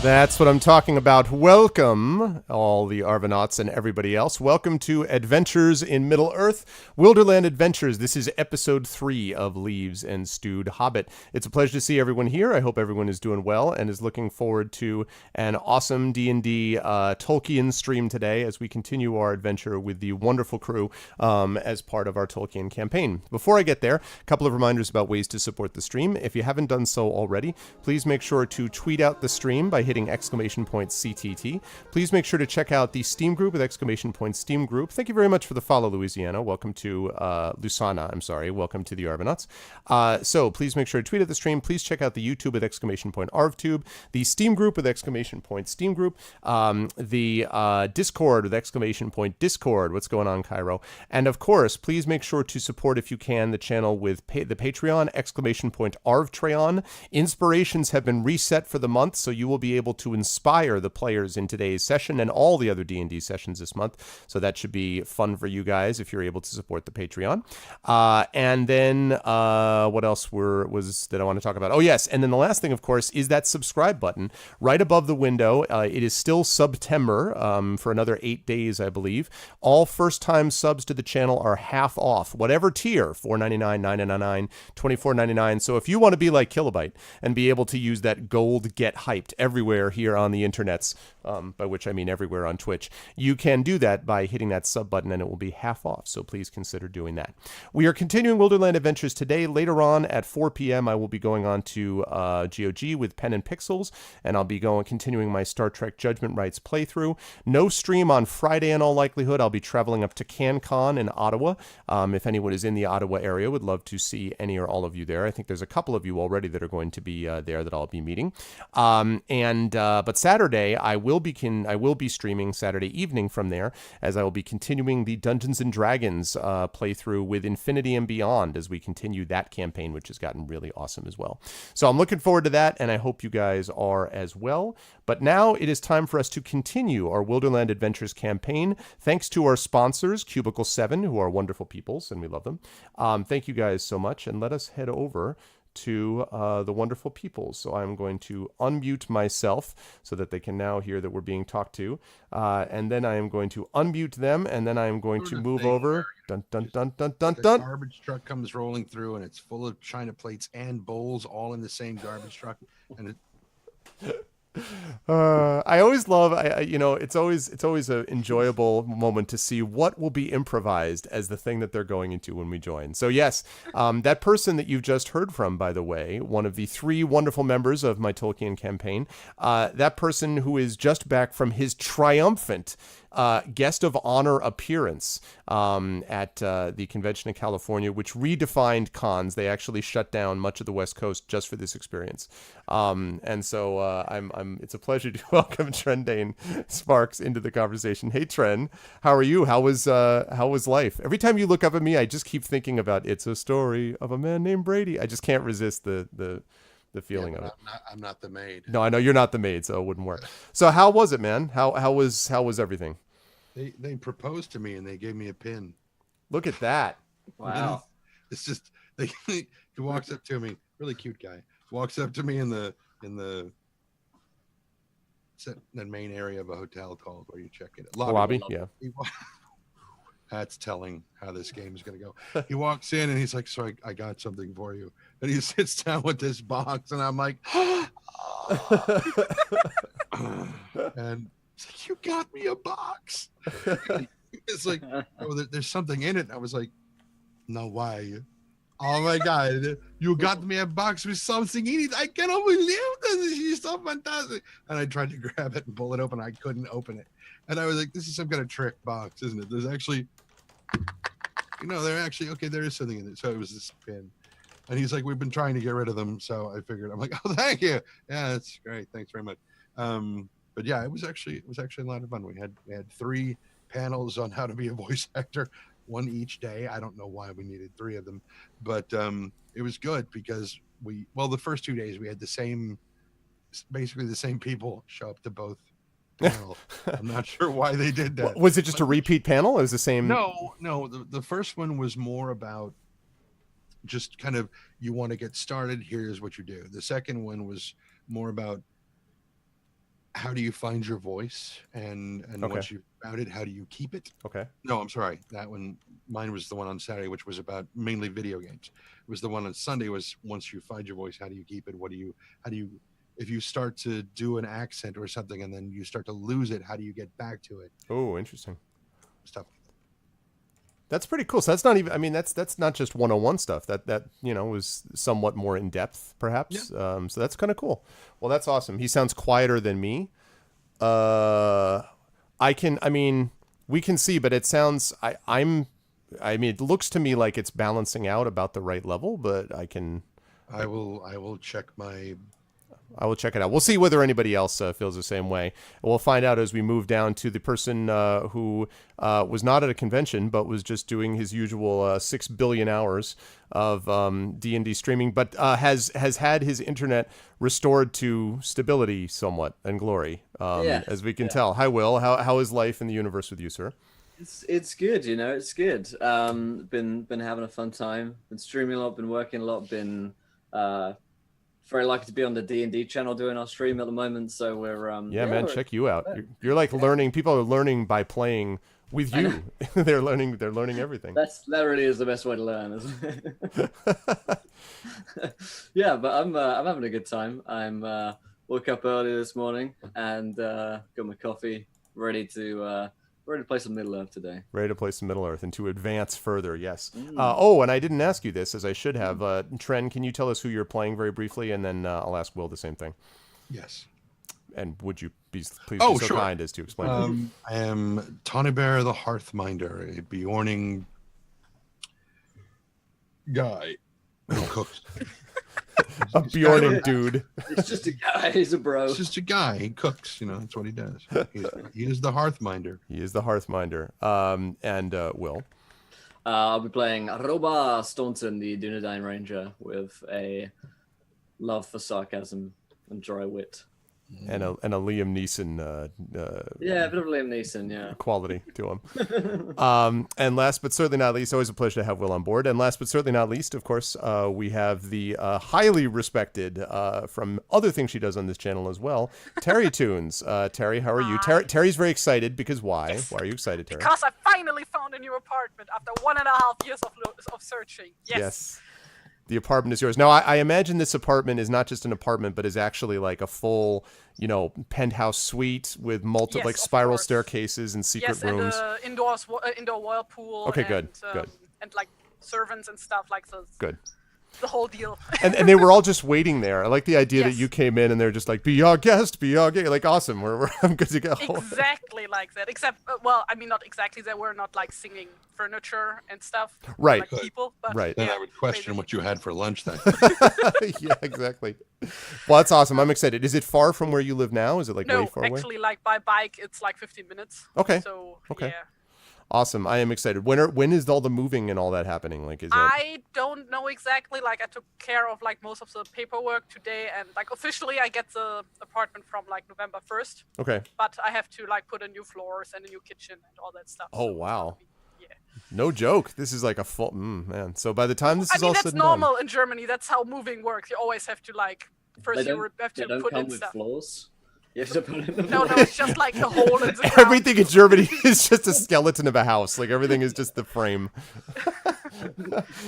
That's what I'm talking about. Welcome, all the Arvanauts and everybody else. Welcome to Adventures in Middle-earth, Wilderland Adventures. This is episode 3 of Leaves and Stewed Hobbit. It's a pleasure to see everyone here. I hope everyone is doing well and is looking forward to an awesome D&D Tolkien stream today as we continue our adventure with the wonderful crew as part of our Tolkien campaign. Before I get there, a couple of reminders about ways to support the stream. If you haven't done so already, please make sure to tweet out the stream by hitting exclamation point CTT. Please make sure to check out the Steam group with exclamation point Steam group. Thank you very much for the follow, Louisiana. Welcome to Lusana. I'm sorry. Welcome to the Arvanauts. So please make sure to tweet at the stream. Please check out the YouTube with exclamation point ArvTube, the Steam group with exclamation point Steam group, the Discord with exclamation point Discord. What's going on, Cairo? And of course, please make sure to support, if you can, the channel with the Patreon, exclamation point ArvTreon. Inspirations have been reset for the month, so you will be able to inspire the players in today's session and all the other D&D sessions this month. So that should be fun for you guys if you're able to support the Patreon. And then what else was that I want to talk about? Oh, yes. And then the last thing, of course, is that subscribe button right above the window. It is still September for another 8 days, I believe. All first-time subs to the channel are half off, whatever tier, $4.99, $9.99, $24.99. So if you want to be like Kilobyte and be able to use that gold get hyped everywhere here on the internets, by which I mean everywhere on Twitch, you can do that by hitting that sub button and it will be half off. So please consider doing that. We are continuing Wilderland Adventures today. Later on at 4 p.m. I will be going on to GOG with Pen and Pixels, and I'll be continuing my Star Trek Judgment Rights playthrough. No stream on Friday in all likelihood. I'll be traveling up to CanCon in Ottawa. If anyone is in the Ottawa area, would love to see any or all of you there. I think there's a couple of you already that are going to be there that I'll be meeting. But Saturday I will be streaming Saturday evening from there, as I will be continuing the Dungeons and Dragons playthrough with Infinity and Beyond as we continue that campaign, which has gotten really awesome as well. So I'm looking forward to that, and I hope you guys are as well. But now it is time for us to continue our Wilderland Adventures campaign. Thanks to our sponsors, Cubicle 7, who are wonderful peoples, and we love them. Thank you guys so much, and let us head over to the wonderful people. So I'm going to unmute myself so that they can now hear that we're being talked to. And then I am going to unmute them, and then I am going to move over. Dun, dun, dun, dun, dun, dun. The garbage truck comes rolling through, and it's full of china plates and bowls all in the same garbage truck. And I always love, it's always an enjoyable moment to see what will be improvised as the thing that they're going into when we join. So yes, that person that you've just heard from, by the way, one of the 3 wonderful members of my Tolkien campaign, that person who is just back from his triumphant guest of honor appearance at the convention in California, which redefined cons. They actually shut down much of the West Coast just for this experience. And so it's a pleasure to welcome Trendane Sparks into the conversation. Hey, Tren, how are you? How was life? Every time you look up at me, I just keep thinking about It's a Story of a Man Named Brady. I just can't resist the feeling of it. I'm not the maid. No, I know you're not the maid, so it wouldn't work. So how was it, man? How was everything? They proposed to me and they gave me a pin. Look at that! Wow. It's just he walks up to me, really cute guy. Walks up to me in the main area of a hotel called where you check in. Lobby. Yeah. That's telling how this game is going to go. He walks in and he's like, "So I got something for you." And he sits down with this box, and I'm like, and it's like, "You got me a box." It's like, "Oh, there's something in it." And I was like, "No, why?" "Oh my God, you got me a box with something in it. I cannot believe this. It's so fantastic." And I tried to grab it and pull it open. I couldn't open it. And I was like, "This is some kind of trick box, isn't it? There's actually, there is something in it." So it was this pin. And he's like, "We've been trying to get rid of them." So I figured, I'm like, "Oh, thank you. Yeah, that's great. Thanks very much." But yeah, it was actually a lot of fun. We had 3 panels on how to be a voice actor, 1 each day. I don't know why we needed 3 of them, but it was good because the first 2 days we had basically the same people show up to both panels. I'm not sure why they did that. Was it just a repeat panel? It was the same? No. The first one was more about just kind of, you want to get started, here's what you do. The second one was more about how do you find your voice, and Okay. once you've found it, how do you keep it? Okay. No, I'm sorry. That one, mine was the one on Saturday, which was about mainly video games. It was the one on Sunday was once you find your voice, how do you keep it? How do you, if you start to do an accent or something and then you start to lose it, how do you get back to it? Oh, interesting. Stuff. That's pretty cool. So that's not even. I mean, that's not just 101 stuff. That was somewhat more in depth, perhaps. Yeah. So that's kind of cool. Well, that's awesome. He sounds quieter than me. I can. I mean, we can see, but it sounds. I mean, it looks to me like it's balancing out about the right level, but I can. I will check I will check it out. We'll see whether anybody else feels the same way. We'll find out as we move down to the person who was not at a convention, but was just doing his usual 6 billion hours of D&D streaming, but has had his internet restored to stability somewhat and glory, as we can tell. Hi, Will. How is life in the universe with you, sir? It's good, it's good. Been having a fun time. Been streaming a lot. Been working a lot. Been very lucky to be on the D&D channel doing our stream at the moment. So we're man, check you out. You're like learning. People are learning by playing with you. They're learning everything. That really is the best way to learn, isn't it? Yeah, but I'm having a good time. I'm woke up early this morning and got my coffee, ready to play some Middle Earth today. Ready to play some Middle Earth and to advance further, yes. And I didn't ask you this, as I should have. Tren, can you tell us who you're playing very briefly, and then I'll ask Will the same thing. Yes. And would you please be so sure. kind as to explain? I am Tonybear the Hearthminder, a Bjorning guy who cooks. A Bjorning dude. It's just a guy. He's a bro. It's just a guy. He cooks. That's what he does. He is the Hearthminder. He is the Hearthminder. And Will. I'll be playing Roba Staunton, the Dunedain Ranger, with a love for sarcasm and dry wit. And a Liam Neeson a bit of Liam Neeson, quality to him. And last but certainly not least, always a pleasure to have Will on board. And last but certainly not least, of course, we have the highly respected from other things she does on this channel as well, Terry Tunes. Terry, how are you? Terry's very excited because why? Yes. Why are you excited, Terry? Because I finally found a new apartment after 1.5 years of searching. Yes. The apartment is yours. Now, I imagine this apartment is not just an apartment, but is actually like a full, penthouse suite with multiple, Yes, of spiral course. staircases and secret rooms. And indoor whirlpool. Okay, good. And like servants and stuff like the Good. The whole deal. and they were all just waiting there. I like the idea that Yes. you came in and they're just like, be our guest, be our guest. Like, awesome. I'm good to go. Exactly like that. Except, not exactly. They were not like singing furniture and stuff. Right. Like people. But, Right. Then I would question what you had for lunch then. Yeah, exactly. Well, that's awesome. I'm excited. Is it far from where you live now? Is it like way No, far away? actually, like by bike, it's like 15 minutes. Okay. So, Okay. yeah. Awesome. I am excited. When is all the moving and all that happening? Like, is it? I don't know exactly. Like, I took care of like most of the paperwork today, and like officially, I get the apartment from like November 1st. Okay. But I have to like put in new floors and a new kitchen and all that stuff. Oh, so it's wow. gonna be- Yeah. No joke. This is like a full man. So by the time this is all that's said and done, normal in Germany. That's how moving works. You always have to like first you have to They don't put come in with stuff. floors. You have to put in the No, it's just like the hole in the ground. everything in Germany is just a skeleton of a house. Like everything is just the frame.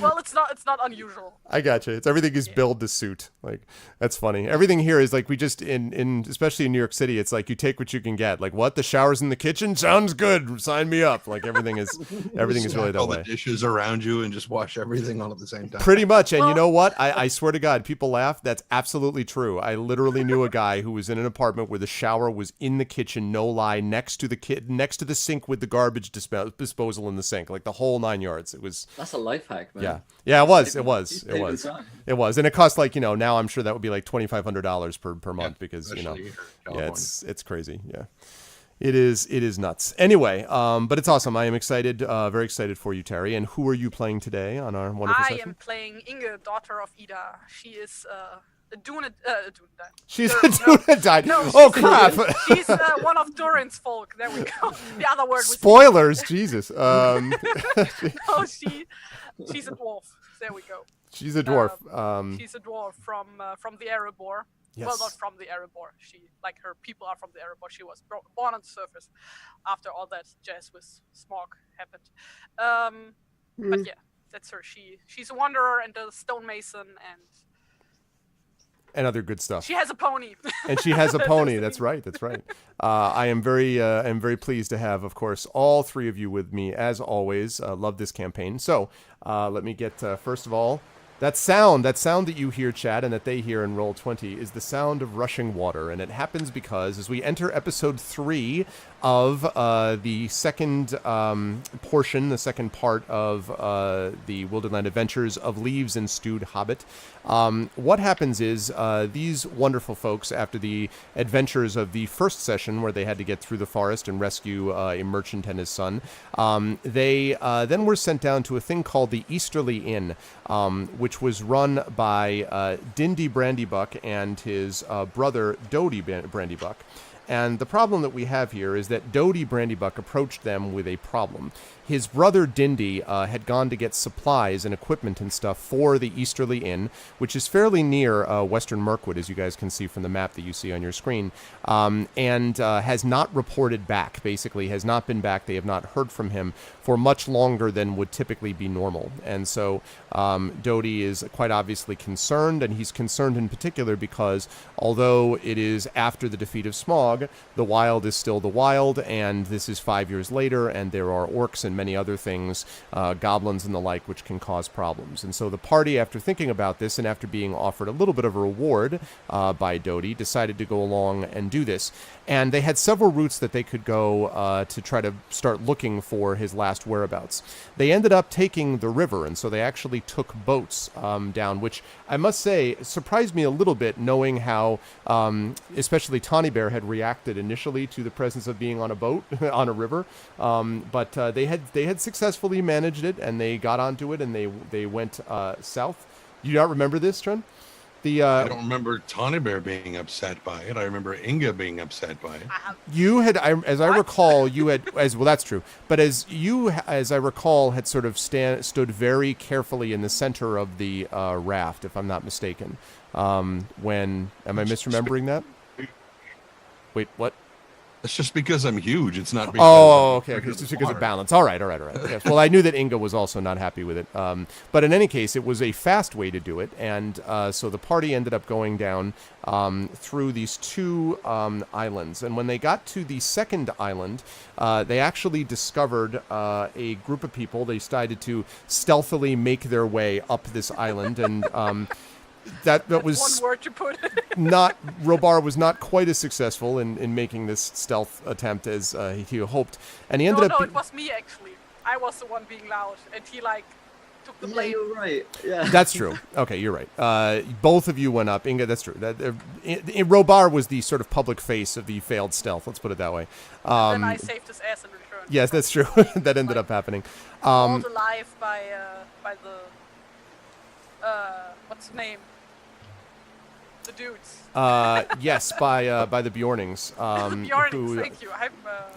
Well, it's not unusual. I gotcha. It's everything is build to suit. Like that's funny. Everything here is like we just in especially in New York City. It's like you take what you can get. Like what? The shower's in the kitchen. Sounds good. Sign me up. Like everything is really that all way. the dishes around you and just wash everything all at the same time. Pretty much. And you Well- know what? I swear to God, people laugh. That's absolutely true. I literally knew a guy who was in an apartment where the shower was in the kitchen, no lie, next to the sink with the garbage disposal in the sink, like the whole 9 yards. It was. That's a life hack, man. Yeah, it was. Saving time. And it cost like now I'm sure that would be like $2,500 per month because especially here in yeah, California. it's crazy. Yeah. It is nuts. Anyway, but it's awesome. I am excited, very excited for you, Terry. And who are you playing today on our wonderful I session? am playing Inge, daughter of Ida. She is a Dunedain. She's No, a Dunedain. no, Oh she's- crap! She's one of Durin's folk. There we go. The other word was Spoilers, Jesus. no. She's a dwarf. There we go. She's a dwarf. She's a dwarf from the Erebor. Yes. Well, not from the Erebor. Her people are from the Erebor. She was born on the surface after all that jazz with Smog happened. But yeah, that's her. She's a wanderer and a stonemason and other good stuff. She has a pony. And she has a pony. That's right. That's right. I am very pleased to have, of course, all three of you with me as always. Love this campaign. So let me get first of all. That sound that you hear, Chad, and that they hear in Roll20 is the sound of rushing water. And it happens because as we enter episode 3 of the second portion, the second part of the Wilderland Adventures of Leaves and Stewed Hobbit, what happens is these wonderful folks, after the adventures of the first session where they had to get through the forest and rescue a merchant and his son, they then were sent down to a thing called the Easterly Inn, which was run by Dindy Brandybuck and his brother Dodie Brandybuck. And the problem that we have here is that Dodie Brandybuck approached them with a problem. His brother Dindy had gone to get supplies and equipment and stuff for the Easterly Inn, which is fairly near Western Mirkwood, as you guys can see from the map that you see on your screen, and has not reported back, basically has not been back. They have not heard from him for much longer than would typically be normal. And so Dodie is quite obviously concerned, and he's concerned in particular because although it is after the defeat of Smog, the wild is still the wild, and this is 5 years later, and there are orcs and many other things, goblins and the like, which can cause problems. And so the party, after thinking about this and after being offered a little bit of a reward by Dodie, decided to go along and do this. And they had several routes that they could go to try to start looking for his last whereabouts. They ended up taking the river, and so they actually took boats down, which I must say surprised me a little bit, knowing how especially Tawny Bear had reacted initially to the presence of being on a boat on a river. But they had successfully managed it, and they got onto it, and they went south. You not remember this, Tren? I don't remember Tawny Bear being upset by it. I remember Inga being upset by it. You had, as I recall, you had, as well, that's true. But as I recall, had sort of stood very carefully in the center of the raft, if I'm not mistaken. Am I misremembering that? Wait, what? That's just because I'm huge. It's not because... Oh, okay. It's just because of balance. All right. Yes. Well, I knew that Inga was also not happy with it. But in any case, it was a fast way to do it. And so the party ended up going down through these two islands. And when they got to the second island, they actually discovered a group of people. They decided to stealthily make their way up this island. And... That was one word to put it. Robar was not quite as successful in making this stealth attempt as he hoped, and he ended up. No, it was me actually. I was the one being loud, and he took the blame. Yeah, you're right. Yeah. That's true. Okay, you're right. Both of you went up. Inga, that's true. Robar was the sort of public face of the failed stealth. Let's put it that way. And then I saved his ass in return. Yes, that's true. That ended up happening. Called alive by the what's the name? The dudes. Yes, by the Bjornings. The Bjornings, thank you.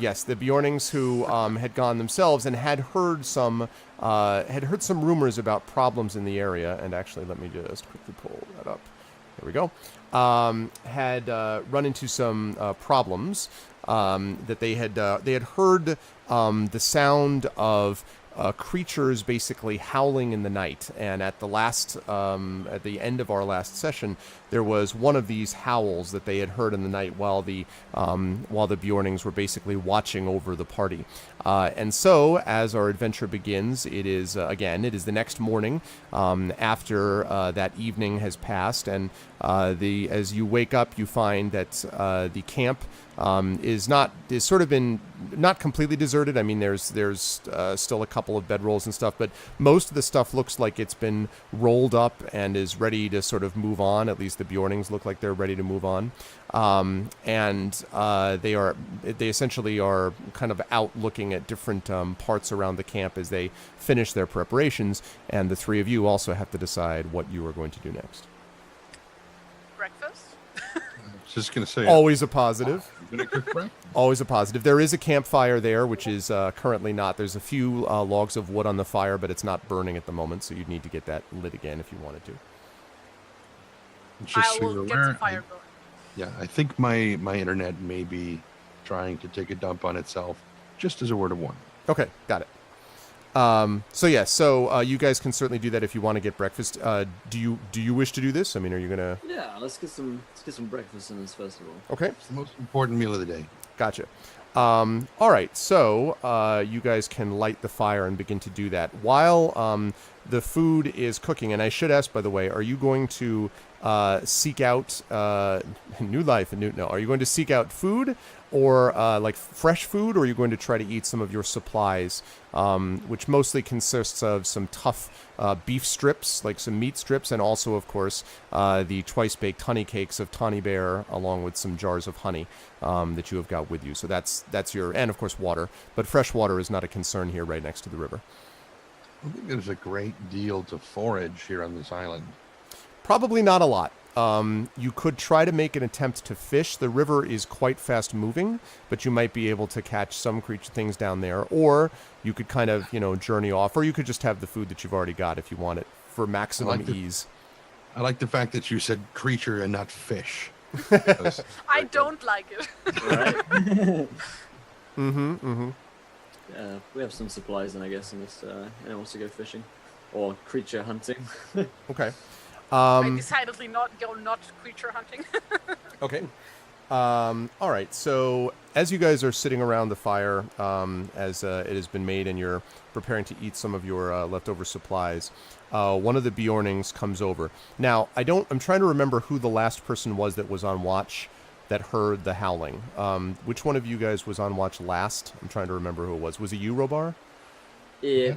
Yes, the Bjornings who had gone themselves and had heard some rumors about problems in the area. And actually, let me just quickly pull that up. There we go. Had run into some problems that they had heard the sound of creatures basically howling in the night, and at the end of our last session, there was one of these howls that they had heard in the night while the Bjornings were basically watching over the party. And so, as our adventure begins, it is the next morning after that evening has passed, and as you wake up, you find that the camp is sort of been not completely deserted. I mean, there's still a couple of bedrolls and stuff, but most of the stuff looks like it's been rolled up and is ready to sort of move on. At least the Bjornings look like they're ready to move on. And they essentially are kind of out looking at different parts around the camp as they finish their preparations. And the three of you also have to decide what you are going to do next. Breakfast? Just going to say... Always a positive. Gonna cook breakfast? Always a positive. There is a campfire there, which is currently not. There's a few logs of wood on the fire, but it's not burning at the moment, so you'd need to get that lit again if you wanted to. Just I so will you're get aware, the fire going. Yeah, I think my internet may be trying to take a dump on itself, just as a word of warning. Okay, got it. So you guys can certainly do that if you want to get breakfast. Do you wish to do this? I mean, are you gonna? Yeah, let's get some breakfast in us first of all. Okay, It's the most important meal of the day. gotcha. All right, so you guys can light the fire and begin to do that while the food is cooking. And I should ask, by the way, are you going to seek out new life? No, are you going to seek out food or like fresh food, or are you going to try to eat some of your supplies, which mostly consists of some tough beef strips, like some meat strips, and also, of course, the twice-baked honey cakes of Tawny Bear, along with some jars of honey that you have got with you. So that's your, and of course water, but fresh water is not a concern here right next to the river. I think there's a great deal to forage here on this island. Probably not a lot. You could try to make an attempt to fish. The river is quite fast moving, but you might be able to catch some creature things down there, or you could kind of, journey off, or you could just have the food that you've already got if you want it for maximum ease. I like the fact that you said creature and not fish. I don't like it. Right. Mm-hmm. We have some supplies, and I guess in this, anyone wants to go fishing or creature hunting. Okay. I decidedly not creature hunting. Okay. All right. So as you guys are sitting around the fire, as it has been made and you're preparing to eat some of your leftover supplies, one of the Bjornings comes over. Now, I'm trying to remember who the last person was that was on watch that heard the howling. Which one of you guys was on watch last? I'm trying to remember who it was. Was it you, Robar? It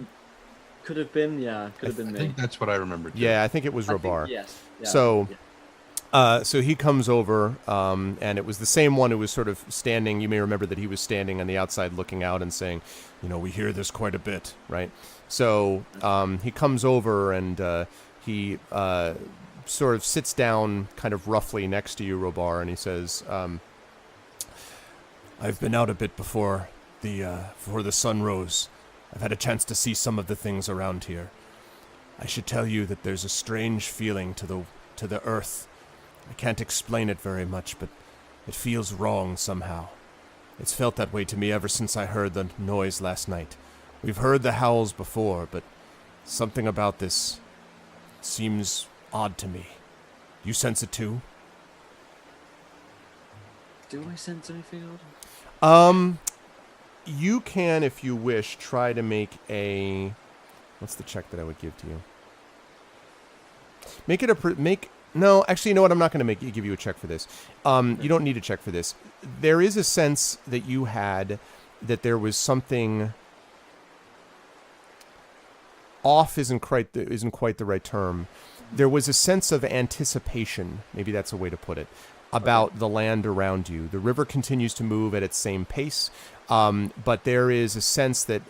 could have been, could have been I me. think that's what I remember too. Yeah, I think it was Robar. Yes. Yeah, So, yeah. so he comes over, and it was the same one who was sort of standing. You may remember that he was standing on the outside looking out and saying, we hear this quite a bit, right? So he comes over and he sort of sits down kind of roughly next to you, Robar, and he says, I've been out a bit before the sun rose. I've had a chance to see some of the things around here. I should tell you that there's a strange feeling to the earth. I can't explain it very much, but it feels wrong somehow. It's felt that way to me ever since I heard the noise last night. We've heard the howls before, but something about this seems odd to me. You sense it too? Do I sense anything odd? You can, if you wish, try to make a... What's the check that I would give to you? No, actually, you know what? I'm not going to give you a check for this. You don't need a check for this. There is a sense that you had that there was something... Off isn't quite the right term. There was a sense of anticipation, maybe that's a way to put it, about the land around you. The river continues to move at its same pace, but there is a sense that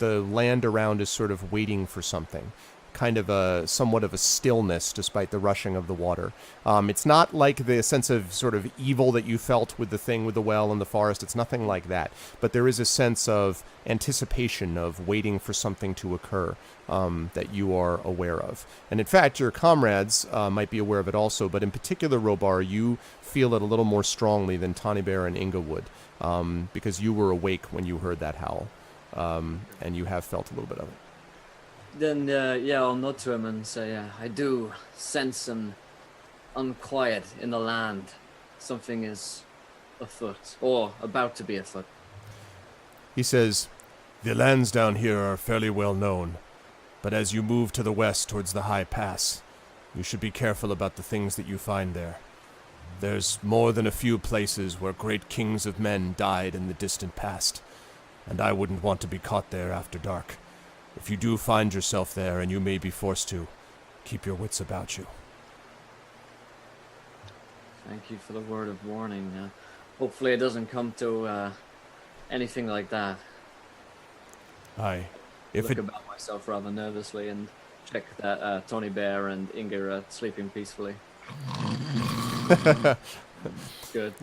the land around is sort of waiting for something, kind of somewhat of a stillness despite the rushing of the water. It's not like the sense of sort of evil that you felt with the thing with the well in the forest. It's nothing like that, but there is a sense of anticipation, of waiting for something to occur that you are aware of. And in fact, your comrades might be aware of it also, but in particular, Robar, you feel it a little more strongly than Tawny Bear and Inga would, because you were awake when you heard that howl, and you have felt a little bit of it. Then, I'll nod to him and say, I do sense an unquiet in the land. Something is afoot, or about to be afoot. He says, the lands down here are fairly well known, but as you move to the west towards the high pass, you should be careful about the things that you find there. There's more than a few places where great kings of men died in the distant past, and I wouldn't want to be caught there after dark. If you do find yourself there, and you may be forced to, keep your wits about you. Thank you for the word of warning. Hopefully it doesn't come to anything like that. Aye. Look about myself rather nervously and check that Tawny Bear and Inga are sleeping peacefully. Good.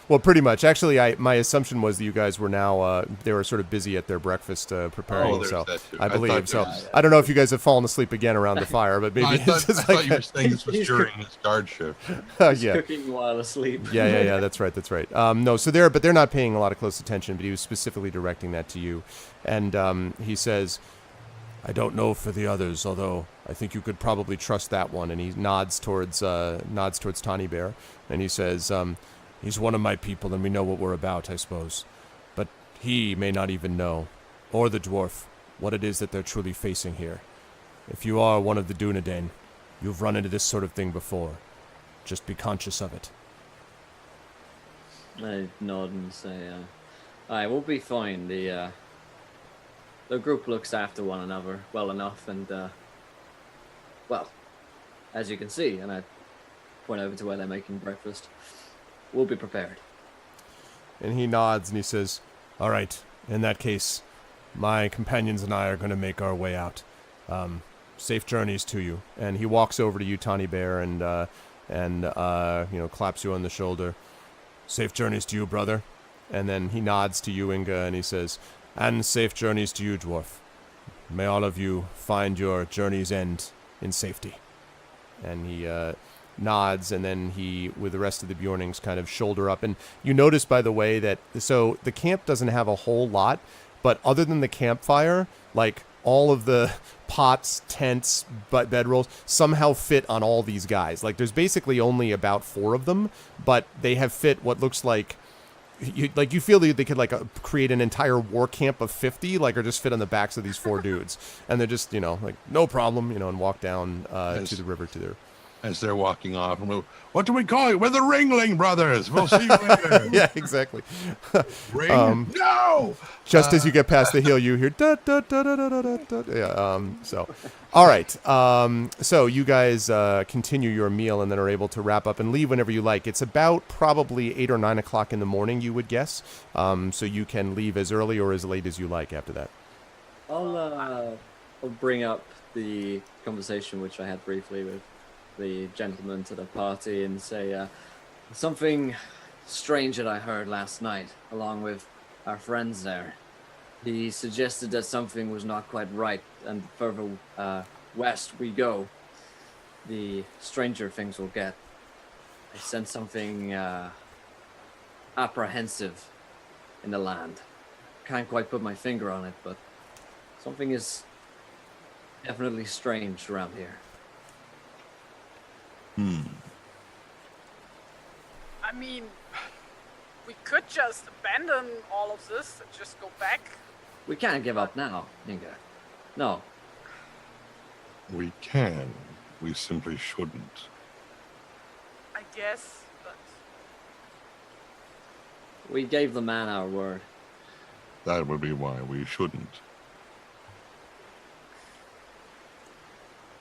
Well, pretty much. Actually, my assumption was that you guys were now they were sort of busy at their breakfast preparing. there's So that too. I believe thought so. there was- I don't know if you guys have fallen asleep again around the fire, but maybe I it's thought, just I like thought you were saying this was He's during his guard shift. yeah. Cooking while asleep. Yeah. That's right. No, so they're not paying a lot of close attention, but he was specifically directing that to you, and he says, "I don't know for the others, although I think you could probably trust that one." And he nods towards Tawny Bear, and he says, "He's one of my people, and we know what we're about, I suppose, but he may not even know, or the dwarf, what it is that they're truly facing here. If you are one of the Dunedain, you've run into this sort of thing before. Just be conscious of it." I nod and say, "Aye, we'll be fine. The group looks after one another well enough, and well, as you can see," and I point over to where they're making breakfast. "We'll be prepared." And he nods and he says, "All right, in that case, my companions and I are going to make our way out. Safe journeys to you." And he walks over to you, Tawny Bear, and claps you on the shoulder. "Safe journeys to you, brother." And then he nods to you, Inga, and he says, "And safe journeys to you, dwarf. May all of you find your journey's end in safety." And he nods, and then he, with the rest of the Bjornings, kind of shoulder up. And you notice, by the way, that so the camp doesn't have a whole lot, but other than the campfire, like all of the pots, tents, bedrolls somehow fit on all these guys. Like there's basically only about 4 of them, but they have fit what looks like you feel they could create an entire war camp of 50, or just fit on the backs of these 4 dudes, and they're just no problem, and walk down to the river to their. As they're walking off, and what do we call it? We're the Ringling Brothers. We'll see you later. Yeah, exactly. Ring? No! Just as you get past the hill, you hear da da da da da da da. Yeah. So, all right. So you guys continue your meal and then are able to wrap up and leave whenever you like. It's about probably 8 or 9 o'clock in the morning, you would guess. So you can leave as early or as late as you like after that. I'll bring up the conversation which I had briefly with the gentleman to the party and say something strange that I heard last night along with our friends there. He suggested that something was not quite right, and the further west we go, the stranger things will get. I sense something apprehensive in the land. Can't quite put my finger on it, but something is definitely strange around here. I mean, we could just abandon all of this and just go back. We can't give up now, Inga. No. We can. We simply shouldn't. I guess, but We gave the man our word. That would be why we shouldn't.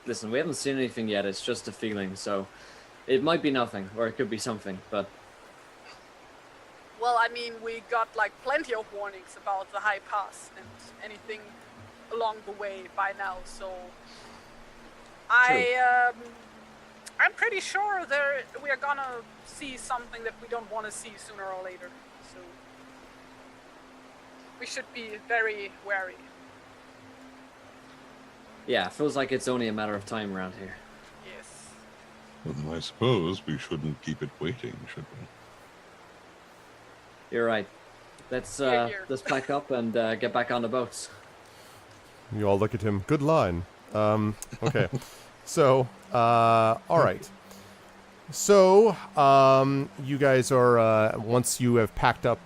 Listen, we haven't seen anything yet, it's just a feeling, so it might be nothing, or it could be something, but well, I mean, we got plenty of warnings about the high pass and anything along the way by now, so I'm pretty sure we are gonna see something that we don't want to see sooner or later, so we should be very wary. yeah, it feels like it's only a matter of time around here. Yes. Well, then I suppose we shouldn't keep it waiting, should we? You're right. Let's Here. let's pack up and get back on the boats. You all look at him. Good line. Okay. So, all right. So, you guys are, once you have packed up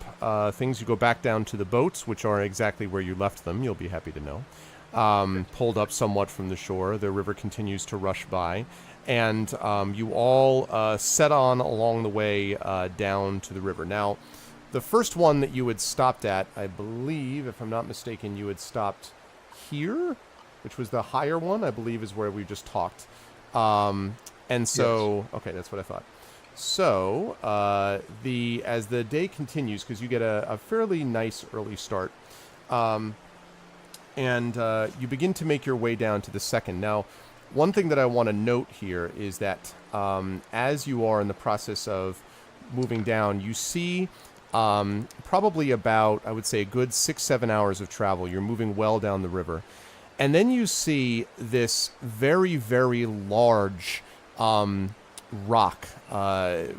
things, you go back down to the boats, which are exactly where you left them, you'll be happy to know. Pulled up somewhat from the shore. The river continues to rush by. And you all set on along the way down to the river. Now, the first one that you had stopped at, I believe, if I'm not mistaken, you had stopped here, which was the higher one, I believe is where we just talked. And so, yes. Okay, that's what I thought. So, as the day continues, because you get a fairly nice early start, and you begin to make your way down to the second. Now, one thing that I want to note here is that as you are in the process of moving down, you see probably about, I would say, a good 6-7 hours of travel. You're moving well down the river. And then you see this very, very large rock,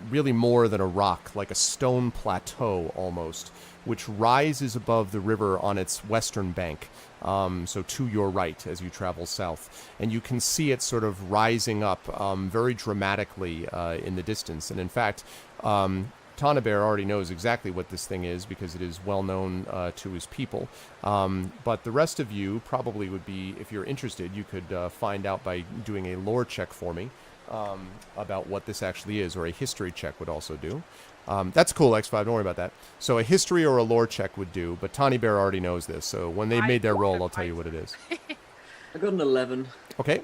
really more than a rock, like a stone plateau almost, which rises above the river on its western bank. So to your right as you travel south. And you can see it sort of rising up very dramatically in the distance. And in fact, Tanabear already knows exactly what this thing is because it is well known to his people. But the rest of you probably would be, if you're interested, you could find out by doing a lore check for me about what this actually is, or a history check would also do. That's cool, X5, don't worry about that. So a history or a lore check would do, but Tawny Bear already knows this, so when they made their roll, I'll tell you what it is. I got an 11. Okay.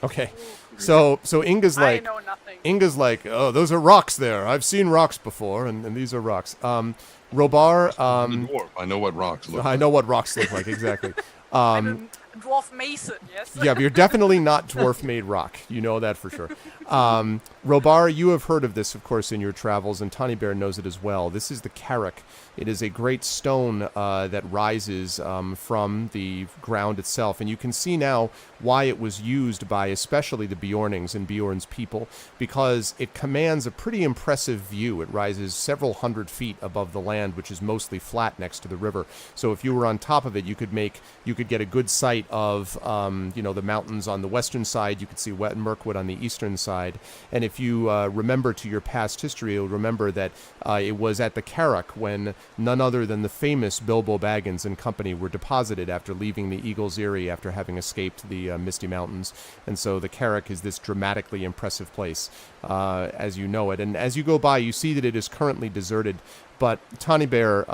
Okay. So Inga's like, I know nothing. Inga's like, oh, those are rocks there. I've seen rocks before, and these are rocks. Robar, I'm a dwarf. I know what rocks look like. I know what rocks look like, exactly. I'm a dwarf mason, yes? Yeah, but you're definitely not dwarf-made rock. You know that for sure. Robar, you have heard of this, of course, in your travels, and Tawny Bear knows it as well. This is the Carrick. It is a great stone that rises from the ground itself, and you can see now why it was used by especially the Bjornings and Bjorn's people, because it commands a pretty impressive view. It rises several hundred feet above the land, which is mostly flat next to the river. So if you were on top of it, you could get a good sight of the mountains on the western side. You could see Mirkwood on the eastern side. And if you remember to your past history, you'll remember that it was at the Carrick when none other than the famous Bilbo Baggins and company were deposited after leaving the Eagle's Eyrie after having escaped the Misty Mountains. And so the Carrick is this dramatically impressive place as you know it. And as you go by, you see that it is currently deserted. But Tawny Bear,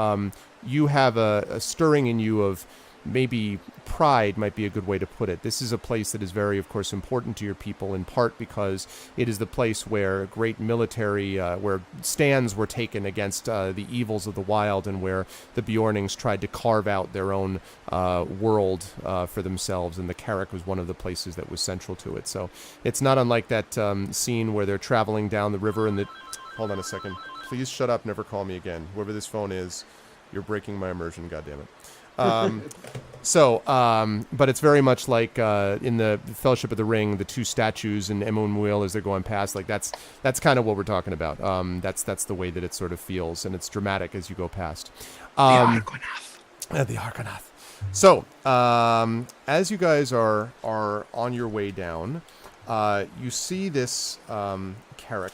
you have a stirring in you of maybe pride might be a good way to put it. This is a place that is very, of course, important to your people, in part because it is the place where great military, where stands were taken against the evils of the wild, and where the Bjornings tried to carve out their own world for themselves, and the Carrick was one of the places that was central to it. So it's not unlike that scene where they're traveling down the river and the... Hold on a second. Please shut up, never call me again. Whoever this phone is, you're breaking my immersion, goddammit. But it's very much like in the Fellowship of the Ring, the two statues and Emun Muil as they're going past. Like that's kind of what we're talking about. That's the way that it sort of feels, and it's dramatic as you go past. The Argonath. The Argonath. So as you guys are on your way down, you see this Carrick.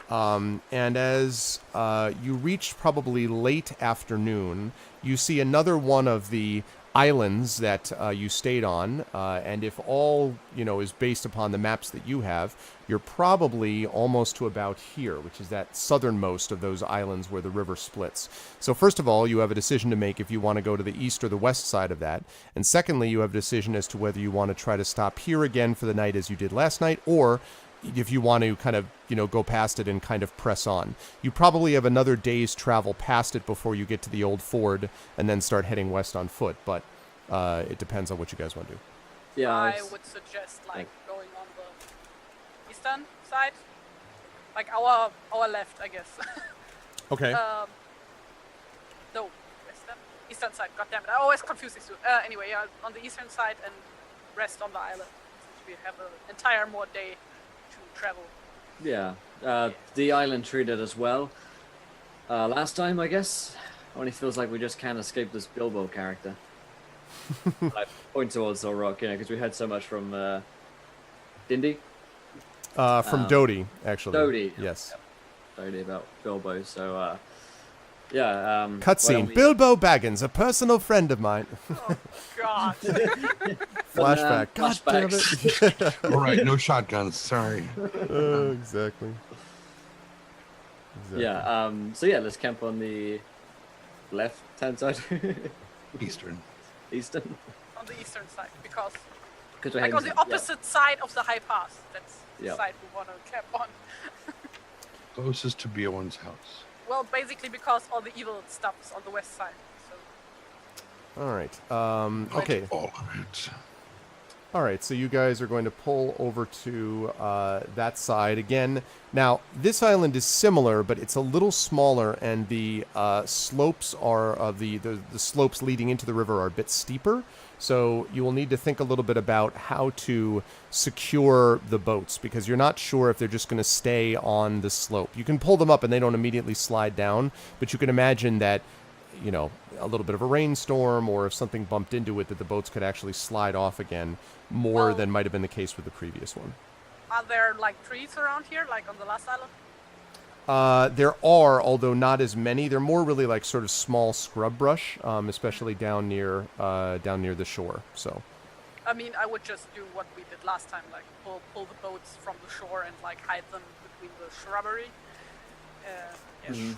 And as you reach probably late afternoon, you see another one of the islands that you stayed on, and if all, is based upon the maps that you have, you're probably almost to about here, which is that southernmost of those islands where the river splits. So first of all, you have a decision to make if you want to go to the east or the west side of that, and secondly, you have a decision as to whether you want to try to stop here again for the night as you did last night, or if you want to kind of, go past it and kind of press on. You probably have another day's travel past it before you get to the old ford and then start heading west on foot, but it depends on what you guys want to do. Yeah, I would suggest going on the eastern side, like our left, I guess. Okay. No, western, eastern side. God damn it, I always confuse these two. Anyway, yeah, on the eastern side and rest on the island. Since we have an entire more day to travel. Yeah, the island treated us well last time, I guess. Only feels like we just can't escape this Bilbo character. I point towards the rock, because we heard so much from Dindy. From Dodie, actually. Dodie. Yes. Dodie about Bilbo, so, yeah. Cutscene. Bilbo Baggins, a personal friend of mine. Oh, God. Flashback. God damn it. All right, no shotguns. Sorry. Exactly. Yeah. So yeah, let's camp on the left-hand side. Eastern. Eastern. On the eastern side, because We're like on the opposite side of the high pass. That's the Yeah. side we want to camp on. Closest to Beowulf's house. Well, basically because all the evil stuff is on the west side. So All right. Okay. All right. All right, so you guys are going to pull over to that side again. Now, this island is similar, but it's a little smaller, and the slopes are the slopes leading into the river are a bit steeper. So you will need to think a little bit about how to secure the boats, because you're not sure if they're just going to stay on the slope. You can pull them up, and they don't immediately slide down, but you can imagine that, you know, a little bit of a rainstorm, or if something bumped into it, that the boats could actually slide off again more than might have been the case with the previous one. Are there like trees around here, like on the last island? There are, although not as many. They're more really like sort of small scrub brush, especially down near the shore. So, I mean, I would just do what we did last time, like pull the boats from the shore and like hide them between the shrubbery.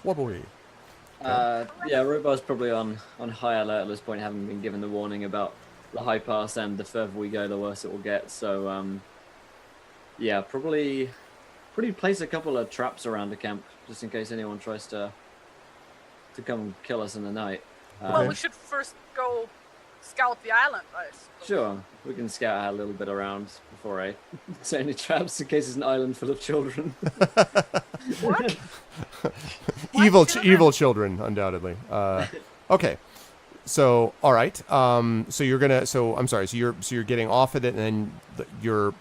Wobbly. Yeah, Robar's probably on high alert at this point, having been given the warning about the high pass, and the further we go, the worse it will get. So, yeah, probably place a couple of traps around the camp, just in case anyone tries to come kill us in the night. Well, we should first go scout the island, I suppose. Sure, we can scout out a little bit around before I set any traps, in case it's an island full of children. What? Evil children, undoubtedly. Okay. So, all right. So you're gonna. So I'm sorry. So you're getting off of it, and then you're.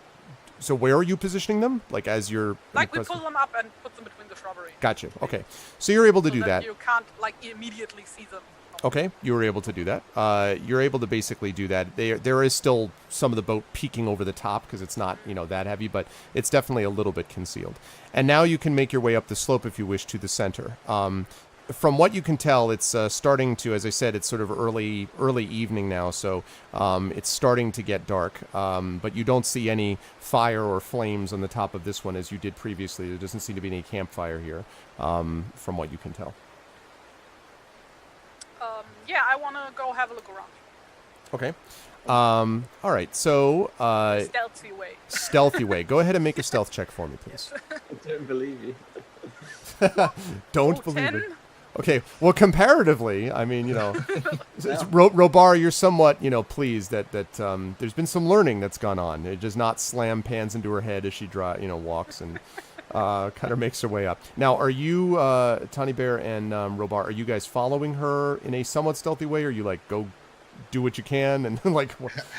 So where are you positioning them? Like as you're. Like we pull them up and put them between the shrubbery. Gotcha. Okay. So you're able to do that. You can't like immediately see them. Okay, you were able to do that. You're able to basically do that. There is still some of the boat peeking over the top because it's not, that heavy, but it's definitely a little bit concealed. And now you can make your way up the slope if you wish to the center. From what you can tell, it's starting to, as I said, it's sort of early evening now, so it's starting to get dark. But you don't see any fire or flames on the top of this one as you did previously. There doesn't seem to be any campfire here, from what you can tell. Yeah, I want to go have a look around. Okay. All right. So Stealthy way. Stealthy way. Go ahead and make a stealth check for me, please. I don't believe you. Don't believe 10? it. Okay. Well, comparatively, I mean, Robar, you're somewhat, pleased that there's been some learning that's gone on. It does not slam pans into her head as she walks and kind of makes her way up. Now, are you, Tawny Bear and Robar, are you guys following her in a somewhat stealthy way, or you like go do what you can and like?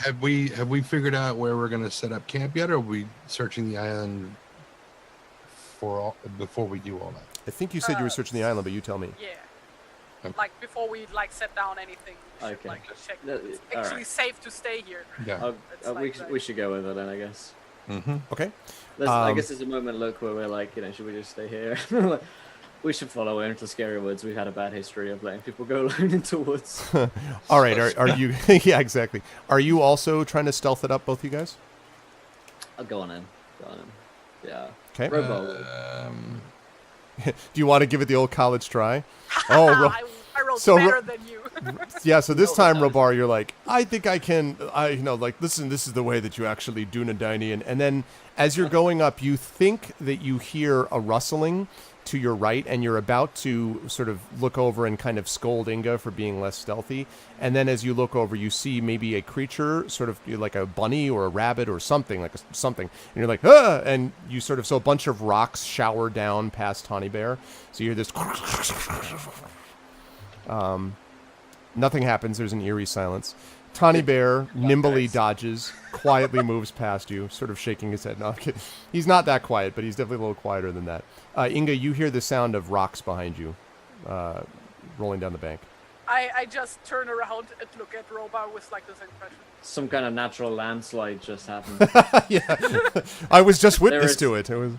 Have we figured out where we're gonna set up camp yet, or are we searching the island before we do all that? I think you said you were searching the island, but you tell me. Yeah. Okay. Like before we set down anything, we should Okay. check. No, It's all actually right. safe to stay here. Yeah. We should go with it then, I guess. Mm-hmm. Okay. I guess there's a moment, look, where we're like, should we just stay here? Like, we should follow her into scary woods. We've had a bad history of letting people go alone into woods. All right. Are you? Yeah, exactly. Are you also trying to stealth it up, both you guys? I'll go on in. Yeah. Okay. Robo. Do you want to give it the old college try? Oh, I rolled So better than you. yeah. So this time, Robar, you're like, I think I can. Listen, this is the way that you actually do Nadine. And then as you're going up, you think that you hear a rustling to your right, and you're about to sort of look over and kind of scold Inga for being less stealthy. And then as you look over, you see maybe a creature, sort of like a bunny or a rabbit or something, something. And you're like, ah! And you so a bunch of rocks shower down past Tawny Bear. So you hear this. Nothing happens. There's an eerie silence. Tawny Bear nimbly dodges, quietly moves past you, sort of shaking his head. No, I'm kidding. He's not that quiet, but he's definitely a little quieter than that. Inga, you hear the sound of rocks behind you, rolling down the bank. I just turn around and look at Robar with like this impression. Some kind of natural landslide just happened. Yeah, I was just witness to it. It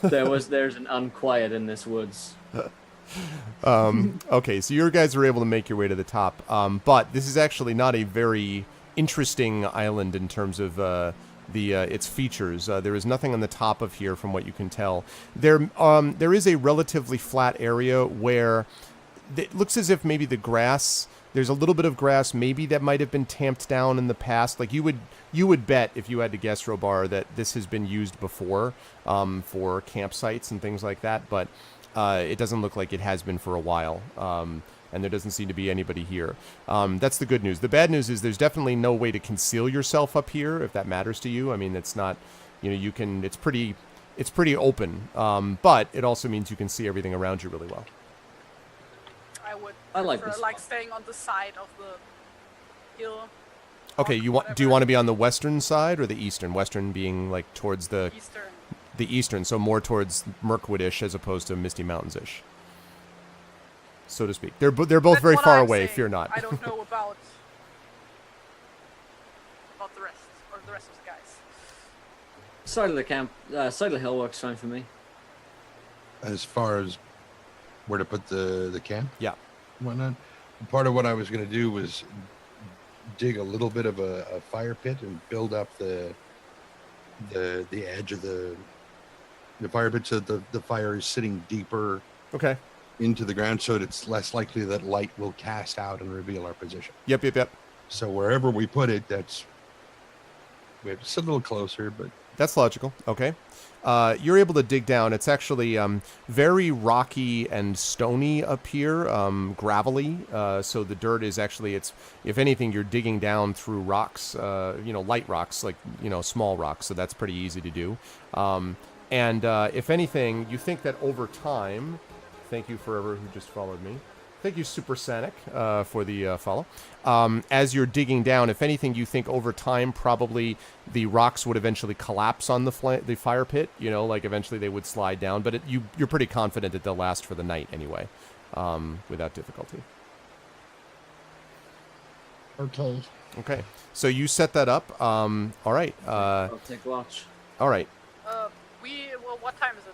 was. There's an unquiet in this woods. Okay, so you guys are able to make your way to the top, but this is actually not a very interesting island in terms of its features. There is nothing on the top of here, from what you can tell. There is a relatively flat area where it looks as if maybe the grass. There's a little bit of grass, maybe that might have been tamped down in the past. Like you would bet, if you had to guess, Robar, that this has been used before for campsites and things like that, but. It doesn't look like it has been for a while. and there doesn't seem to be anybody here. That's the good news. The bad news is there's definitely no way to conceal yourself up here, if that matters to you. I mean, it's not, you can, it's pretty open, but it also means you can see everything around you really well. I like prefer, this like spot. staying on the side of the hill. Okay, do you want to be on the western side or the eastern? Western being like towards the Eastern? the eastern, so more towards Mirkwood-ish as opposed to Misty Mountains-ish, so to speak. They're both That's very what far I'm away. saying. Fear not. I don't know about the rest or the rest of the guys. Side of the camp, side of the hill works fine for me. As far as where to put the camp, Yeah. whatnot. Part of what I was going to do was dig a little bit of a fire pit and build up the edge of the fire pit so the fire is sitting deeper Okay. into the ground, so it's less likely that light will cast out and reveal our position. Yep. So wherever we put it, we're just a little closer, but That's logical. Okay. You're able to dig down. It's actually very rocky and stony up here, gravelly. So the dirt is actually, if anything, you're digging down through rocks, light rocks, like, small rocks. So that's pretty easy to do. And if anything, you think that over time, thank you forever who just followed me. Thank you, Supersonic, for the follow. As you're digging down, if anything, you think over time probably the rocks would eventually collapse on the fire pit. Like eventually they would slide down. But you're pretty confident that they'll last for the night anyway, without difficulty. Okay. Okay, so you set that up. All right. I'll take watch. All right. What time is it?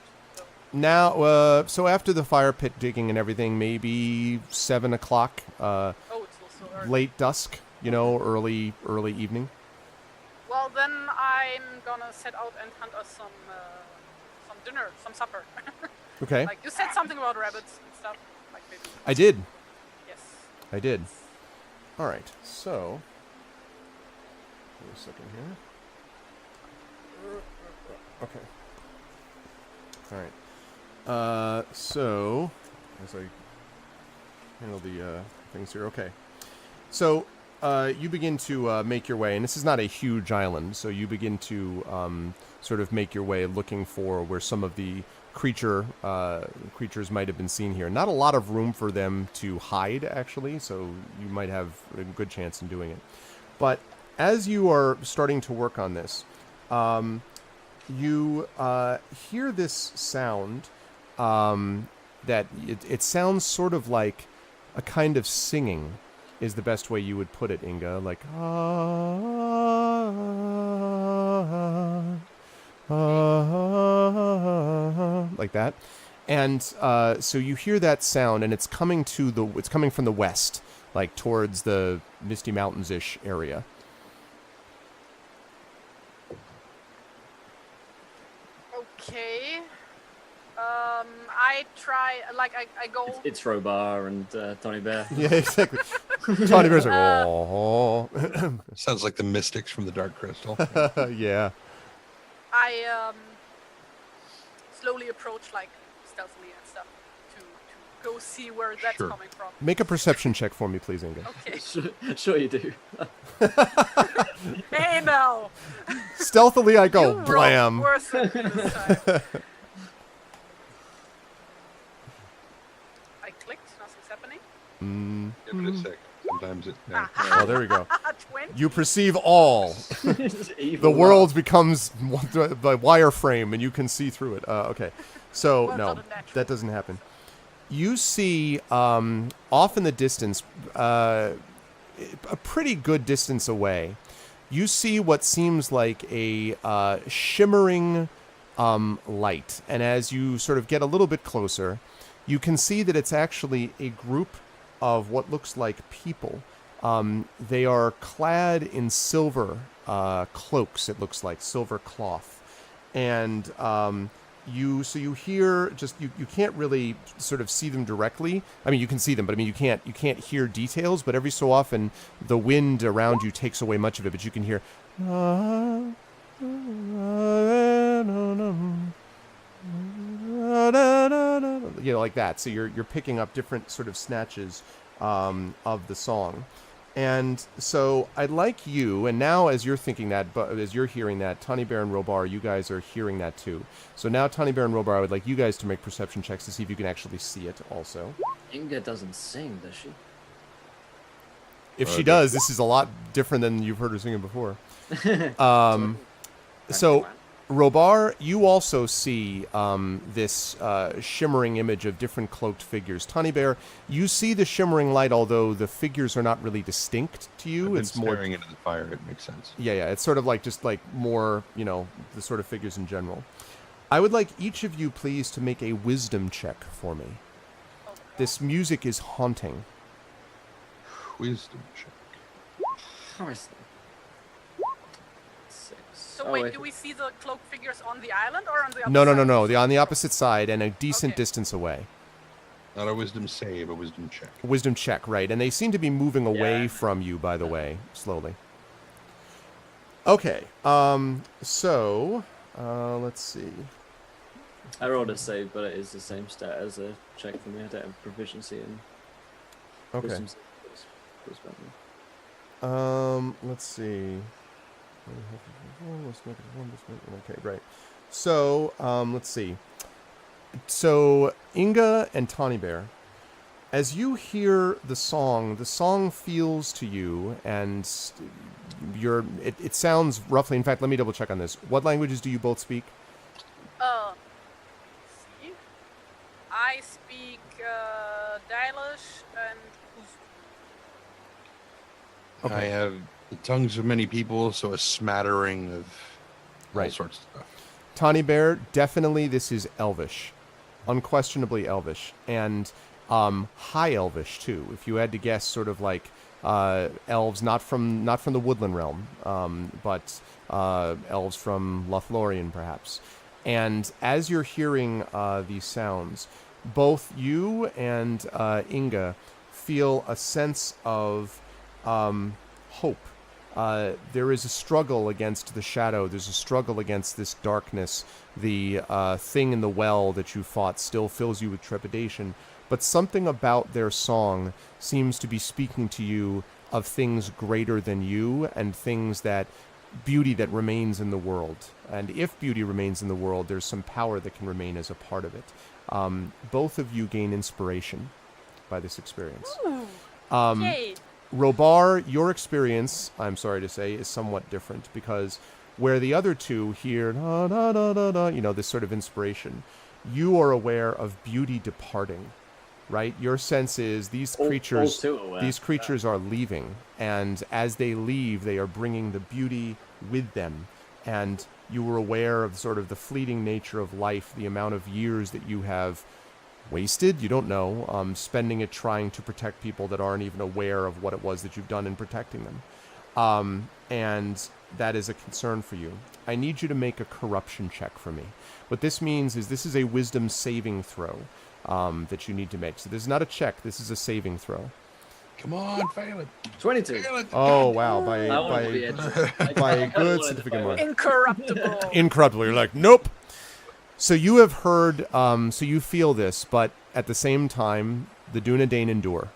Now, so after the fire pit digging and everything, maybe 7 o'clock. Oh, it's also early. Late dusk, early evening. Well, then I'm gonna set out and hunt us some dinner, some supper. Okay. Like you said something about rabbits and stuff. Like maybe. I did. Yes. I did. All right. So, wait a second here. Okay. All right. So, as I handle the things here, okay. So, you begin to make your way, and this is not a huge island, so you begin to sort of make your way looking for where some of the creatures might have been seen here. Not a lot of room for them to hide, actually, so you might have a good chance in doing it. But as you are starting to work on this, you hear this sound that it sounds sort of like a kind of singing is the best way you would put it, Inga. Like, like that. And so you hear that sound, and it's coming from the west, like towards the Misty Mountains-ish area. Okay. I try. Like I go. It's Robar and Tony Bear. Yeah, exactly. Tony Bear's like, oh. sounds like the mystics from the Dark Crystal. Yeah. I slowly approach, like stealthily and stuff, to go see where that's Sure. coming from. Make a perception check for me, please, Inga. Okay. Sure you do. Hey now. Stealthily, I go, You rolled blam. worse than me this time. I clicked. Nothing's happening. Give it a second. Sometimes it. Yeah. Oh, there we go. 20. You perceive all. The world becomes the wireframe, and you can see through it. Okay. So, Well, no, not a natural. that doesn't happen. You see, off in the distance, a pretty good distance away, you see what seems like a shimmering light. And as you sort of get a little bit closer, you can see that it's actually a group of what looks like people. They are clad in silver cloaks, it looks like, silver cloth. And you hear just you can't really sort of see them directly. I mean, you can see them, but I mean you can't hear details, but every so often the wind around you takes away much of it, but you can hear like that. So you're picking up different sort of snatches of the song. And so I'd like you, and now as you're thinking that, but as you're hearing that, Tawny Bear and Robar, you guys are hearing that too. So now Tawny Bear and Robar, I would like you guys to make perception checks to see if you can actually see it also. Inga doesn't sing, does she? If she does, this is a lot different than you've heard her singing before. So, Robar, you also see this shimmering image of different cloaked figures. Tawny Bear, you see the shimmering light, although the figures are not really distinct to you. It's more staring into the fire. It makes sense. Yeah. It's sort of like just like more, the sort of figures in general. I would like each of you, please, to make a wisdom check for me. This music is haunting. Wisdom check. Wisdom. So wait, do we see the cloaked figures on the island or on the other side? No. They're on the opposite side and a decent distance away. Not a wisdom save, a wisdom check. Wisdom check, right. And they seem to be moving away from you, by the way, slowly. Okay, so, let's see. I rolled a save, but it is the same stat as a check for me. I don't have proficiency in wisdom save. Let's see. Okay, great. So, let's see. So, Inga and Tawny Bear, as you hear the song feels to you, and it sounds roughly. In fact, let me double check on this. What languages do you both speak? See, I speak Dalish and Uzbek. I have the tongues of many people, so a smattering of all sorts of stuff. Tawny Bear, definitely this is Elvish. Unquestionably Elvish. And High Elvish, too. If you had to guess, sort of like elves not from the Woodland realm, but elves from Lothlorien, perhaps. And as you're hearing these sounds, both you and Inga feel a sense of hope. There is a struggle against the shadow. There's a struggle against this darkness. The thing in the well that you fought still fills you with trepidation. But something about their song seems to be speaking to you of things greater than you and things that beauty that remains in the world. And if beauty remains in the world, there's some power that can remain as a part of it. Both of you gain inspiration by this experience. Yay. Robar, your experience, I'm sorry to say, is somewhat different because where the other two hear, this sort of inspiration, you are aware of beauty departing, right? Your sense is these creatures are leaving, and as they leave, they are bringing the beauty with them, and you were aware of sort of the fleeting nature of life, the amount of years that you have wasted, you don't know, spending it trying to protect people that aren't even aware of what it was that you've done in protecting them. And that is a concern for you. I need you to make a corruption check for me. What this means is this is a wisdom saving throw that you need to make. So this is not a check, this is a saving throw. Come on, fail it. 22. Fail it. Oh, wow, by a good significant margin. Incorruptible. You're like, nope. So you have heard, so you feel this, but at the same time, the Dunedain endure.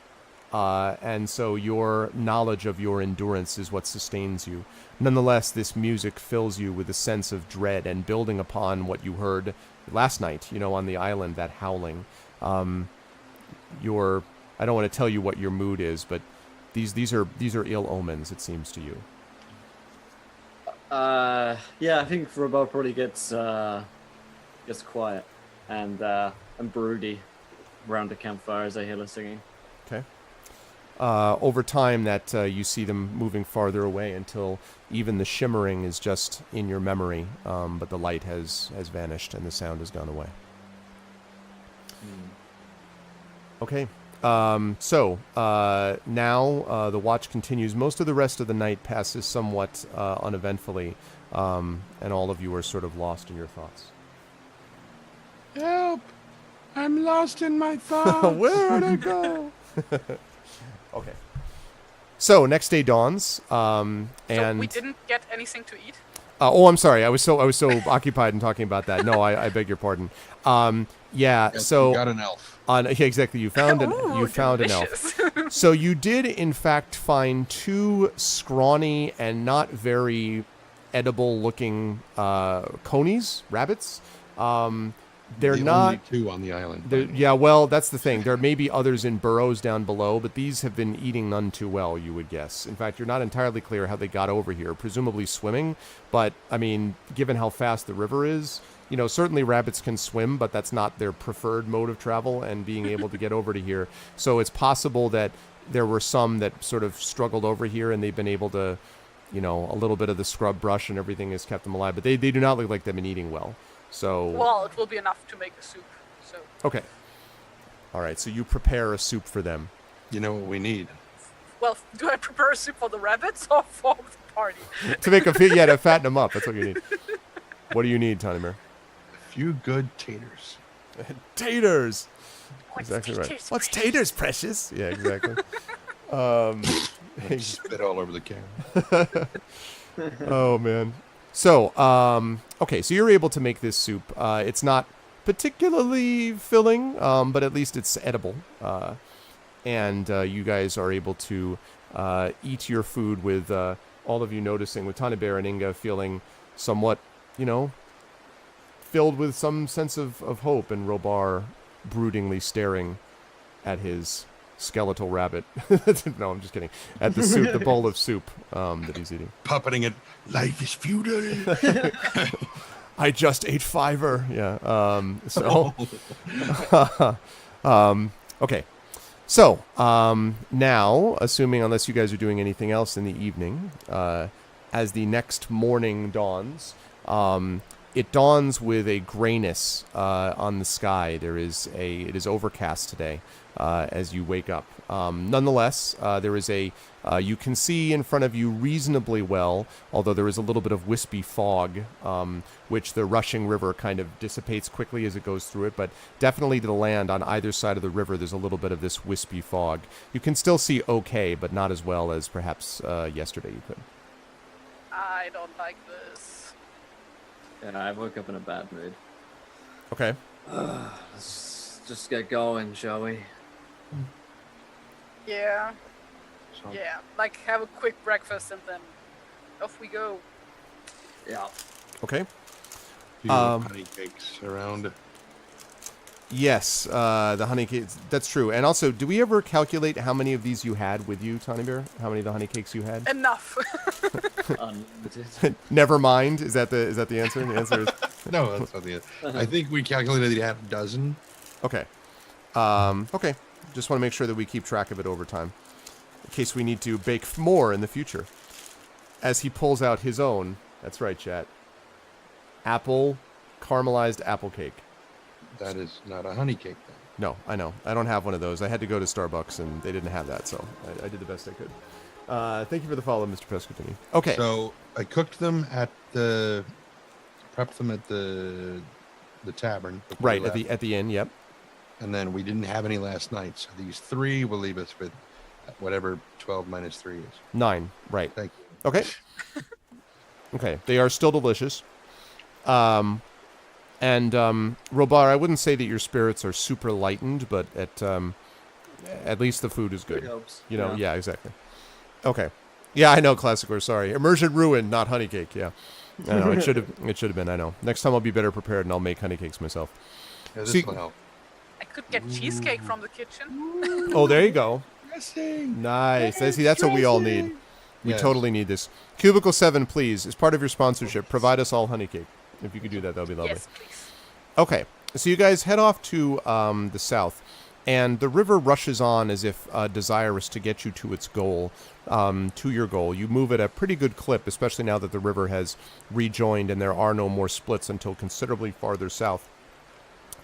And so your knowledge of your endurance is what sustains you. Nonetheless, this music fills you with a sense of dread, and building upon what you heard last night, on the island, that howling. I don't want to tell you what your mood is, but these are ill omens, it seems to you. Yeah, I think Robar probably gets quiet and broody around the campfire as I hear her singing. Okay. Over time, that you see them moving farther away until even the shimmering is just in your memory, but the light has vanished and the sound has gone away. Okay. So now the watch continues. Most of the rest of the night passes somewhat uneventfully, and all of you are sort of lost in your thoughts. Help! I'm lost in my thoughts. Where'd I go? Okay. So next day dawns, and So we didn't get anything to eat. I'm sorry. I was so occupied in talking about that. No, I beg your pardon. Yeah. Yes, So you got an elf. Yeah, exactly. You found an Ooh, an elf. delicious. So you did, in fact, find 2 scrawny and not very edible-looking conies, rabbits. They're the not. only 2 on the island. Yeah, well, that's the thing. There may be others in burrows down below, but these have been eating none too well, you would guess. In fact, you're not entirely clear how they got over here, presumably swimming. But, I mean, given how fast the river is, you know, certainly rabbits can swim, but that's not their preferred mode of travel and being able to get over to here. So it's possible that there were some that sort of struggled over here and they've been able to, you know, a little bit of the scrub brush and everything has kept them alive. But they do not look like they've been eating well. So Well, it will be enough to make a soup. So okay. All right, so you prepare a soup for them. You know what we need? well, do I prepare a soup for the rabbits or for the party? To make to fatten them up. That's what you need. What do you need, Tanimir? A few good taters. Taters. What's Exactly right. taters, What's precious? taters, precious? Yeah, exactly. Spit all over the camera. Oh man. So, okay, so you're able to make this soup. It's not particularly filling, but at least it's edible. And you guys are able to eat your food with all of you noticing, with Tanabear and Inga feeling somewhat, you know, filled with some sense of hope, and Robar broodingly staring at his skeletal rabbit. No, I'm just kidding. At the soup, the bowl of soup that he's eating. Puppeting it. Life is feudal. I just ate fiver. Yeah. Okay. So, now, assuming unless you guys are doing anything else in the evening, as the next morning dawns, it dawns with a grayness on the sky. It is overcast today as you wake up. Nonetheless, there is you can see in front of you reasonably well, although there is a little bit of wispy fog, which the rushing river kind of dissipates quickly as it goes through it, but definitely to the land on either side of the river, there's a little bit of this wispy fog. You can still see okay, but not as well as perhaps yesterday you could. I don't like this. Yeah, I woke up in a bad mood. Okay. Let's just get going, shall we? Yeah, So, yeah. Like have a quick breakfast and then off we go. Yeah. Okay. do you have honey cakes around? Yes, the honey cakes. That's true. And also, do we ever calculate how many of these you had with you, Tawny Bear? How many of the honey cakes you had? Enough. Unlimited. Never mind. Is that the answer? The answer is No, that's not the end. I think we calculated you had a dozen. okay. Okay. Just want to make sure that we keep track of it over time, in case we need to bake more in the future. As he pulls out his own. That's right, chat. Caramelized apple cake. That is not a honey cake then. No, I know. I don't have one of those. I had to go to Starbucks, and they didn't have that, so I did the best I could. Thank you for the follow, Mr. Pescatini. Okay. So I cooked them prepped them at the tavern. before we Right, left, at the inn, yep. and then we didn't have any last night. So these 3 will leave us with whatever 12 minus 3 is. 9, right. Thank you. Okay. Okay, they are still delicious. And Robar, I wouldn't say that your spirits are super lightened, but at least the food is good. It helps. You know, yeah, exactly. Okay. Yeah, I know, Classicor, sorry. Immersion ruined, not honey cake, yeah. I know, it should have been, I know. Next time I'll be better prepared and I'll make honey cakes myself. Yeah, this See- will help. I could get cheesecake from the kitchen. Oh, there you go. Dressing. Nice. See, that's what we all need. We Yes. totally need this. Cubicle 7, please, as part of your sponsorship, provide us all honey cake. If you could do that, that would be lovely. Yes, please. Okay, so you guys head off to the south, and the river rushes on as if desirous to get you to its goal, to your goal. You move at a pretty good clip, especially now that the river has rejoined and there are no more splits until considerably farther south.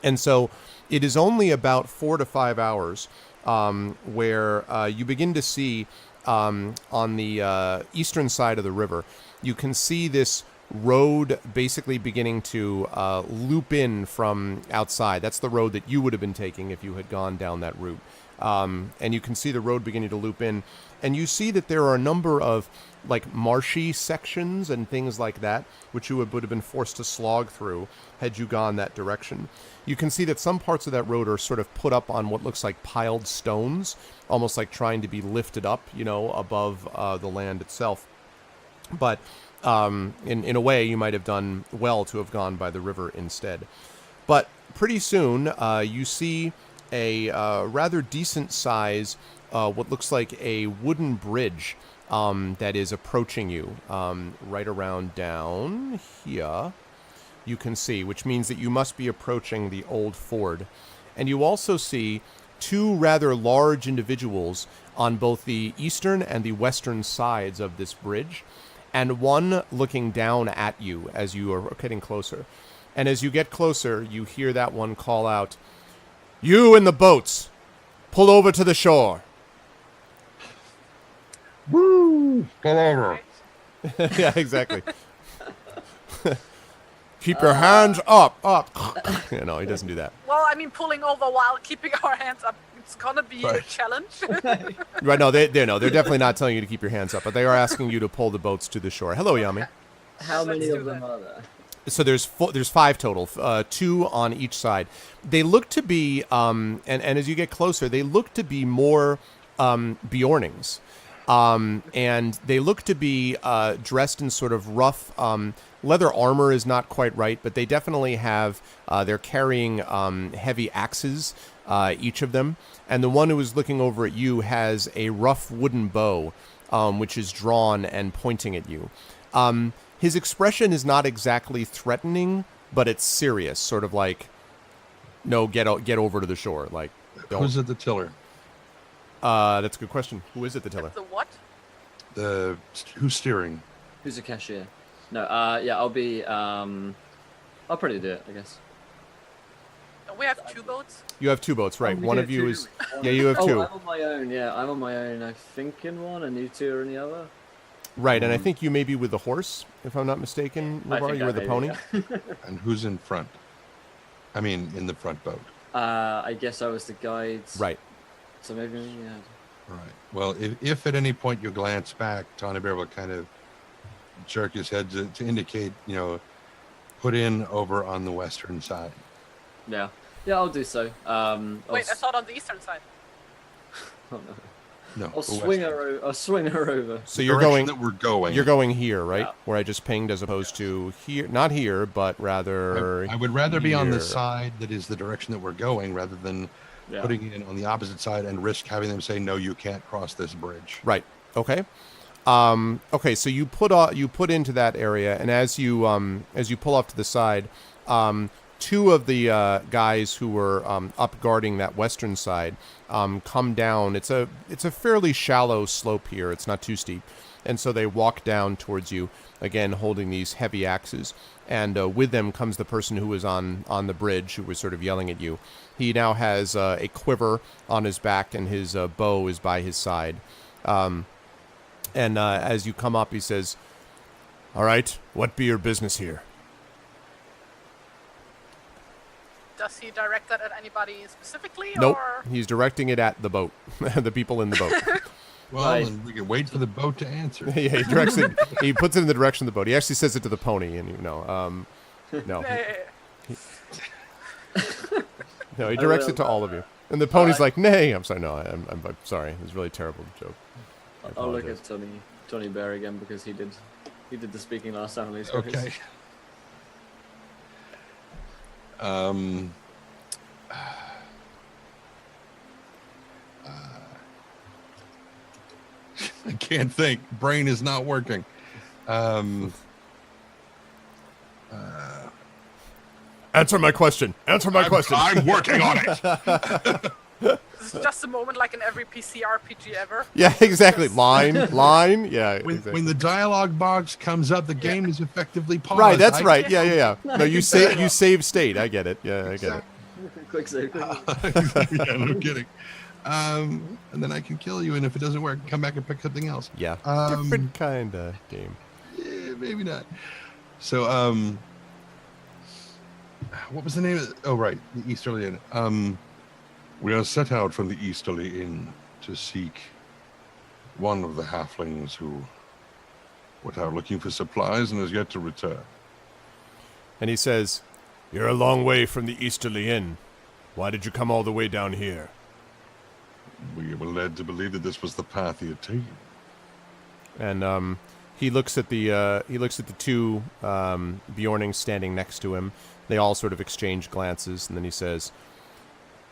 And so it is only about 4 to 5 hours where you begin to see on the eastern side of the river, you can see this road basically beginning to loop in from outside. That's the road that you would have been taking if you had gone down that route. and you can see the road beginning to loop in. And you see that there are a number of like marshy sections and things like that, which you would have been forced to slog through had you gone that direction. You can see that some parts of that road are sort of put up on what looks like piled stones, almost like trying to be lifted up, above the land itself. But in a way, you might have done well to have gone by the river instead. But pretty soon, you see a rather decent size, what looks like a wooden bridge that is approaching you right around down here. You can see, which means that you must be approaching the old ford. And you also see two rather large individuals on both the eastern and the western sides of this bridge, and one looking down at you as you are getting closer. And as you get closer, you hear that one call out, "You in the boats, pull over to the shore." Woo! Pull over. Yeah, exactly. Keep your hands up. No, he doesn't do that. Well, I mean, pulling over while keeping our hands up, it's gonna be a challenge. Right, no, they're definitely not telling you to keep your hands up, but they are asking you to pull the boats to the shore. Hello, Yami. How Let's many do of them that. are there? So there's 5 total, 2 on each side. They look to be, and as you get closer, they look to be more Bjornings. And they look to be dressed in sort of rough leather armor is not quite right, but they definitely have, they're carrying heavy axes, each of them. And the one who is looking over at you has a rough wooden bow, which is drawn and pointing at you. His expression is not exactly threatening, but it's serious, sort of like, no, get over to the shore. Like, don't. Who's at the tiller? That's a good question. Who is it, the tiller? The what? Who's steering? Who's a cashier? No, yeah, I'll probably do it, I guess. We have 2 boats. You have 2 boats, right? Oh, we One do of you too. is... Yeah, you have 2. I'm on my own, yeah. I'm on my own, I think, in one, and you 2 are in the other. Right, and I think you may be with the horse, if I'm not mistaken, I Navarro. think You're with the I pony? may be, And who's in front? I mean, in the front boat. I guess I was the guide. Right. So maybe, yeah. Right. Well, if at any point you glance back, Tawny Bear will kind of jerk his head to indicate, put in over on the western side. Yeah. Yeah, I'll do so. Wait, I thought on the eastern side. Oh, no. No, I'll the swing western. her. I'll swing her over. So The you're direction going... that we're going. You're going here, right? Yeah. Where I just pinged, as opposed to here. Not here, but rather... I would rather be on the here. side that is the direction that we're going, rather than Yeah. putting in on the opposite side and risk having them say, no, you can't cross this bridge. Right. Okay. Okay. So you put into that area, and as you pull off to the side, 2 of the guys who were up guarding that western side come down. It's a fairly shallow slope here. It's not too steep, and so they walk down towards you, again holding these heavy axes. And with them comes the person who was on the bridge, who was sort of yelling at you. He now has a quiver on his back, and his bow is by his side. And as you come up, he says, "All right, what be your business here?" Does he direct that at anybody specifically? Nope, Or... he's directing it at the boat, the people in the boat. Well, Right. then we can wait for the boat to answer. Yeah, he directs it. He puts it in the direction of the boat. He actually says it to the pony, and no. No, he directs it to all of you. And the pony's like, "Nay." I'm sorry. No, I'm sorry. It was a really terrible joke. I I'll look apologize. at Tony Bear again, because he did the speaking last time. At least. Okay. I can't think. Brain is not working. Answer my question. Answer my question. I'm working on it. This is just a moment like in every PC RPG ever. Yeah, exactly. Line. Yeah, When, exactly. when the dialogue box comes up, the game is effectively paused. Right, that's I- right. Yeah. No, you save state. I get it. Yeah, I get it. Quick save. Yeah, no kidding. And then I can kill you, and if it doesn't work, come back and pick something else. Yeah, Um, different kind of game. Yeah, maybe not. So, what was the name of it? Oh, right, the Easterly Inn. We are set out from the Easterly Inn to seek one of the halflings who went out looking for supplies and has yet to return. And he says, "You're a long way from the Easterly Inn. Why did you come all the way down here?" We were led to believe that this was the path he had taken. And he looks at the two Bjornings standing next to him. They all sort of exchange glances, and then he says,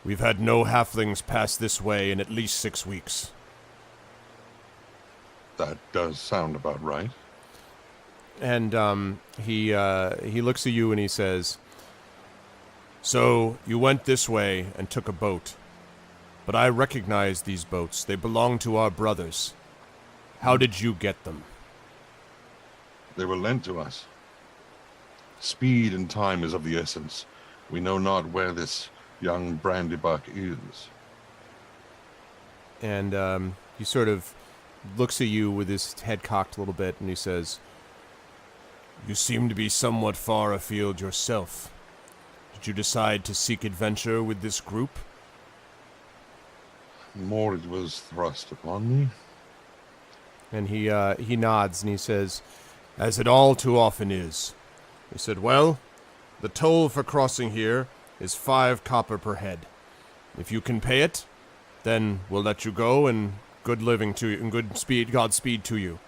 "We've had no halflings pass this way in at least 6 weeks." That does sound about right. And he looks at you and he says, "So you went this way and took a boat, but I recognize these boats. They belong to our brothers. How did you get them?" They were lent to us. Speed and time is of the essence. We know not where this young Brandybuck is. And he sort of looks at you with his head cocked a little bit, and he says, "You seem to be somewhat far afield yourself. Did you decide to seek adventure with this group?" More it was thrust upon me. And he nods and he says, "As it all too often is." He said, "Well, the toll for crossing here is 5 copper per head. If you can pay it, then we'll let you go, and good living to you, and Godspeed to you.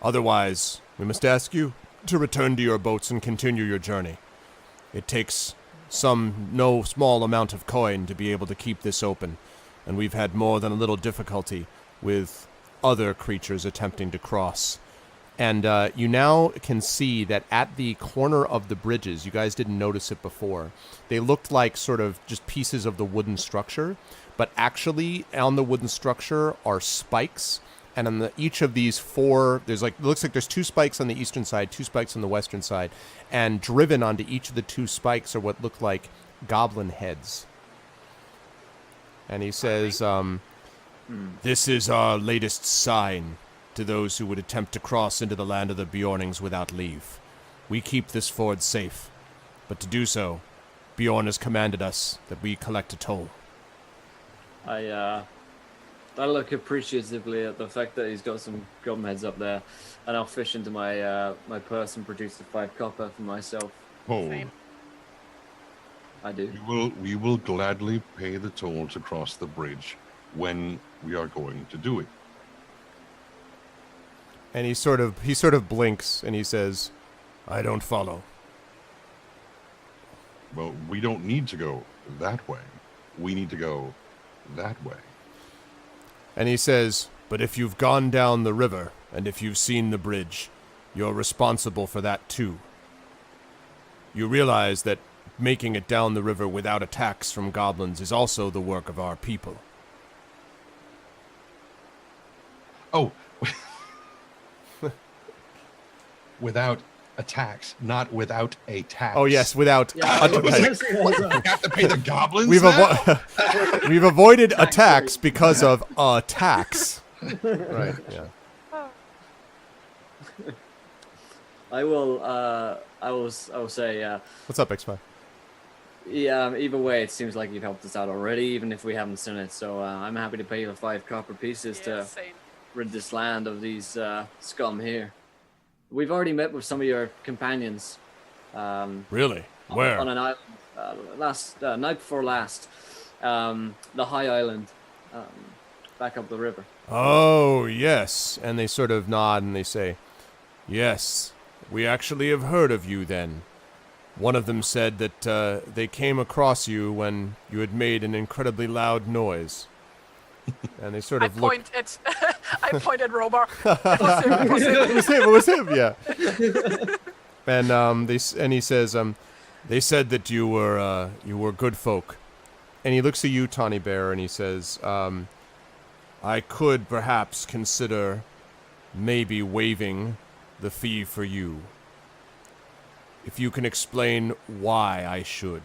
Otherwise, we must ask you to return to your boats and continue your journey. It takes no small amount of coin to be able to keep this open, and we've had more than a little difficulty with other creatures attempting to cross." And you now can see that at the corner of the bridges, you guys didn't notice it before, they looked like sort of just pieces of the wooden structure, but actually on the wooden structure are spikes, and on each of these 4, it looks like there's 2 spikes on the eastern side, 2 spikes on the western side, and driven onto each of the 2 spikes are what look like goblin heads. And he says, "This is our latest sign to those who would attempt to cross into the land of the Bjornings without leave. We keep this ford safe, but to do so, Bjorn has commanded us that we collect a toll." I look appreciatively at the fact that he's got some goblin heads up there, and I'll fish into my my purse and produce the 5 copper for myself. Oh, Same. I do. we will gladly pay the toll to cross the bridge when we are going to do it. And he sort of blinks and he says, "I don't follow." Well, we don't need to go that way. We need to go that way. And he says, "But if you've gone down the river, and if you've seen the bridge, you're responsible for that too. You realize that making it down the river without attacks from goblins is also the work of our people." Oh, without attacks, not without a tax. Oh yes, without. Yeah, I was Right. gonna say that. We have to pay the goblins We've now? we've avoided attacks because of a tax. Right. Yeah. I will say, What's up, X5? yeah, either way, it seems like you've helped us out already, even if we haven't seen it. So I'm happy to pay you 5 copper pieces Yeah, to same. rid this land of these scum here. We've already met with some of your companions. Really? Where? On an island, night before last. The High Island, back up the river. Oh, yes. And they sort of nod and they say, "Yes, we actually have heard of you then. One of them said that they came across you when you had made an incredibly loud noise." And they sort I of look. point at I point at Robar. It was him, it was him. It was him, yeah. And he says, "They said that you were good folk." And he looks at you, Tawny Bear, and he says, "I could perhaps consider maybe waiving the fee for you, if you can explain why I should."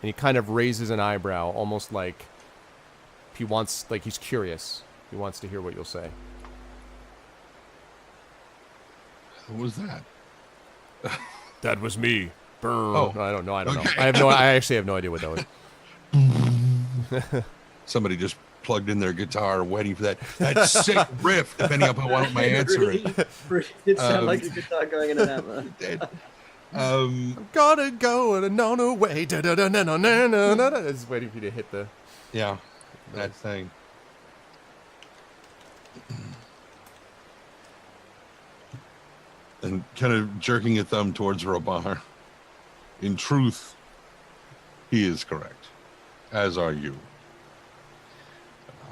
And he kind of raises an eyebrow, almost like he's curious. He wants to hear what you'll say. Who was that? That was me. Brr. Oh. No, I don't know. Okay. I actually have no idea what that was. Somebody just plugged in their guitar, waiting for that sick riff, depending upon what my answer is. Really did sound like a guitar going in and out there. It did. Gotta go and on a way. Just waiting for you to hit the. Yeah, that thing. And kind of jerking a thumb towards Robar. In truth, he is correct, as are you.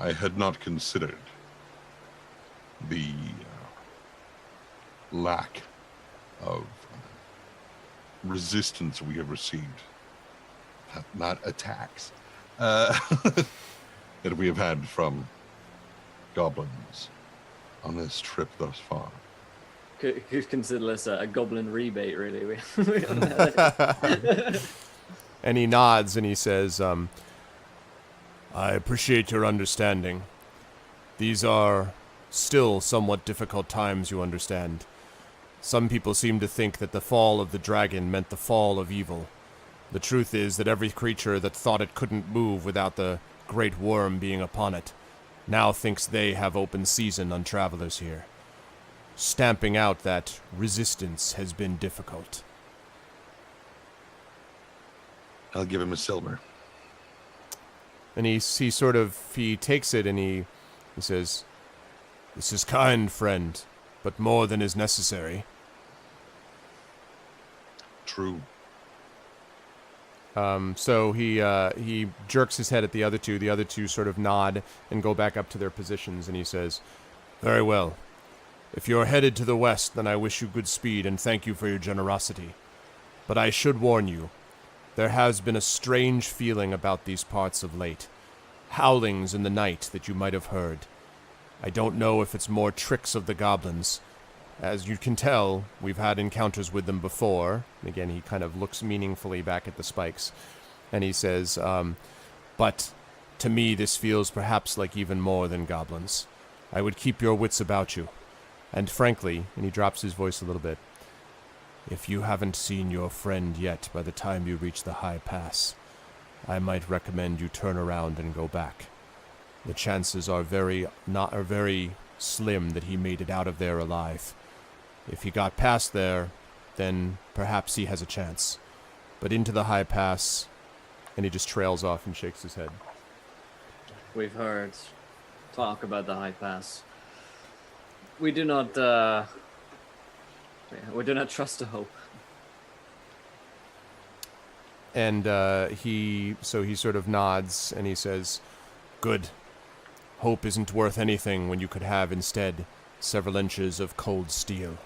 I had not considered the lack of resistance we have received, not attacks, that we have had from goblins on this trip thus far. Could consider this a goblin rebate, really. And he nods and he says, I appreciate your understanding. These are still somewhat difficult times, you understand. Some people seem to think that the fall of the dragon meant the fall of evil. The truth is that every creature that thought it couldn't move without the great worm being upon it now thinks they have open season on travelers here. Stamping out that resistance has been difficult. I'll give him a silver. And he takes it and he says, This is kind, friend, but more than is necessary. True. So he jerks his head at the other two. The other two sort of nod and go back up to their positions, and he says, Very well. If you're headed to the west, then I wish you good speed and thank you for your generosity. But I should warn you, there has been a strange feeling about these parts of late. Howlings in the night that you might have heard. I don't know if it's more tricks of the goblins. As you can tell, we've had encounters with them before. And again, he kind of looks meaningfully back at the spikes. And he says, but to me this feels perhaps like even more than goblins. I would keep your wits about you. And frankly, and he drops his voice a little bit, if you haven't seen your friend yet by the time you reach the high pass, I might recommend you turn around and go back. The chances are very slim that he made it out of there alive. If he got past there, then perhaps he has a chance. But into the high pass, and he just trails off and shakes his head. We've heard talk about the high pass. We do not trust a hope. And he sort of nods and he says, Good. Hope isn't worth anything when you could have instead several inches of cold steel.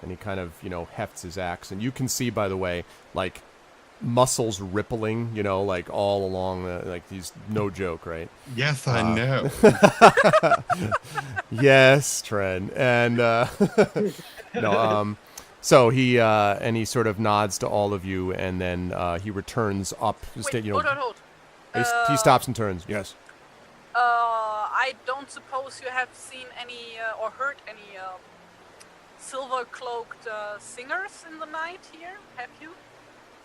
And he kind of, hefts his axe. And you can see, by the way, like muscles rippling, like all along, like these, no joke, right? Yes, I know. Yes, Tren. And, so he sort of nods to all of you, and then he returns up. Wait, hold. He stops and turns. Yes. I don't suppose you have seen any or heard any silver-cloaked singers in the night here, have you?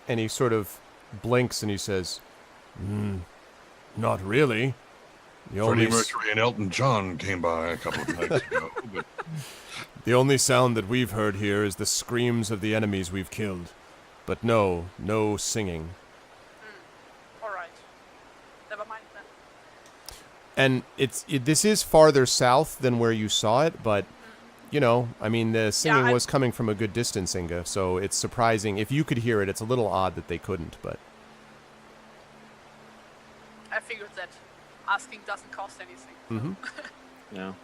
And he sort of blinks and he says, Not really. Freddie Mercury and Elton John came by a couple of nights ago. But the only sound that we've heard here is the screams of the enemies we've killed. But no singing. All right. Never mind then. And this is farther south than where you saw it, but, the singing was coming from a good distance, Inga, so it's surprising. If you could hear it, it's a little odd that they couldn't, but... I figured that asking doesn't cost anything. Mm-hmm. Yeah.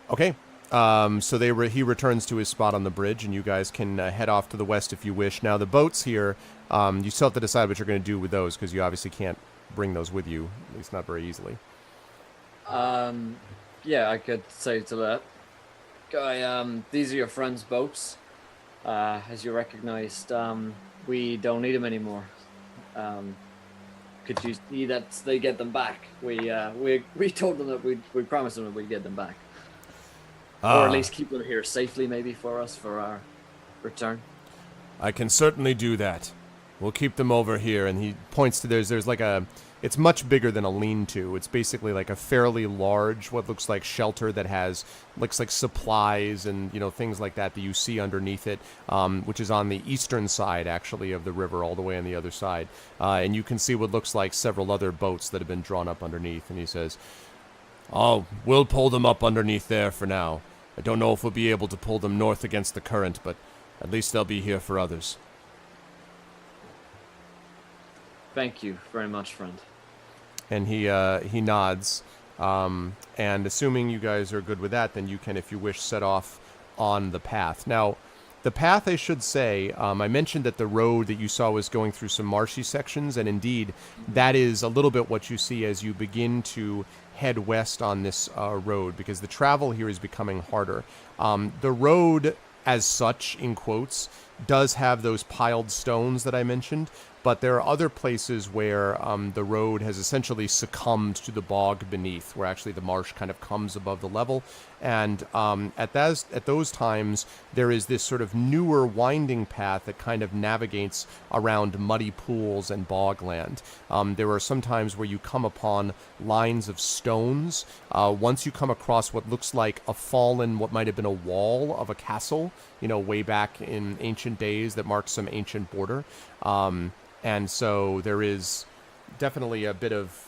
Okay. So he returns to his spot on the bridge, and you guys can head off to the west if you wish. Now, the boats here, you still have to decide what you're going to do with those, because you obviously can't bring those with you, at least not very easily. Yeah, I could say to that guy, these are your friend's boats. As you recognized, we don't need them anymore. Could you see that they get them back? We told them that we promised them that we'd get them back. Or at least keep them here safely, maybe, for us, for our return. I can certainly do that. We'll keep them over here. And he points to there's like it's much bigger than a lean-to. It's basically like a fairly large, what looks like shelter that looks like supplies and, things like that you see underneath it, which is on the eastern side, actually, of the river, all the way on the other side. And you can see what looks like several other boats that have been drawn up underneath. And he says, "Oh, we'll pull them up underneath there for now. I don't know if we'll be able to pull them north against the current, but at least they'll be here for others." Thank you very much, friend. And he nods. And assuming you guys are good with that, then you can, if you wish, set off on the path. Now, the path, I should say, I mentioned that the road that you saw was going through some marshy sections, and indeed, that is a little bit what you see as you begin to head west on this road, because the travel here is becoming harder. The road, as such, in quotes, does have those piled stones that I mentioned, but there are other places where the road has essentially succumbed to the bog beneath, where actually the marsh kind of comes above the level. And at those times, there is this sort of newer winding path that kind of navigates around muddy pools and bogland. There are some times where you come upon lines of stones. Once you come across what looks like a fallen, what might have been a wall of a castle, way back in ancient days that marks some ancient border. And so there is definitely a bit of,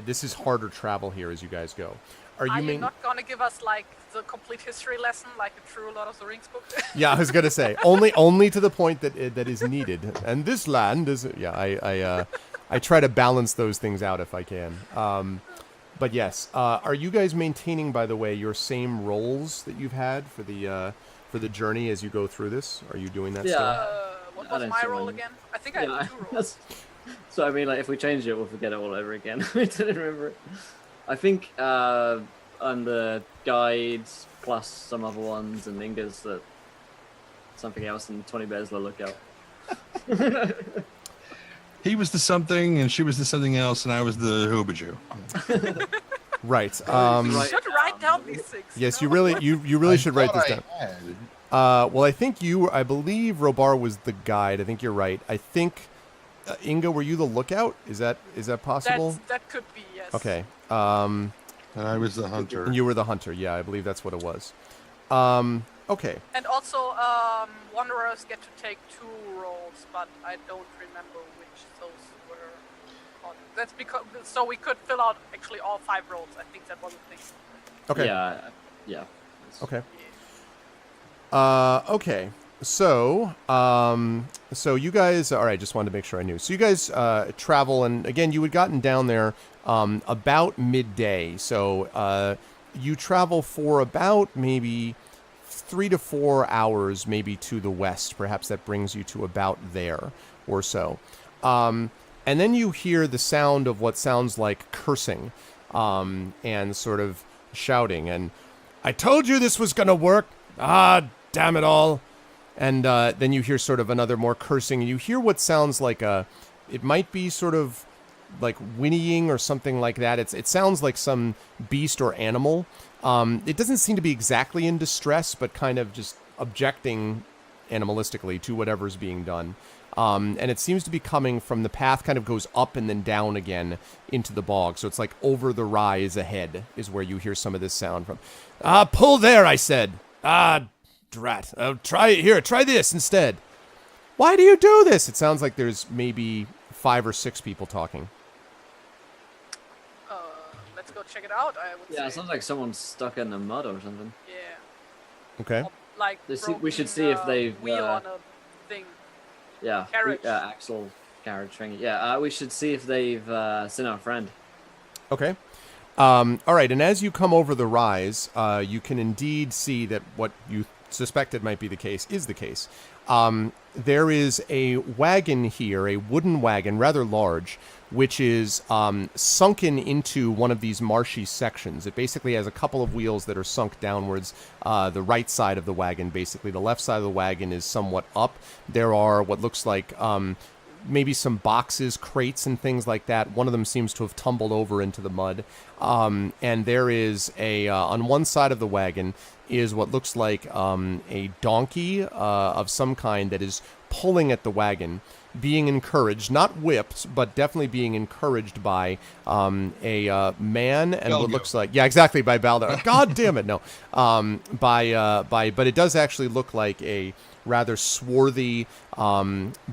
this is harder travel here as you guys go. Are you not going to give us, like, the complete history lesson, like a true Lord of the Rings book? Yeah, I was going to say, only to the point that is needed. And this land is, I try to balance those things out if I can. But yes, are you guys maintaining, by the way, your same roles that you've had for the journey as you go through this? Are you doing that still? What was my role again? I think I had 2 roles. So I mean, like, if we change it, we'll forget it all over again. We didn't remember it. I think I'm the guides plus some other ones, and Inga's the something else, and 20 Bears the lookout. He was the something, and she was the something else, and I was the hoobajoo. Right. You should write down these things. Yes, you really should write this down. Well, I believe Robar was the guide. I think you're right. I think, Inga, were you the lookout? Is that possible? That could be, yes. Okay. And I was the hunter. And you were the hunter. Yeah, I believe that's what it was. Okay. And also, wanderers get to take 2 roles, but I don't remember which those were on. That's because so we could fill out actually all 5 roles. I think that was a thing. Okay. Yeah. Okay. Okay. So you guys, all right, just wanted to make sure I knew. So you guys travel, and again, you had gotten down there about midday. So you travel for about maybe 3 to 4 hours, maybe to the west. Perhaps that brings you to about there or so. And then you hear the sound of what sounds like cursing and sort of shouting. And "I told you this was going to work. Ah, damn it all." And then you hear sort of another more cursing, and you hear what sounds like it might be sort of like whinnying or something like that. It sounds like some beast or animal. It doesn't seem to be exactly in distress, but kind of just objecting animalistically to whatever's being done. And it seems to be coming from the path, kind of goes up and then down again into the bog. So it's like over the rise ahead is where you hear some of this sound from. Pull there, I said. Drat. Try this instead. Why do you do this? It sounds like there's maybe 5 or 6 people talking. Let's go check it out, I would say. Yeah, it sounds like someone's stuck in the mud or something. Yeah. Okay. Like we should see if they've wheel on a thing. Yeah. Carriage. Axle carriage thing. Yeah. We should see if they've seen our friend. Okay. All right. And as you come over the rise, you can indeed see that what you suspected might be the case is the case. There is a wagon here, a wooden wagon, rather large, which is sunken into one of these marshy sections. It basically has a couple of wheels that are sunk downwards. The right side of the wagon, basically. The left side of the wagon is somewhat up. There are what looks like maybe some boxes, crates, and things like that. One of them seems to have tumbled over into the mud. And there is on one side of the wagon is what looks like a donkey of some kind that is pulling at the wagon. being encouraged, not whipped, but definitely being encouraged by a man and what Belgo. looks like, yeah, exactly, by Baldo. God damn it, no. But it does actually look like a rather swarthy,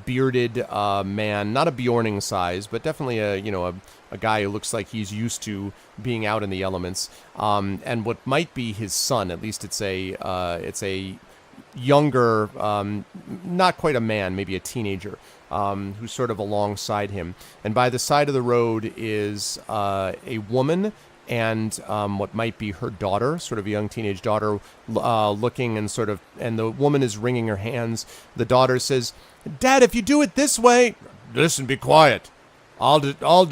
bearded man, not a Bjorning size, but definitely a guy who looks like he's used to being out in the elements, and what might be his son. At least it's a younger, not quite a man, maybe a teenager, who's sort of alongside him. And by the side of the road is a woman and what might be her daughter, sort of a young teenage daughter, looking and and the woman is wringing her hands. The daughter says, "Dad, if you do it this way..." "Listen, be quiet. I'll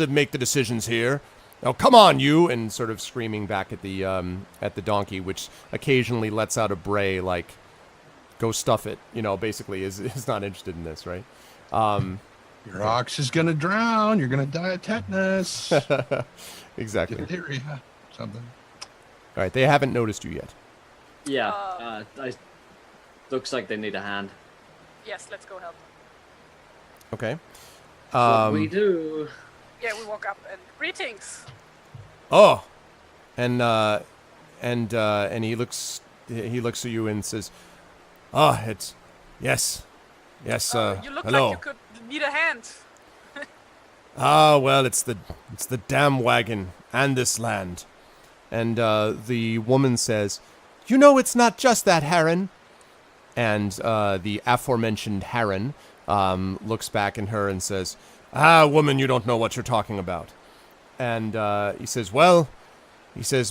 make the decisions here. Now come on, you," and sort of screaming back at the donkey, which occasionally lets out a bray like, "Go stuff it," basically is not interested in this, right? Your ox is gonna drown. You're gonna die of tetanus. Exactly. Diphtheria, something. All right, they haven't noticed you yet. Yeah, looks like they need a hand. Yes, let's go help. Okay. What we do? Yeah, we walk up and greetings. Oh, and he looks at you and says, it's yes. You look hello. like you could need a hand. Well, it's the damn wagon and this land. And the woman says, it's not just that, Haran. And the aforementioned Haran looks back at her and says, woman, you don't know what you're talking about. And he says,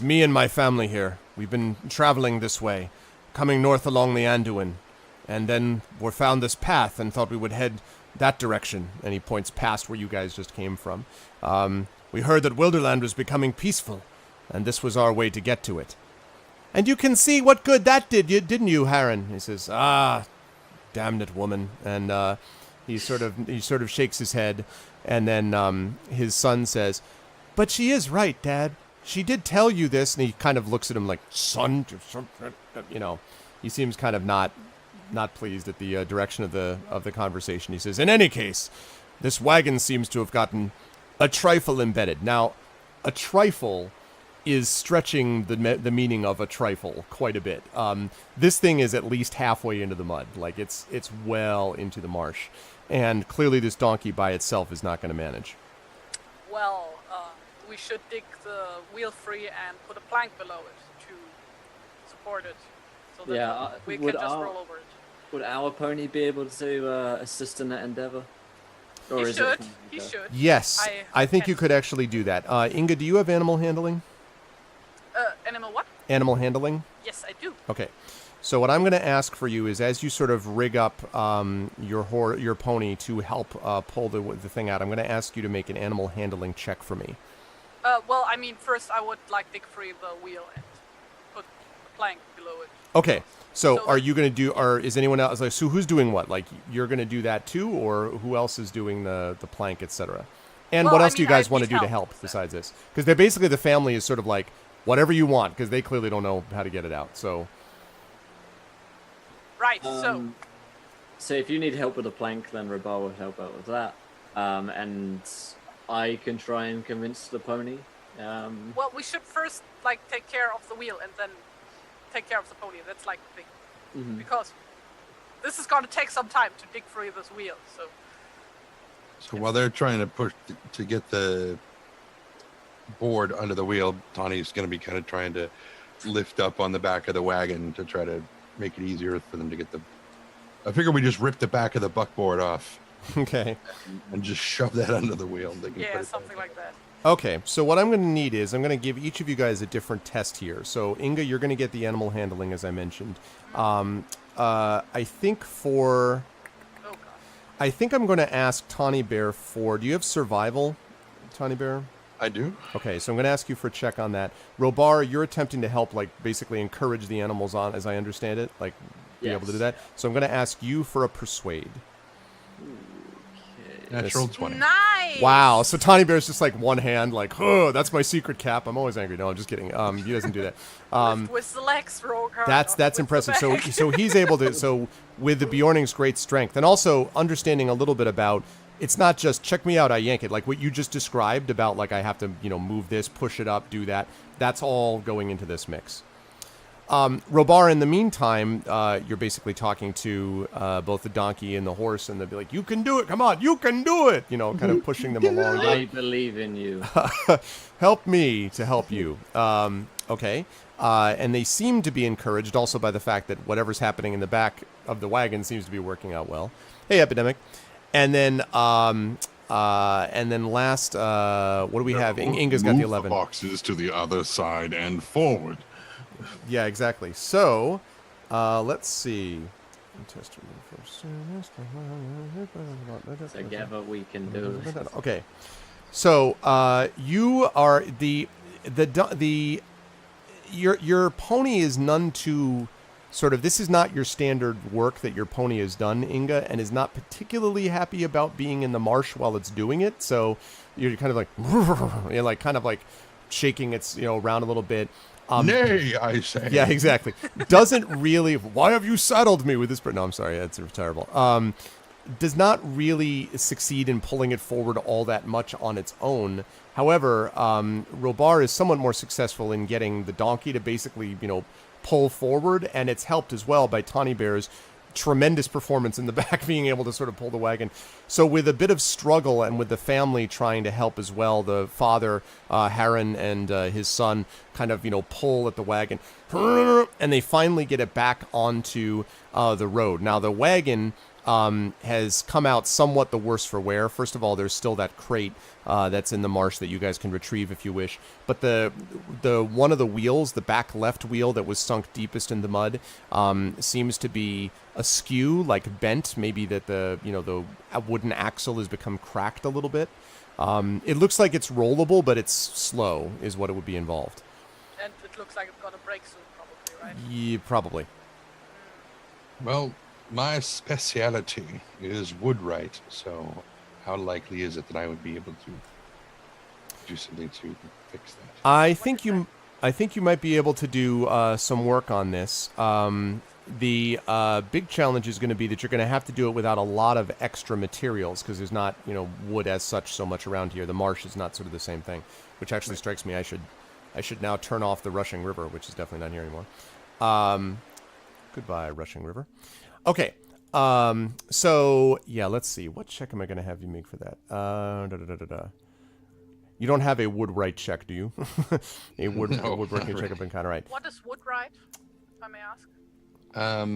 me and my family here, we've been traveling this way, coming north along the Anduin. And then we found this path and thought we would head that direction. And he points past where you guys just came from. We heard that Wilderland was becoming peaceful, and this was our way to get to it. And you can see what good that did, didn't you, Haran? He says, damn it, woman. And he sort of shakes his head, and then his son says, but she is right, Dad. She did tell you this. And he kind of looks at him like, son, he seems kind of not pleased at the direction of the conversation. He says, in any case, this wagon seems to have gotten a trifle embedded. Now, a trifle is stretching the meaning of a trifle quite a bit. This thing is at least halfway into the mud. Like, it's well into the marsh. And clearly this donkey by itself is not going to manage. Well, we should dig the wheel free and put a plank below it to support it. So that we can just roll over it. Would our pony be able to assist in that endeavor? Or He should. Yes, I think you could actually do that. Inga, do you have animal handling? Animal what? Animal handling? Yes, I do. Okay. So what I'm going to ask for you is, as you sort of rig up your pony to help pull the thing out, I'm going to ask you to make an animal handling check for me. Well, I mean, first I would dig free the wheel and put the plank below it. Okay. So are you going to do, or is anyone else, like, so who's doing what? Like, you're going to do that too, or who else is doing the plank, etc.? And what else do you guys want to do to help besides this? Because they're basically, the family is sort of like, whatever you want, because they clearly don't know how to get it out, so. Right, So if you need help with the plank, then Rabar will help out with that. And I can try and convince the pony. Well, we should first, take care of the wheel and then take care of the pony. That's the thing. Mm-hmm. Because this is going to take some time to dig free this wheel, so. So while they're trying to push to get the board under the wheel, Tawny's going to be kind of trying to lift up on the back of the wagon to try to make it easier for them to get I figure we just rip the back of the buckboard off. Okay. And just shove that under the wheel. They can put it something like that. Okay, so what I'm going to need is, I'm going to give each of you guys a different test here. So, Inga, you're going to get the animal handling, as I mentioned. I think I'm going to ask Tawny Bear for, do you have survival, Tawny Bear? I do. Okay, so I'm going to ask you for a check on that. Robar, you're attempting to help, basically encourage the animals on, as I understand it, be able to do that. So I'm going to ask you for a persuade. Natural 20. Nice. Wow. So Tawny Bear's just like one hand, like, oh, that's my secret cap. I'm always angry. No, I'm just kidding. He doesn't do that. With the legs, Rogar. That's impressive. So he's able to. So with the Bjorning's great strength, and also understanding a little bit about, it's not just check me out, I yank it. Like what you just described about, like I have to, move this, push it up, do that. That's all going into this mix. Robar, in the meantime, you're basically talking to both the donkey and the horse, and they'll be like, "You can do it! Come on, you can do it!" Kind of pushing them along. I believe in you. Help me to help you. Okay. And they seem to be encouraged also by the fact that whatever's happening in the back of the wagon seems to be working out well. Hey, Epidemic. And then last, what do we have? Inga's got the 11. The boxes to the other side and forward. Yeah, exactly. So, let's see. Together we can do this. Okay. So, you are your pony is none too sort of, this is not your standard work that your pony has done, Inga, and is not particularly happy about being in the marsh while it's doing it. So you're kind of like, kind of like shaking its, around a little bit. Nay, I say. Yeah, exactly. Doesn't really, why have you saddled me with this? No, I'm sorry. That's terrible. Does not really succeed in pulling it forward all that much on its own. However, Robar is somewhat more successful in getting the donkey to basically, pull forward, and it's helped as well by Tawny Bear's tremendous performance in the back, being able to sort of pull the wagon. So with a bit of struggle and with the family trying to help as well, the father, Harren, and his son kind of, pull at the wagon, and they finally get it back onto the road. Now, the wagon has come out somewhat the worse for wear. First of all, there's still that crate that's in the marsh that you guys can retrieve if you wish. But the one of the wheels, the back left wheel that was sunk deepest in the mud, seems to be askew, like bent. Maybe that the wooden axle has become cracked a little bit. It looks like it's rollable, but it's slow, is what it would be involved. And it looks like it's gonna break soon, probably, right? Yeah, probably. Well, my speciality is woodwright, so how likely is it that I would be able to do something to fix that? I think you might be able to do some work on this. The big challenge is going to be that you're going to have to do it without a lot of extra materials, because there's not, wood as such so much around here. The marsh is not sort of the same thing, which actually strikes me. I should now turn off the rushing river, which is definitely not here anymore. Goodbye, rushing river. Okay. So yeah, let's see. What check am I going to have you make for that? You don't have a woodwright check, do you? a woodworking check up in kind of right. What is woodwright, if I may ask? I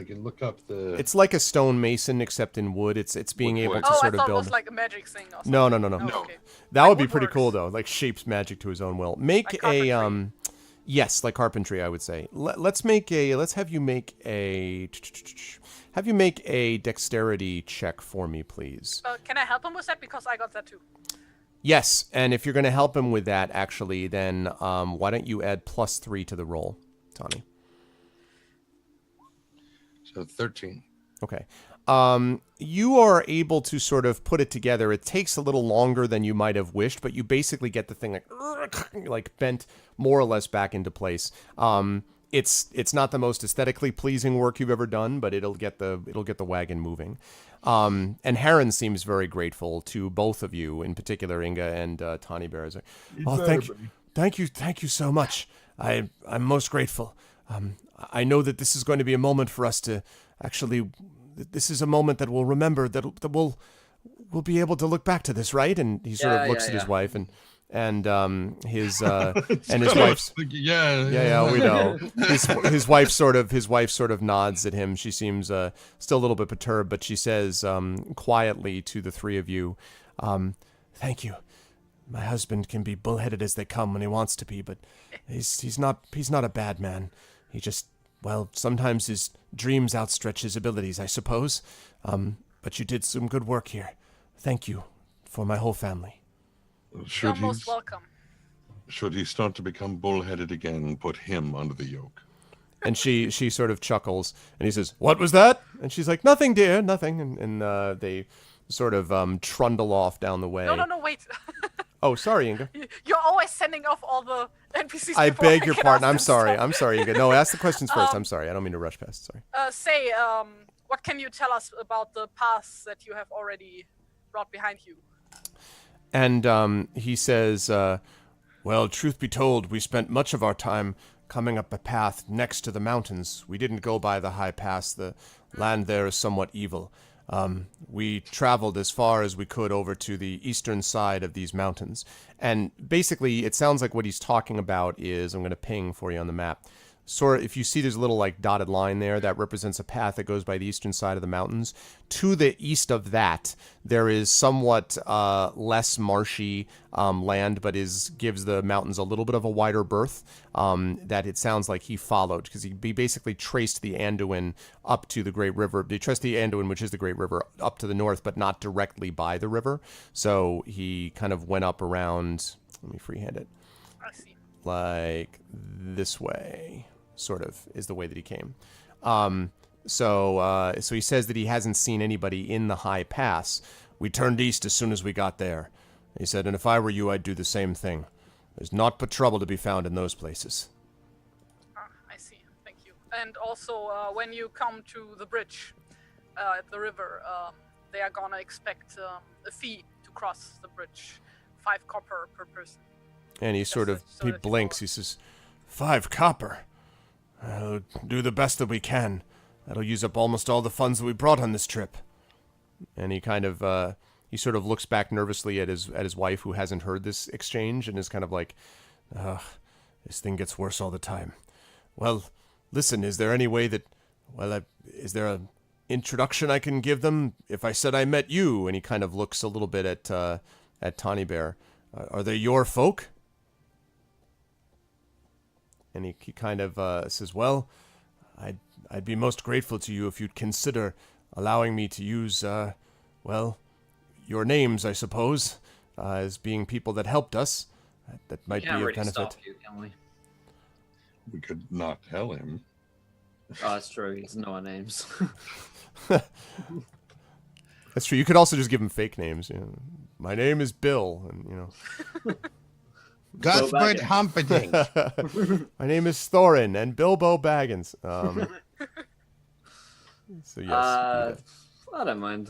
can look up the. It's like a stonemason except in wood. It's being Wood. able to sort of I thought build. it was like a magic thing or something. No. Oh, okay. That Like would be pretty woodworks. cool though. Like shapes magic to his own will. Make Like a carpentry. yes, like carpentry, I would say. Let's have you make a dexterity check for me, please. Can I help him with that? Because I got that too. Yes, and if you're going to help him with that, actually, then why don't you add +3 to the roll, Tawny? So 13. Okay. You are able to sort of put it together. It takes a little longer than you might have wished, but you basically get the thing like bent more or less back into place. It's not the most aesthetically pleasing work you've ever done, but it'll get the wagon moving. And Harren seems very grateful to both of you, in particular Inga and Tawny Bear. Oh, thank you so much. I'm most grateful. I know that this is going to be a moment for us to actually. This is a moment that we'll remember. That we'll be able to look back to this, right? And he sort of looks at his wife and his wife's. Yeah, we know. His wife sort of nods at him. She seems still a little bit perturbed, but she says quietly to the three of you, "Thank you. My husband can be bullheaded as they come when he wants to be, but he's not a bad man. He just, well, sometimes his dreams outstretch his abilities, I suppose. But you did some good work here. Thank you for my whole family." You're most welcome. Should he start to become bullheaded again, put him under the yoke. And she sort of chuckles, and he says, "What was that?" And she's like, "Nothing, dear, nothing." And they sort of trundle off down the way. No, wait. Oh, sorry, Inga. You're always sending off all the NPCs. I before beg your can pardon. ask I'm them sorry. stuff. I'm sorry, Inga. No, ask the questions first. I'm sorry. I don't mean to rush past. Sorry. What can you tell us about the paths that you have already brought behind you? And he says, well, truth be told, we spent much of our time coming up a path next to the mountains. We didn't go by the high pass. The land there is somewhat evil. We traveled as far as we could over to the eastern side of these mountains. And basically, it sounds like what he's talking about is, I'm going to ping for you on the map. Sort of, if you see there's a little like dotted line there, that represents a path that goes by the eastern side of the mountains. To the east of that, there is somewhat less marshy land, but gives the mountains a little bit of a wider berth that it sounds like he followed, because he basically traced the Anduin up to the Great River. They traced the Anduin, which is the Great River, up to the north, but not directly by the river. So he kind of went up around, let me freehand it, I see. like this way. Sort of is the way that he came. So he says that he hasn't seen anybody in the high pass. We turned east as soon as we got there. He said, and if I were you, I'd do the same thing. There's naught but trouble to be found in those places. I see. Thank you. And also, when you come to the bridge at the river, they are gonna expect a fee to cross the bridge, 5 copper per person. And he he blinks. He says, 5 copper? I'll do the best that we can. That'll use up almost all the funds that we brought on this trip. And he kind of, he sort of looks back nervously at his wife, who hasn't heard this exchange, and is kind of like, ugh, this thing gets worse all the time. Well, listen, is there any way that, is there an introduction I can give them if I said I met you? And he kind of looks a little bit at Tawny Bear. Are they your folk? And he kind of says, well, I'd be most grateful to you if you'd consider allowing me to use, your names, I suppose, as being people that helped us. That might be of benefit. Stop you, can we? We could not tell him. Oh, that's true. He doesn't know our names. That's true. You could also just give him fake names. You know, my name is Bill, and Cuthbert Humperdinck. My name is Thorin and Bilbo Baggins. So yes. I don't mind.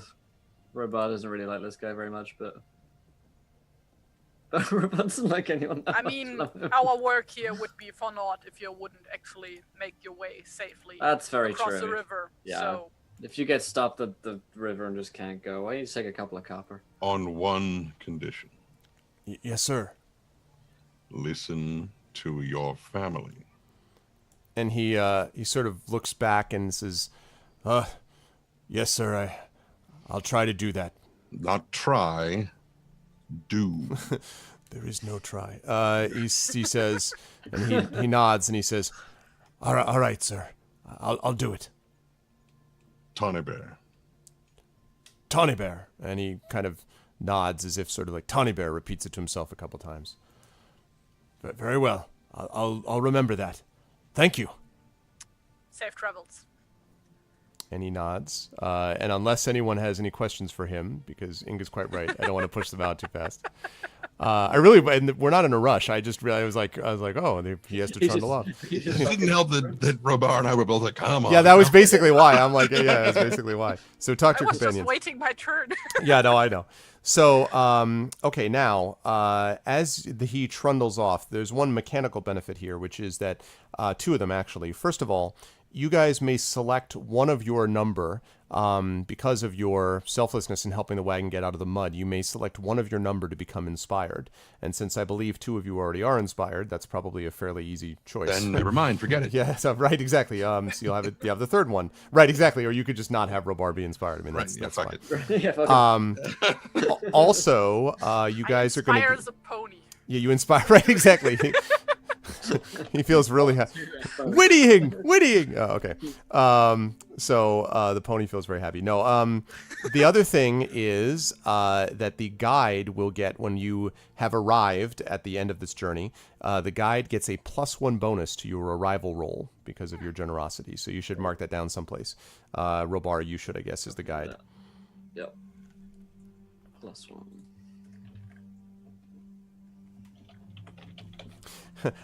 Robot doesn't really like this guy very much, but Robot doesn't like anyone else. I mean, our work here would be for naught if you wouldn't actually make your way safely That's very across true. the river. Yeah. So If you get stopped at the river and just can't go, why don't you just take a couple of copper? On one condition. Yes, sir. Listen to your family. And he sort of looks back and says, yes, sir, I'll try to do that. Not try, do. There is no try. He says, and he nods and he says, all right, sir, I'll do it. Tawny Bear. Tawny Bear. And he kind of nods as if sort of like Tawny Bear, repeats it to himself a couple times. Very well. I'll remember that. Thank you. safe travels. And he nods. And unless anyone has any questions for him, because Inga's quite right, I don't want to push them out too fast. And we're not in a rush. I just realized, I was like, oh, he has to trundle off. It didn't help that Robar and I were both like, come on. Yeah, that was basically why. I'm like, yeah, that's basically why. So talk to your I was companions. just waiting my turn. Yeah, no, I know. So, okay, now, as he trundles off, there's one mechanical benefit here, which is that, 2 of them actually. First of all, you guys may select one of your number, because of your selflessness in helping the wagon get out of the mud. You may select one of your number to become inspired. And since I believe 2 of you already are inspired, that's probably a fairly easy choice. Then never mind, forget it. Yeah, so, right, exactly. So you'll have you have the 3rd one. Right, exactly. Or you could just not have Robar be inspired. I mean, that's fuck fine. it. Yeah, fuck Also, you guys are going to... Inspire as a pony. Yeah, you inspire, right, exactly. He feels really happy. Whinnying. Oh, okay. So the pony feels very happy. No. The other thing is that the guide will get, when you have arrived at the end of this journey, the guide gets a +1 bonus to your arrival roll because of your generosity. So you should mark that down someplace. Robar, you should, I guess, is the guide. Yep. +1.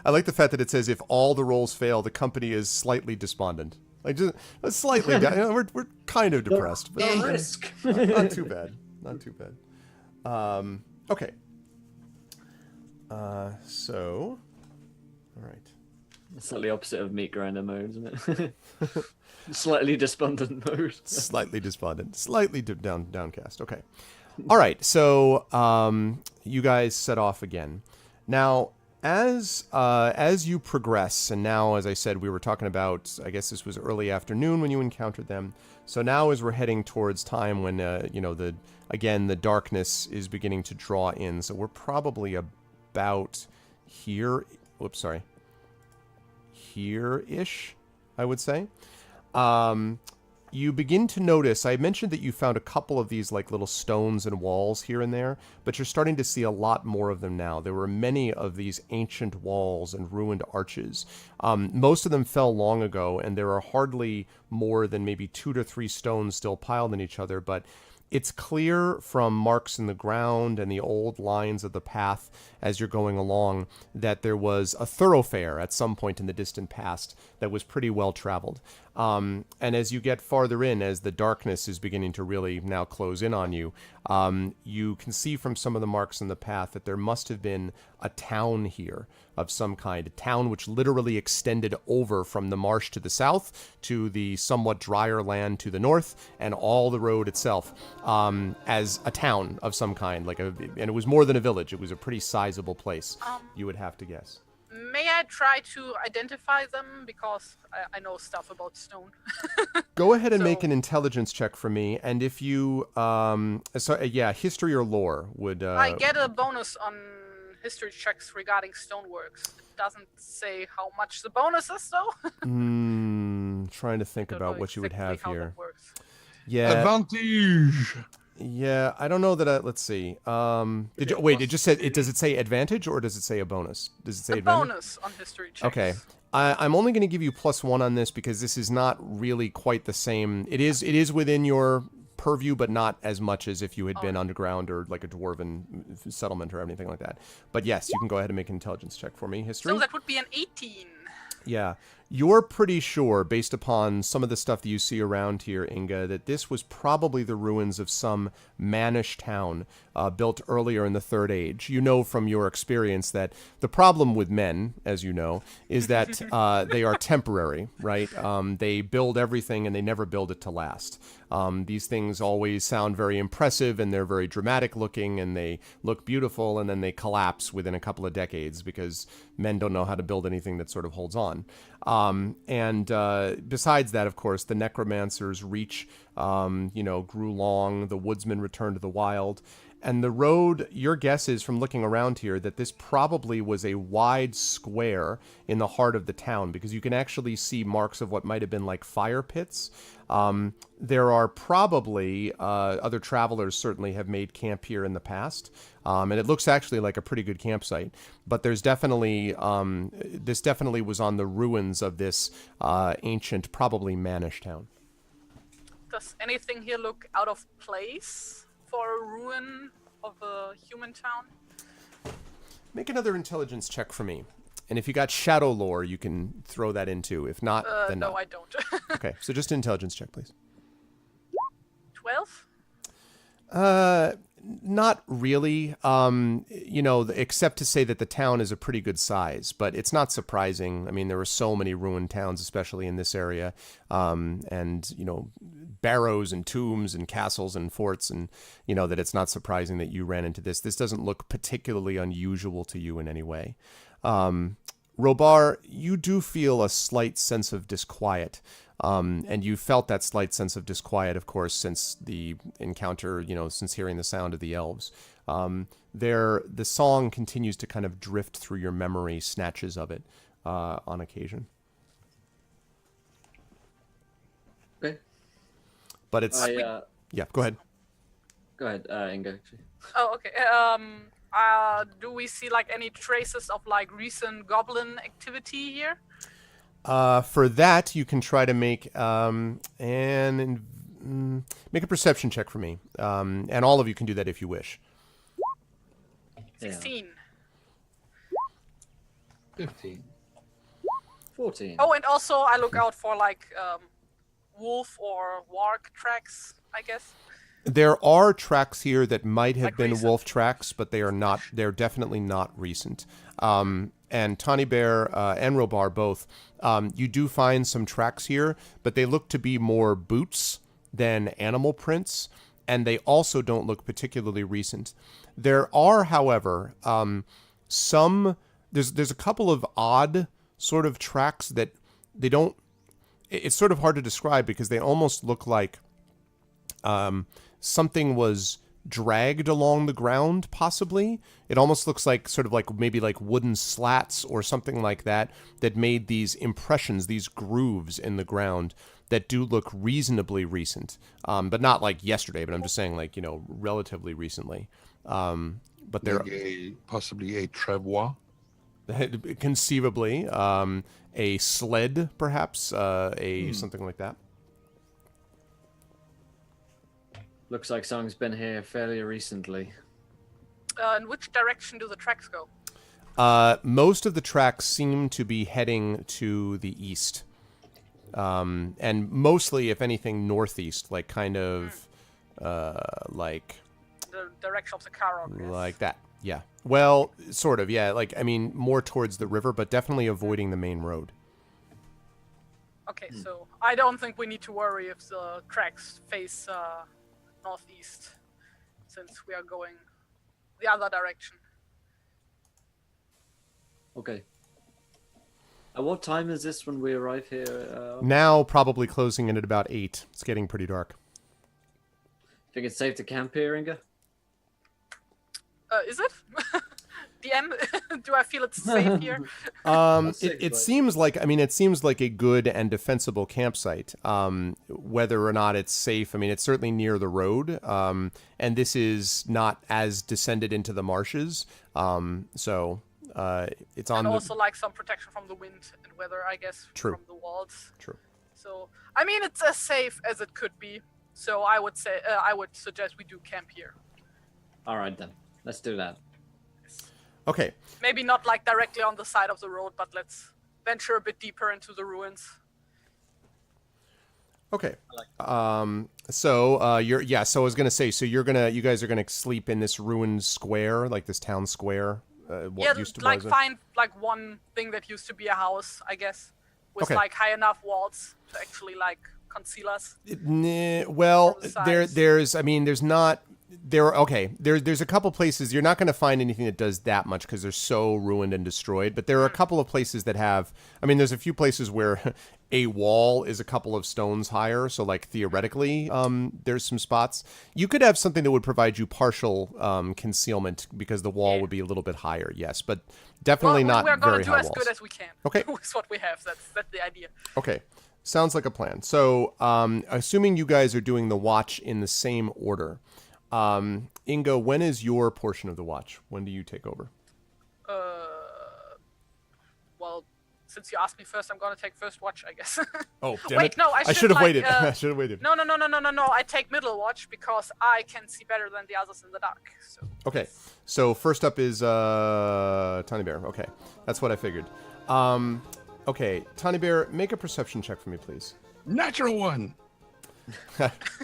I like the fact that it says if all the rolls fail, the company is slightly despondent. Like just slightly down. We're kind of depressed, but No risk. not too bad. Not too bad. Okay. So, all right. Slightly opposite of meat grinder mode, isn't it? Slightly despondent mode. Slightly despondent. Slightly downcast. Okay. All right. So, you guys set off again. Now, as you progress, and now, as I said, we were talking about, I guess this was early afternoon when you encountered them. So now, as we're heading towards time when, the darkness is beginning to draw in. So we're probably about here. Whoops, sorry. Here-ish, I would say. You begin to notice, I mentioned that you found a couple of these like little stones and walls here and there, but you're starting to see a lot more of them now. There were many of these ancient walls and ruined arches. Most of them fell long ago, and there are hardly more than maybe 2 to 3 stones still piled in each other, but it's clear from marks in the ground and the old lines of the path as you're going along that there was a thoroughfare at some point in the distant past that was pretty well traveled. And as you get farther in, as the darkness is beginning to really now close in on you, you can see from some of the marks in the path that there must have been a town here of some kind, a town which literally extended over from the marsh to the south to the somewhat drier land to the north, and all the road itself as a town of some kind, and it was more than a village. It was a pretty sizable place, you would have to guess. May I try to identify them, because I know stuff about stone? Go ahead and make an intelligence check for me, and if you, history or lore would... I get a bonus on history checks regarding stoneworks. It doesn't say how much the bonus is, though. Trying to think about what you would have how here. That works. Yeah. Advantage. Yeah, I don't know that let's see. It just said, does it say advantage or does it say a bonus? Does it say advantage? Bonus on history checks. Okay. I'm only going to give you +1 on this because this is not really quite the same. It is within your purview, but not as much as if you had been underground or like a dwarven settlement or anything like that. But yes, you can go ahead and make an intelligence check for me. History? So that would be an 18. Yeah. You're pretty sure, based upon some of the stuff that you see around here, Inga, that this was probably the ruins of some mannish town built earlier in the Third Age. You know from your experience that the problem with men, as you know, is that they are temporary, right? They build everything and they never build it to last. These things always sound very impressive and they're very dramatic looking and they look beautiful, and then they collapse within a couple of decades because men don't know how to build anything that sort of holds on. Besides that, of course, the necromancer's reach, grew long. The woodsman returned to the wild. And the road, your guess is from looking around here that this probably was a wide square in the heart of the town, because you can actually see marks of what might have been like fire pits. There are probably, other travelers certainly have made camp here in the past. And it looks actually like a pretty good campsite. But there's definitely, this definitely was on the ruins of this ancient, probably mannish town. Does anything here look out of place for a ruin of a human town? Make another intelligence check for me. And if you got shadow lore, you can throw that in too. If not, then no, no. I don't. Okay, so just an intelligence check, please. 12? Not really, except to say that the town is a pretty good size, but it's not surprising. I mean, there are so many ruined towns, especially in this area, barrows and tombs and castles and forts, and, that it's not surprising that you ran into this. This doesn't look particularly unusual to you in any way. Robar, you do feel a slight sense of disquiet. And you felt that slight sense of disquiet, of course, since the encounter, since hearing the sound of the elves. The song continues to kind of drift through your memory, snatches of it on occasion. Okay. But it's... yeah, go ahead. Go ahead, Inga. Oh, okay. Do we see like any traces of like recent goblin activity here? For that, you can try to make make a perception check for me, and all of you can do that if you wish. 16. 15. 14. Oh, and also I look out for like wolf or warg tracks, I guess. There are tracks here that might have Like been recent. wolf tracks, but they are not. They're definitely not recent. And Tawny Bear and Robar both, you do find some tracks here, but they look to be more boots than animal prints, and they also don't look particularly recent. There are, however, there's a couple of odd sort of tracks that they don't. It's sort of hard to describe because they almost look like something was dragged along the ground, possibly. It almost looks like sort of like maybe like wooden slats or something like that made these impressions, these grooves in the ground that do look reasonably recent, but not like yesterday, but I'm just saying like, relatively recently. But they're Possibly a travois. conceivably a sled, perhaps, something like that. Looks like something's been here fairly recently. In which direction do the tracks go? Most of the tracks seem to be heading to the east. And mostly, if anything, northeast, like kind of like... The direction of the Carrick, yes. Like that, yeah. Well, sort of, yeah. Like, I mean, more towards the river, but definitely avoiding the main road. Okay, so I don't think we need to worry if the tracks face northeast, since we are going the other direction. Okay. At what time is this when we arrive here? Now, probably closing in at about 8. It's getting pretty dark. Think it's safe to camp here, Inga? Is it? DM, do I feel it's safe here? It seems like, it seems like a good and defensible campsite. Whether or not it's safe, it's certainly near the road. And this is not as descended into the marshes. So it's on. And also like some protection from the wind and weather, I guess. True. From the walls. True. So it's as safe as it could be. So I would say I would suggest we do camp here. All right then, let's do that. Okay. Maybe not like directly on the side of the road, but let's venture a bit deeper into the ruins. Okay. So I was gonna say, so you guys are gonna sleep in this ruined square, like this town square. Find like one thing that used to be a house, I guess, with Okay. like high enough walls to actually like conceal us. Well, From the sides. there's a couple places you're not going to find anything that does that much because they're so ruined and destroyed, but there are a couple of places that have, there's a few places where a wall is a couple of stones higher, so like theoretically there's some spots. You could have something that would provide you partial concealment because the wall would be a little bit higher, yes, but definitely not We're gonna very do high as walls. good as we can. Okay. With what we have. That's the idea. Okay. Sounds like a plan. So, assuming you guys are doing the watch in the same order, Ingo, when is your portion of the watch? When do you take over? Well, since you asked me first, I'm gonna take first watch, I guess. Oh, damn Wait, it. no, I should have like, waited. I should have waited. No. I take middle watch because I can see better than the others in the dark. So. Okay. So, first up is Tawny Bear. Okay. That's what I figured. Okay. Tawny Bear, make a perception check for me, please. Natural one.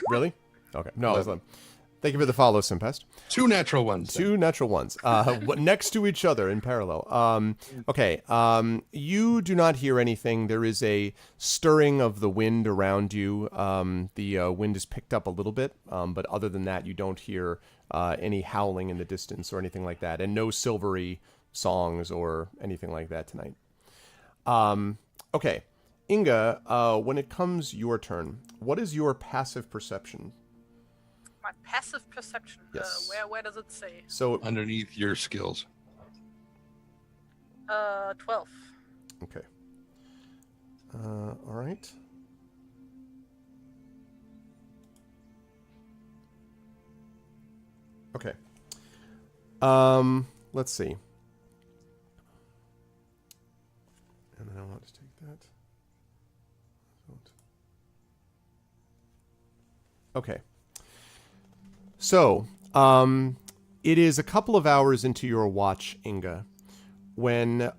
Really? Okay. No, I was thank you for the follow, Simpest. 2 natural ones. Two natural ones, next to each other in parallel. Okay, you do not hear anything. There is a stirring of the wind around you. The wind is picked up a little bit, but other than that, you don't hear any howling in the distance or anything like that, and no silvery songs or anything like that tonight. Okay. Inga, when it comes your turn, what is your passive perception? My passive perception. Yes. Where does it say? So, Underneath your skills. 12. okay. All right. Okay. Let's see. And I want to take that. Okay. So, it is a couple of hours into your watch, Inga, when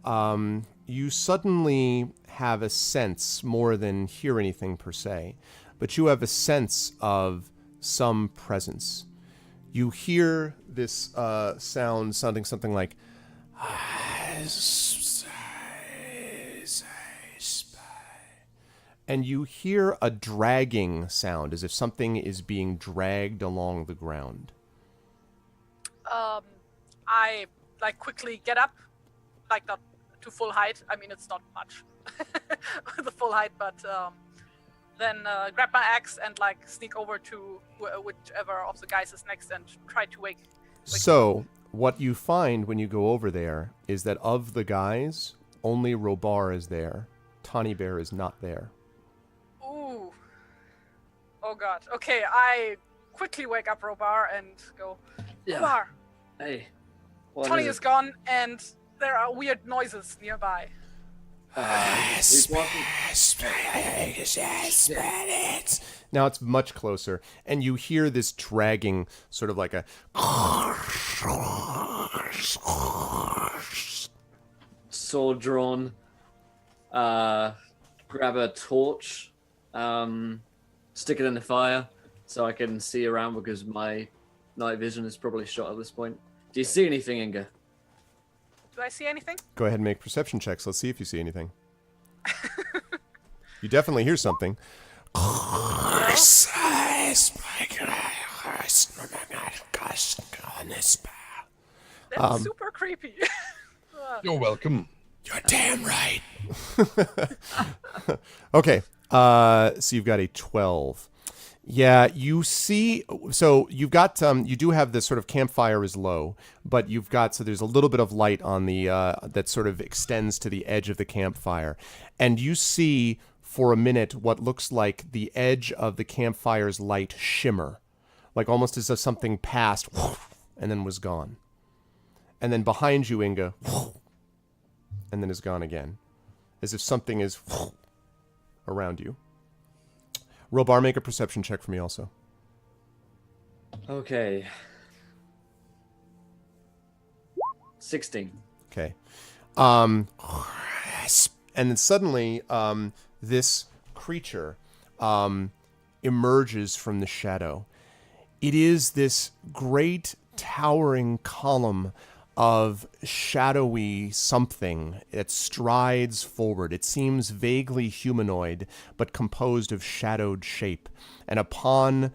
you suddenly have a sense, more than hear anything per se, but you have a sense of some presence. You hear this sounding something like, and you hear a dragging sound, as if something is being dragged along the ground. I quickly get up, not to full height. I mean, it's not much, the full height, but then grab my axe and sneak over to whichever of the guys is next and try to wake. So, what you find when you go over there is that of the guys, only Robar is there. Tawny Bear is not there. Ooh. Oh god. Okay, I quickly wake up Robar and go, Robar, Hey. Tawny is gone and there are weird noises nearby. He's walking. Now it's much closer, and you hear this dragging, sort of like a... Sword drawn. Grab a torch. Stick it in the fire so I can see around because my night vision is probably shot at this point. Do you see anything, Inga? Do I see anything? Go ahead and make perception checks. Let's see if you see anything. You definitely hear something. That's super creepy. You're welcome. You're damn right. Okay, so you've got a 12. Yeah, you see, so you've got, you do have this sort of campfire is low, but you've got, so there's a little bit of light on the, that sort of extends to the edge of the campfire. And you see for a minute what looks like the edge of the campfire's light shimmer, like almost as if something passed and then was gone. And then behind you, Inga, and then is gone again, as if something is around you. Robar, make a perception check for me also. Okay. 16. Okay. And then suddenly, this creature emerges from the shadow. It is this great towering column of shadowy something that strides forward. It seems vaguely humanoid, but composed of shadowed shape. And upon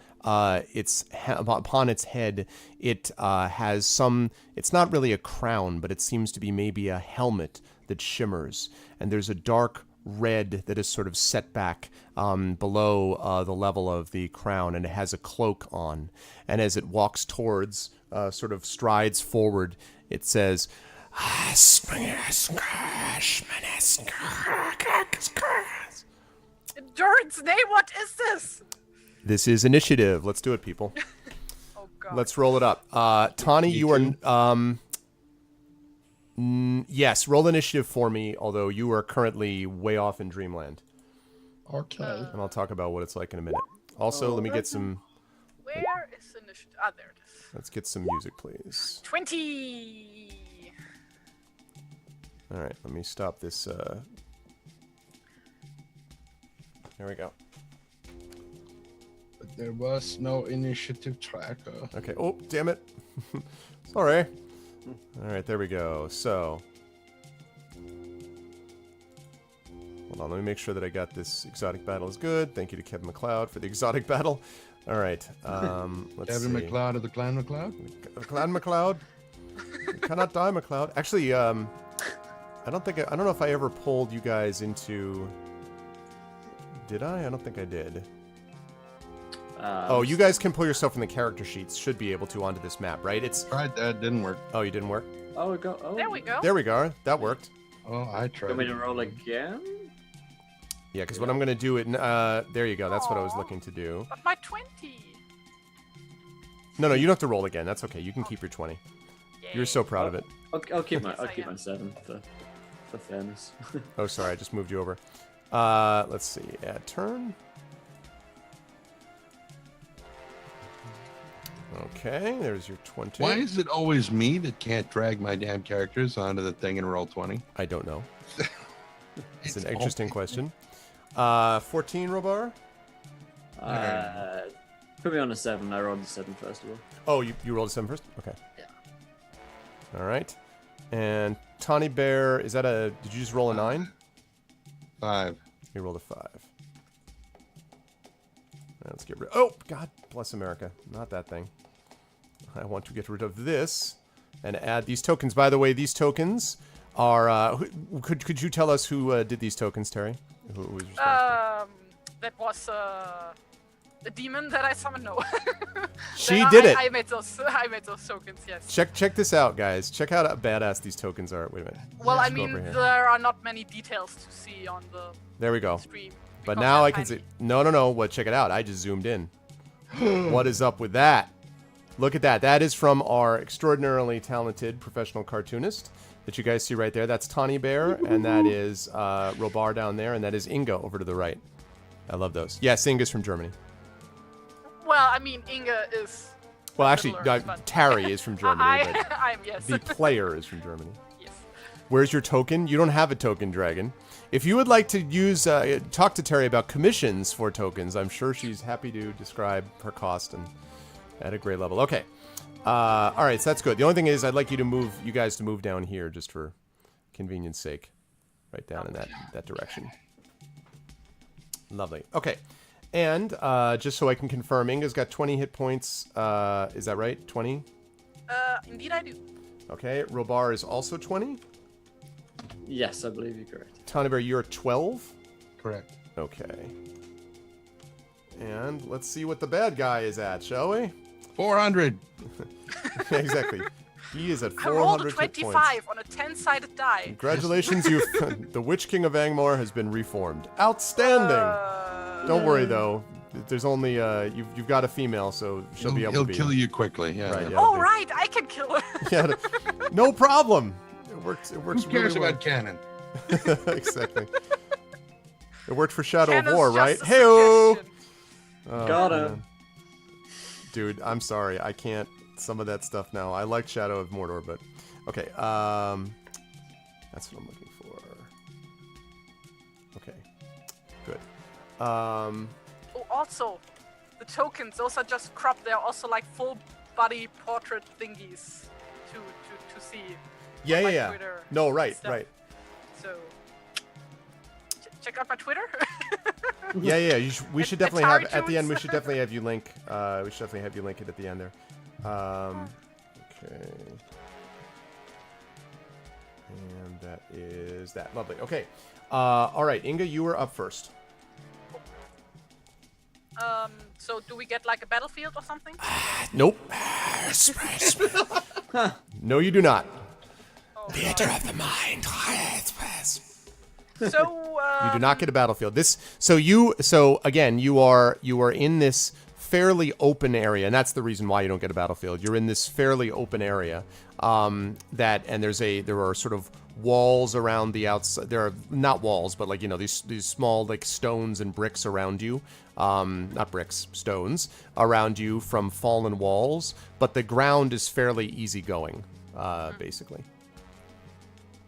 its head, it has some. It's not really a crown, but it seems to be maybe a helmet that shimmers. And there's a dark red that is sort of set back below the level of the crown, and it has a cloak on. And as it walks towards, sort of strides forward, it says, In Durden's name, what is this? This is initiative. Let's do it, people. Oh god. Let's roll it up. Tawny, you are... yes, roll initiative for me, although you are currently way off in Dreamland. Okay. And I'll talk about what it's like in a minute. Also, let me get some... Where is initiative? Ah, there it is. Let's get some music, please. 20. All right, let me stop this. There we go. But there was no initiative tracker. Okay. Oh, damn it. Sorry. All right, there we go. So, hold on. Let me make sure that I got this exotic battle is good. Thank you to Kevin McLeod for the exotic battle. All right. Let's Kevin see. McLeod of the Clan McLeod? Clan McLeod. You cannot die, McLeod. Actually, I don't know if I ever pulled you guys into. Did I? I don't think I did. Oh, you guys can pull yourself from the character sheets. Should be able to onto this map, right? It's. Tried that, didn't work. Oh, you didn't work. Oh, we go. Oh, There we go. There we go. That worked. Oh, I You tried. want me to roll again? Yeah, because what I'm gonna do it. There you go. That's what I was Aw. looking to do. But my 20. No, you don't have to roll again. That's okay. You can keep your 20. You're so proud of it. I'll keep my Yes, I am. 7 for fairness. Oh, sorry. I just moved you over. Let's see. Add turn. Okay, there's your 20. Why is it always me that can't drag my damn characters onto the thing and roll 20? I don't know. It's an It's interesting question. 14, Robar? Put me on a 7. I rolled a 7 first of all. Oh, you rolled a 7 first? Okay. Yeah. All right. And Tawny Bear, is that a... Did you just roll a 9? 5. You rolled a 5. Let's get rid... Oh, God bless America. Not that thing. I want to get rid of this and add these tokens. By the way, these tokens are... could you tell us who did these tokens, Terry? Who was responsible? That was the demon that I summoned. No. She did it. I made those. I made those tokens. Yes. Check this out, guys. Check out how badass these tokens are. Wait a minute. Well, I Let's go mean, over here. there are not many details to see on the There we go. stream. But because now they're I can tiny. see... No. Well, check it out. I just zoomed in. What is up with that? Look at that. That is from our extraordinarily talented professional cartoonist that you guys see right there. That's Tawny Bear, and that is Robar down there, and that is Inga over to the right. I love those. Yes, Inga's from Germany. Well, I mean, Inga is. Well, actually, Middle-earth, but- Terry is from Germany, but I'm yes. the player is from Germany. Yes. Where's your token? You don't have a token, Dragon. If you would like to use, talk to Terry about commissions for tokens, I'm sure she's happy to describe her cost and at a great level. Okay. All right, so that's good. The only thing is I'd like you guys to move down here just for convenience sake. Right down in that direction. Lovely. Okay. And just so I can confirm, Inga's got 20 hit points. Is that right? 20? Indeed, I do. Okay. Robar is also 20. Yes, I believe you're correct. Tawny Bear, you're 12. Correct. Okay. And let's see what the bad guy is at, shall we? 400. Exactly. He is at I rolled 400 a hit points. 25 on a 10-sided die. Congratulations, you. The Witch King of Angmar has been reformed. Outstanding. Don't worry though. There's only you've got a female, so she'll be able He'll to be. kill you quickly. Yeah. Right, yeah. yeah. Oh right, I can kill her. Yeah, no problem. It works. It works Who cares really well. about canon? Exactly. It worked for Shadow Cannon's of War, just right? a Hey, suggestion. Got her. man. Dude, I'm sorry. I can't some of that stuff now. I like Shadow of Mordor, but okay. That's what I'm looking for. Okay. Good. Oh, also, the tokens, those are just cropped. They're also like full body portrait thingies to see. Yeah, my yeah. Twitter No, right, stuff. right. So, check out my Twitter. Yeah, yeah. We should definitely have Atari at the end. We tunes. should definitely have you link. We should definitely have you link it at the end there. Okay. And that is that. Lovely. Okay. All right, Inga, you were up first. So do we get like a battlefield or something? Nope. No, you do not. Oh, Theater of the mind. So You do not get a battlefield. So again, you are in this fairly open area, and that's the reason why you don't get a battlefield. You're in this fairly open area and there are sort of walls around the outside. There are not walls, but like these small like stones and bricks around you. Not bricks, stones around you from fallen walls, but the ground is fairly easygoing, basically.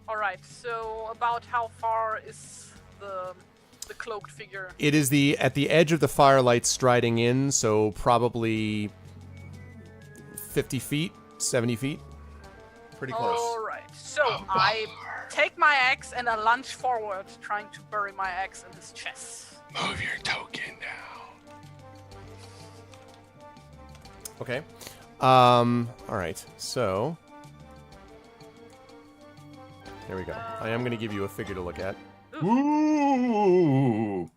all right. So about how far is the cloaked figure? It is at the edge of the firelight striding in, so probably 50 feet, 70 feet. Pretty close. All right. So I take my axe and I lunge forward, trying to bury my axe in his chest. Move your token now. Okay. All right. So There we go. I am going to give you a figure to look at. Ooh.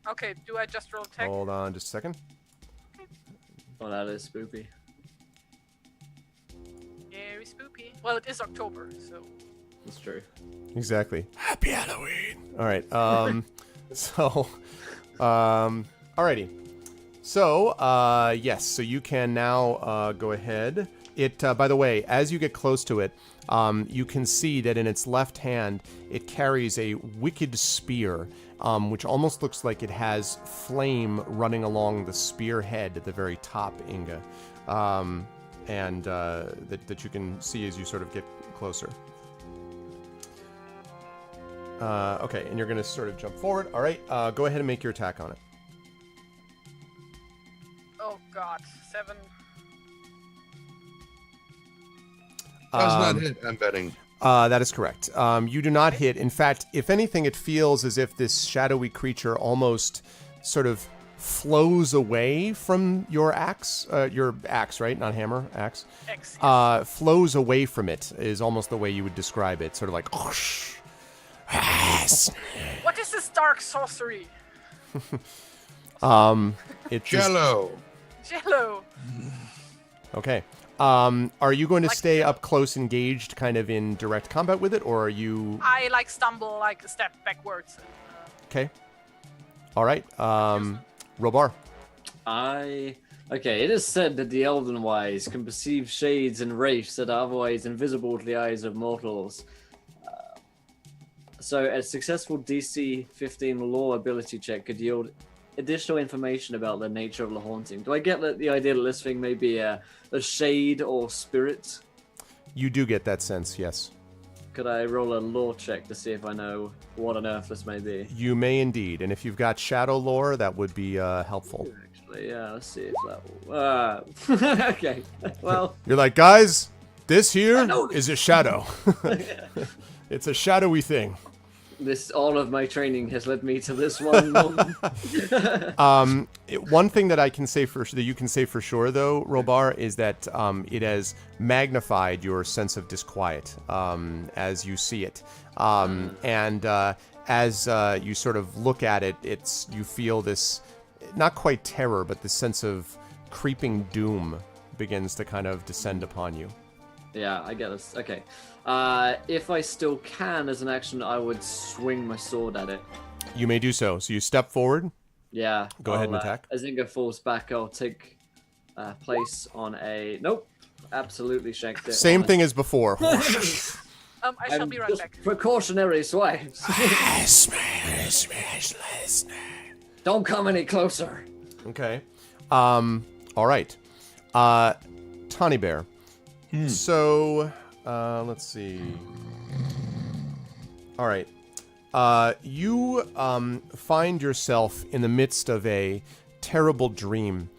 Okay, do I just roll tech? Hold on just a second. Oh, that is spoopy. Very spoopy. Well, it is October, so. That's true. Exactly. Happy Halloween. All right. Alrighty. So, yes. So you can now go ahead. By the way, as you get close to it, you can see that in its left hand, it carries a wicked spear, which almost looks like it has flame running along the spear head at the very top, Inga, and that you can see as you sort of get closer. Okay, and you're going to sort of jump forward. All right, go ahead and make your attack on it. Oh god, 7. Does not hit, I'm betting. That is correct. You do not hit. In fact, if anything, it feels as if this shadowy creature almost sort of flows away from your axe. Your axe, right? Not hammer, axe. X. Yes. Flows away from it is almost the way you would describe it. Sort of like... What is this dark sorcery? It just, Jello. Jello. okay. Are you going to Like stay Jello. up close, engaged, kind of in direct combat with it, or are you... I like stumble, like a step backwards. Okay. All right. Robar. Okay, it is said that the Elven Wise can perceive shades and wraiths that are otherwise invisible to the eyes of mortals. So a successful DC 15 lore ability check could yield additional information about the nature of the haunting. Do I get the idea that this thing may be a shade or spirit? You do get that sense, yes. Could I roll a lore check to see if I know what on earth this may be? You may indeed, and if you've got shadow lore, that would be helpful. Actually, yeah, let's see if that will... okay, well... You're like, guys, this here noticed. is a shadow. It's a shadowy thing. All of my training has led me to this one moment. One thing that I can say that you can say for sure, though, Robar, is that it has magnified your sense of disquiet as you see it, and as you sort of look at it, you feel this, not quite terror, but this sense of creeping doom begins to kind of descend upon you. Yeah, I get this. Okay. If I still can, as an action, I would swing my sword at it. You may do so. So you step forward. Yeah. Go ahead and attack. As Inga falls back, I'll take place on a... Nope. Absolutely shanked it. Same thing as before. I shall be right Just back. precautionary swipes. Don't come any closer. Okay. All right. Tawny Bear. So, let's see. All right. You find yourself in the midst of a terrible dream.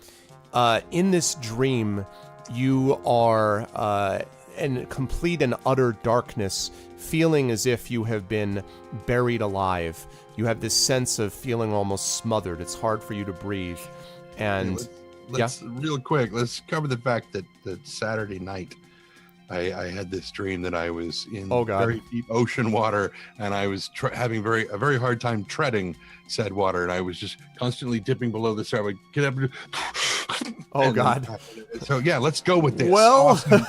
In this dream, you are in complete and utter darkness, feeling as if you have been buried alive. You have this sense of feeling almost smothered. It's hard for you to breathe. And Let's real quick, let's cover the fact that Saturday night I had this dream that I was in very deep ocean water, and I was having a very hard time treading said water, and I was just constantly dipping below the surface. I would get up and oh God. So yeah, let's go with this. Well, awesome.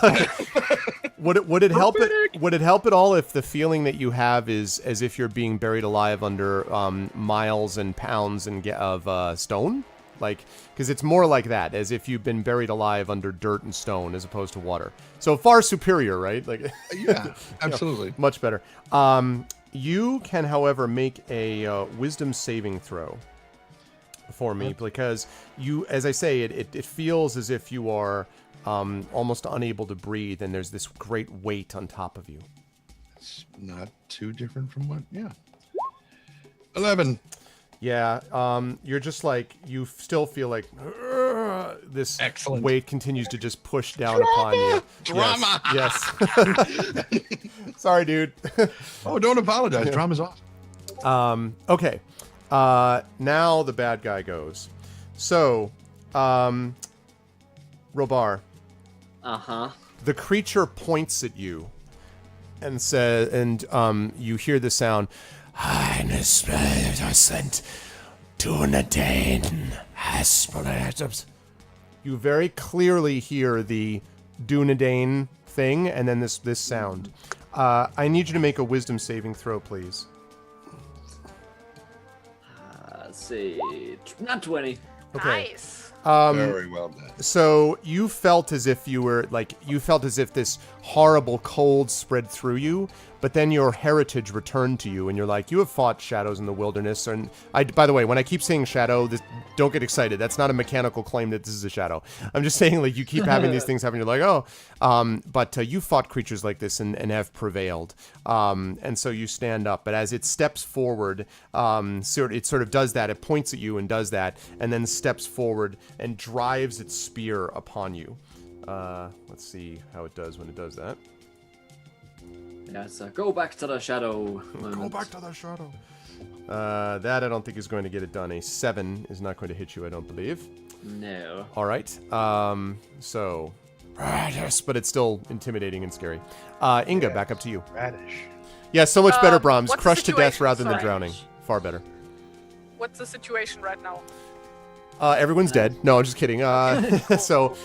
would it help it? Would it help at all if the feeling that you have is as if you're being buried alive under miles and pounds of stone? Like, because it's more like that, as if you've been buried alive under dirt and stone as opposed to water. So far superior, right? Like, Yeah, absolutely. much better. You can, however, make a wisdom saving throw for me, because you, as I say, it feels as if you are almost unable to breathe, and there's this great weight on top of you. It's not too different from what, 11. Yeah, you're just like, you still feel like this Excellent. weight continues to just push down upon you. Drama! Yes. Sorry, dude. Oh, don't apologize. Drama's awesome. Okay. Now the bad guy goes. So, Robar, Uh-huh. The creature points at you and says, and you hear the sound. You very clearly hear the Dunedain thing, and then this sound. I need you to make a wisdom saving throw, please. Let's see. Not 20. Okay. Nice. Very well done. So you felt as if this horrible cold spread through you, but then your heritage returned to you, and you're like, you have fought shadows in the wilderness. And by the way, when I keep saying shadow, don't get excited. That's not a mechanical claim that this is a shadow. I'm just saying, like, you keep having these things happen. You're like, oh, but you fought creatures like this and have prevailed. And so you stand up, but as it steps forward, it sort of does that. It points at you and does that, and then steps forward and drives its spear upon you. Let's see how it does when it does that. Yeah, so go back to the shadow. Go back to the shadow. That I don't think is going to get it done. A 7 is not going to hit you, I don't believe. No. All right. So, yes, but it's still intimidating and scary. Inga, back up to you. Radish. Yeah, so much better, Brahms. what's the Crushed to death situation? rather than Sorry. drowning. Far better. What's the situation right now? Everyone's dead. No, I'm just kidding. So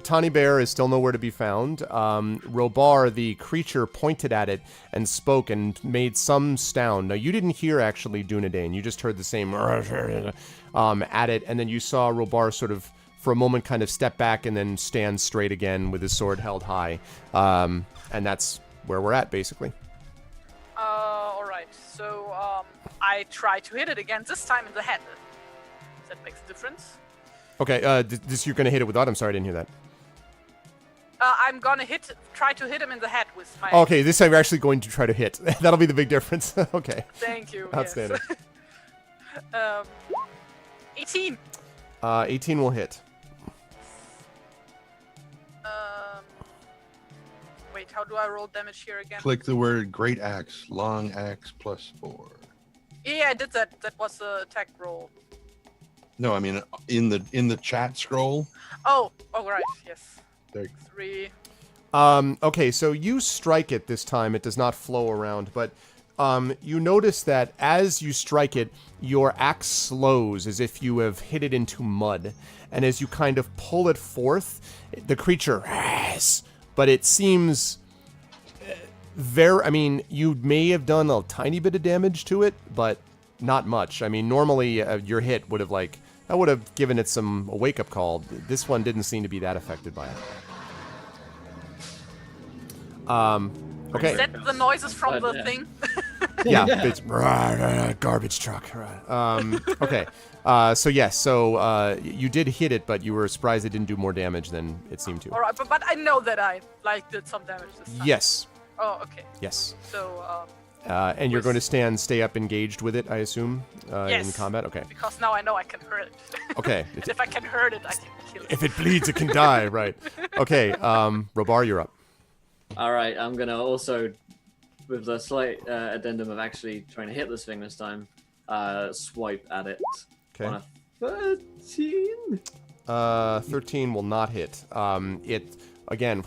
Tawny Bear is still nowhere to be found. Robar, the creature, pointed at it and spoke and made some sound. Now, you didn't hear actually Dunedain. You just heard the same at it, and then you saw Robar sort of, for a moment, kind of step back and then stand straight again with his sword held high. And that's where we're at, basically. Alright, so I try to hit it again, this time in the head. That makes a difference. Okay, you're going to hit it with what? I'm sorry, I didn't hear that. I'm gonna try to hit him in the head with my... Okay, this time you're actually going to try to hit. That'll be the big difference. Okay. Thank you. Outstanding. Yes. 18. 18 will hit. Wait, how do I roll damage here again? Click the word Great Axe, Long Axe +4. Yeah, I did that. That was the attack roll. No, I mean in the chat scroll. Oh, right, yes. There. 3. Okay, so you strike it this time. It does not flow around, but you notice that as you strike it, your axe slows as if you have hit it into mud. And as you kind of pull it forth, the creature, but it seems I mean, you may have done a tiny bit of damage to it, but not much. I mean, normally your hit would have given it a wake-up call. This one didn't seem to be that affected by it. Okay. Is that the noises from the thing? Yeah, it's garbage truck. Okay. So yes, you did hit it, but you were surprised it didn't do more damage than it seemed to. Alright, but I know that I did some damage this time. Yes. Oh, okay. Yes. So And you're going to stay up engaged with it, I assume, yes, in combat? Okay. because now I know I can hurt it. Okay. And if I can hurt it, I can kill it. If it bleeds, it can die, right. Okay, Robar, you're up. Alright, I'm gonna also, with the slight addendum of actually trying to hit this thing this time, swipe at it. Okay. On a 13? 13 will not hit. It, again,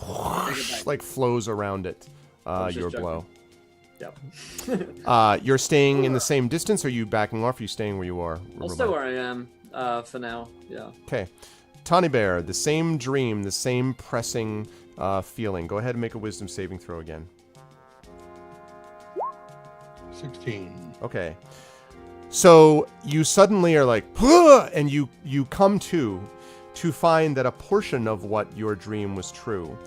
like flows around it, your blow. Yep. You're staying in the same distance, or are you backing off? Or are you staying where you are? I'll stay where I am for now, yeah. Okay. Tawny Bear, the same dream, the same pressing feeling. Go ahead and make a wisdom saving throw again. 16. Okay. So you suddenly are like, "Huh!" And you come to find that a portion of what your dream was true.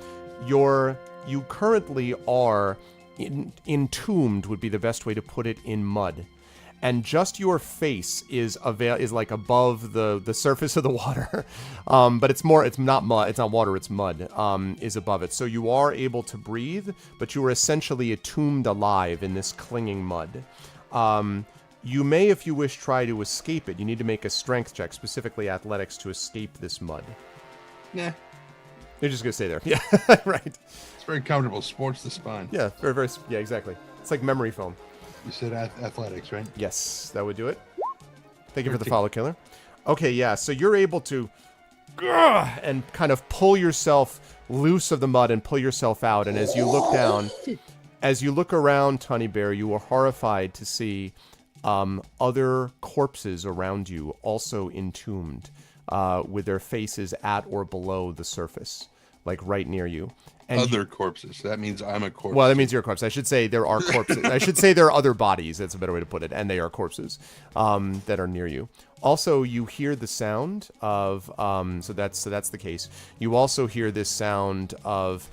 You currently are entombed, would be the best way to put it, in mud. And just your face is like above the surface of the water, but it's not mud, it's not water, it's mud, is above it. So you are able to breathe, but you are essentially entombed alive in this clinging mud. You may, if you wish, try to escape it. You need to make a strength check, specifically athletics, to escape this mud. Yeah. You're just gonna stay there. Yeah, right. It's very comfortable. Sports the spine. Yeah, very, very. Yeah, exactly. It's like memory foam. You said athletics, right? Yes, that would do it. Thank you for the 13. follow, killer. Okay, yeah, so you're able to and kind of pull yourself loose of the mud and pull yourself out. And as you look down, as you look around, Tawny Bear, you are horrified to see other corpses around you, also entombed, with their faces at or below the surface, like right near you. And other corpses. That means I'm a corpse. well, that means you're a corpse. I should say there are corpses. I should say there are other bodies. That's a better way to put it. And they are corpses that are near you. Also, you hear the sound of so that's the case. You also hear this sound of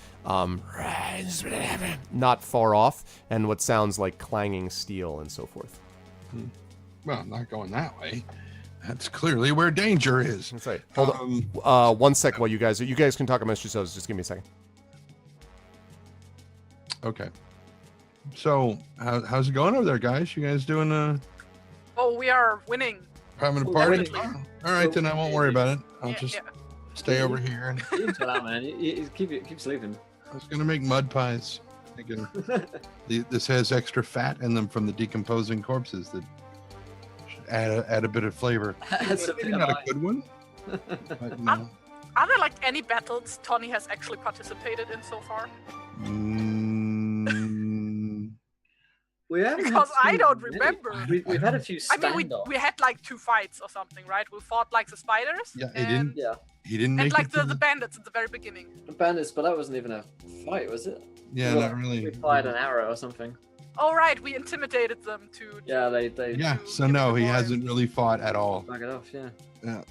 not far off, and what sounds like clanging steel and so forth. Well, I'm not going that way. That's clearly where danger is. That's right. Hold on 1 second while you guys can talk amongst yourselves. Just give me a second. Okay. So, how's it going over there, guys? You guys doing Oh, we are winning. having a party? Definitely. All right, then I won't worry about it. I'll Yeah, just yeah. stay over here. And You chill out, man. You keep sleeping. I was gonna make mud pies. Thinking this has extra fat in them from the decomposing corpses that should add a bit of flavor. That's Maybe not a good one. But, no. Are there like any battles Tony has actually participated in so far? We haven't had Because I too don't many. remember. We've had a few I standoffs. mean, we had like 2 fights or something, right? We fought like the spiders. Yeah, he and, didn't. Yeah, He didn't make And like it. to the bandits at the very beginning. the bandits, but that wasn't even a fight, was it? Yeah, Well, not really. We fired an arrow or something. Oh right, we intimidated them to. Yeah, they Yeah, to so give no, it he more. hasn't really fought at all. Back it off, yeah. Yeah.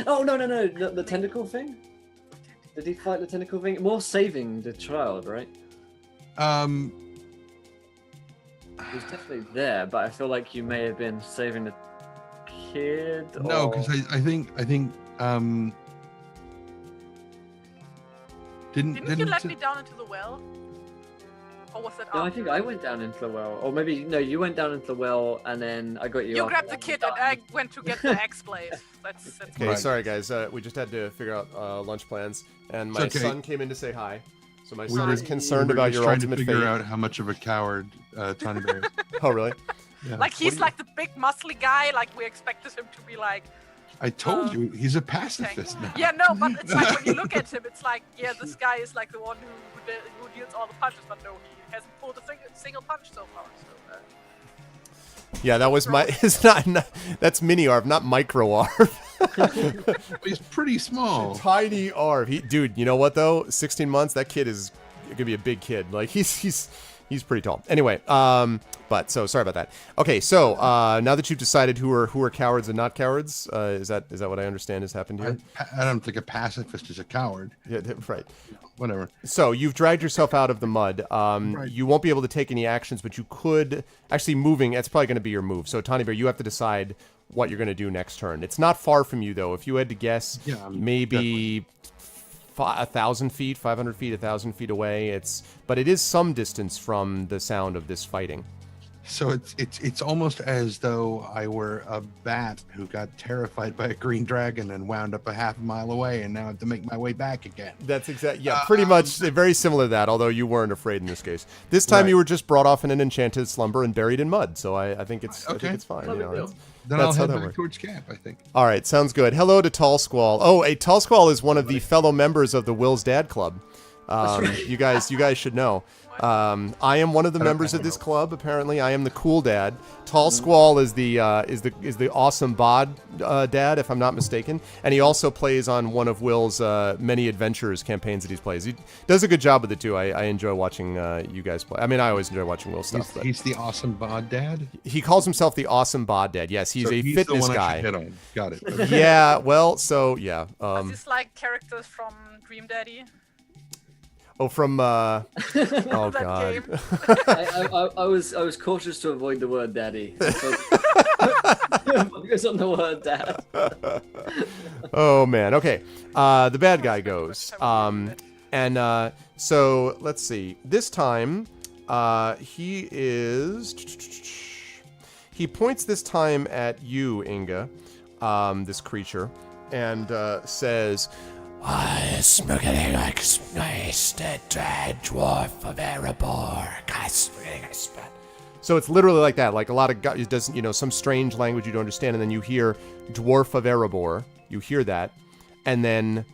Oh no, the tentacle thing. Did he fight the tentacle thing? More saving the child, right? He was definitely there, but I feel like you may have been saving the kid. No, or- because I think Didn't you let it- me down into the well? Or was it No, I after? think I went down into the well, or maybe no, you went down into the well, and then I got you. You up grabbed the and kid then and I went to get the X blade. That's Okay, Right. sorry guys. We just had to figure out lunch plans, and my It's okay. son came in to say hi. So my We son were- is concerned we were about just your trying ultimate to figure fate. out how much of a coward Tawny Bear is. Oh, really? Yeah. like he's like the big muscly guy. Like we expected him to be like. I told uh, you, he's a tank. pacifist now. Yeah, no, but it's like when you look at him, it's like yeah, this guy is like the one who deals all the punches, but no, he hasn't pulled a single punch so far. So. Yeah, that was my. It's not that's mini Arv, not micro Arv. He's pretty small. Tiny Arv. Dude, you know what though? 16 months. That kid is gonna be a big kid. Like he's pretty tall. Anyway, but so sorry about that. Okay, so now that you've decided who are cowards and not cowards, is that what I understand has happened here? I don't think a pacifist is a coward. Yeah, right. Whatever. So you've dragged yourself out of the mud. Right. You won't be able to take any actions, but you could actually moving. That's probably going to be your move. So Tawny Bear, you have to decide what you're going to do next turn. It's not far from you though. If you had to guess, Yeah, maybe 1,000 feet, 500 feet, 1,000 feet away. But it is some distance from the sound of this fighting. So it's almost as though I were a bat who got terrified by a green dragon and wound up a half a mile away, and now I have to make my way back again. That's exactly, yeah, pretty much very similar to that, although you weren't afraid in this case. This time Right. you were just brought off in an enchanted slumber and buried in mud, so I think it's fine. No You big know, deal. that's- Then That's I'll how head that back works. towards camp, I think. All right, sounds good. Hello to Tall Squall. Oh, a Tall Squall is one of the fellow members of the Will's Dad Club. You guys should know. I am one of the members of this club. Apparently, I am the cool dad. Tall Squall is the awesome bod dad, if I'm not mistaken, and he also plays on one of Will's many adventures campaigns that he plays. He does a good job with it too. I enjoy watching you guys play. I mean, I always enjoy watching Will's stuff. But He's the awesome bod dad. he calls himself the awesome bod dad. Yes, he's So a the fitness one I guy. should hit on. Got it. Okay. Yeah, well, so yeah. Are these like characters from Dream Daddy? Oh, from oh that god. game? I was cautious to avoid the word daddy. Focus on the word dad. Oh man. Okay. The bad guy goes. And so let's see. This time, he points this time at you, Inga, this creature, and says, "I smuggling like the dead dwarf of Erebor. So it's literally like that, like a lot of it doesn't, some strange language you don't understand, and then you hear dwarf of Erebor. You hear that, and then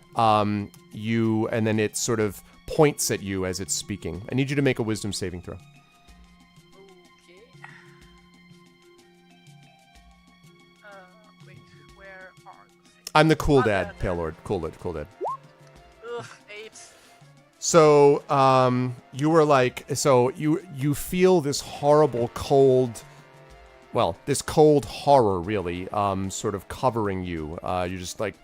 it sort of points at you as it's speaking. I need you to make a wisdom saving throw. Okay. Wait, where are the things? I'm the cool Oh, dad, there. Pale Lord. Cool dad. Ugh, 8. So, you were like, so you feel this horrible cold, well, this cold horror really, sort of covering you. You're just like,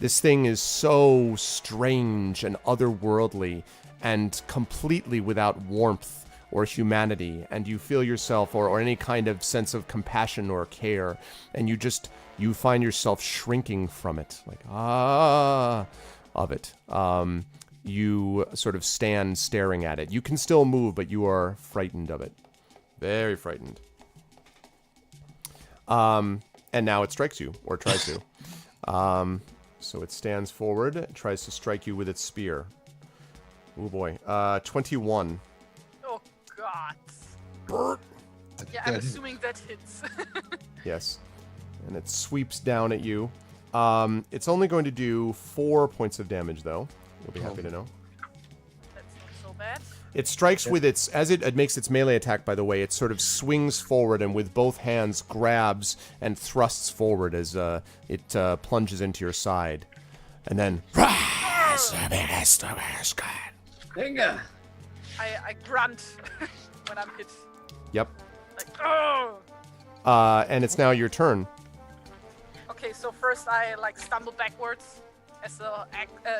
this thing is so strange and otherworldly and completely without warmth or humanity, and you feel yourself or any kind of sense of compassion or care, and you find yourself shrinking from it, like, of it. You sort of stand staring at it. You can still move, but you are frightened of it. Very frightened. And now it strikes you, or tries to. So it stands forward, it tries to strike you with its spear. Oh boy. 21. Oh god. Brr. Yeah, I'm assuming that hits. Yes. And it sweeps down at you. It's only going to do 4 points of damage, though. You'll be happy to know. That's not so bad. It strikes with its, as it makes its melee attack, by the way, it sort of swings forward and with both hands grabs and thrusts forward as it plunges into your side. And then... Inga! I grunt when I'm hit. Yep. Like, oh! And it's now your turn. Okay, so first I like stumble backwards as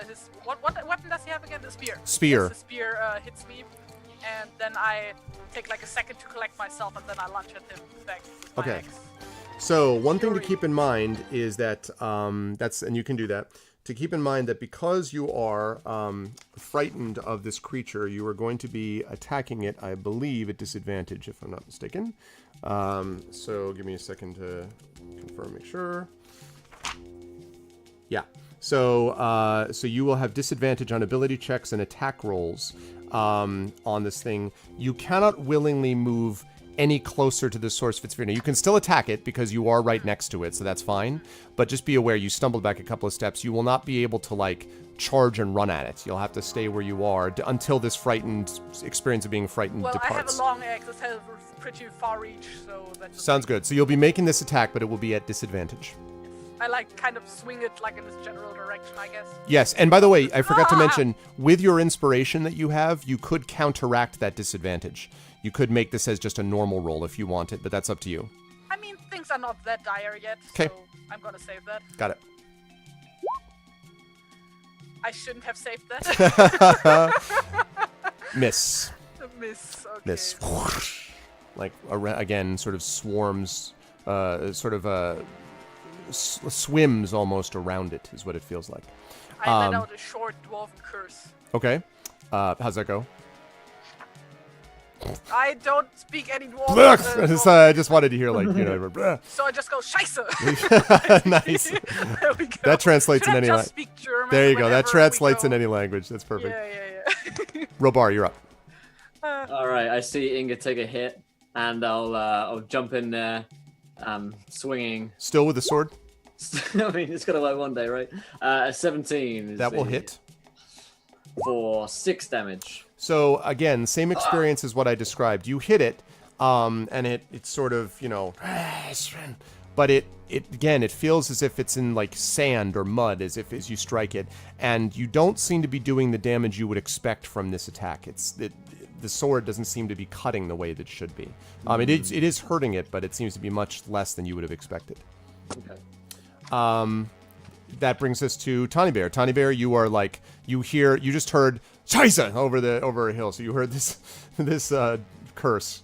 his what weapon does he have again? The spear. Spear. As the spear hits me, and then I take like a second to collect myself, and then I lunge at him back with my Okay. axe. So one thing to Fury. keep in mind is that and you can do that. To keep in mind that because you are frightened of this creature, you are going to be attacking it, I believe, at disadvantage, if I'm not mistaken. So give me a second to confirm, make sure. Yeah. So you will have disadvantage on ability checks and attack rolls on this thing. You cannot willingly move any closer to the source of its fear. Now, you can still attack it because you are right next to it, so that's fine. But just be aware, you stumbled back a couple of steps. You will not be able to, like, charge and run at it. You'll have to stay where you are until this frightened experience of being frightened Well, departs. I have a long axe that has pretty far reach, so that Sounds good. So you'll be making this attack, but it will be at disadvantage. I like kind of swing it like in this general direction, I guess. Yes, and by the way, I forgot to mention, with your inspiration that you have, you could counteract that disadvantage. You could make this as just a normal roll if you want it, but that's up to you. I mean, things are not that dire yet, 'Kay. so I'm gonna save that. Got it. I shouldn't have saved that. Miss. Miss. Okay. Miss. Like, again, sort of swarms, swims almost around it, is what it feels like. I let out a short dwarven curse. Okay. How's that go? I don't speak any dwarven. I just wanted to hear, like, you know, So I just go Scheiße. nice. There we go. That translates Should in I any just language. speak German. There you go. That whenever we translates in go? any language. That's perfect. Yeah. Robar, you're up. All right, I see Inga take a hit, and I'll jump in there, swinging. Still with the sword? I mean, it's got to work one day, right? 17. Is That will the- hit. For 6 damage. So again, same experience as what I described. You hit it, and it sort of, you know, but it again, it feels as if it's in like sand or mud as you strike it, and you don't seem to be doing the damage you would expect from this attack. The sword doesn't seem to be cutting the way that it should be. It is hurting it, but it seems to be much less than you would have expected. Okay. That brings us to Tawny Bear. Tawny Bear, you are like, you just heard Scheiße over a hill. So you heard this curse.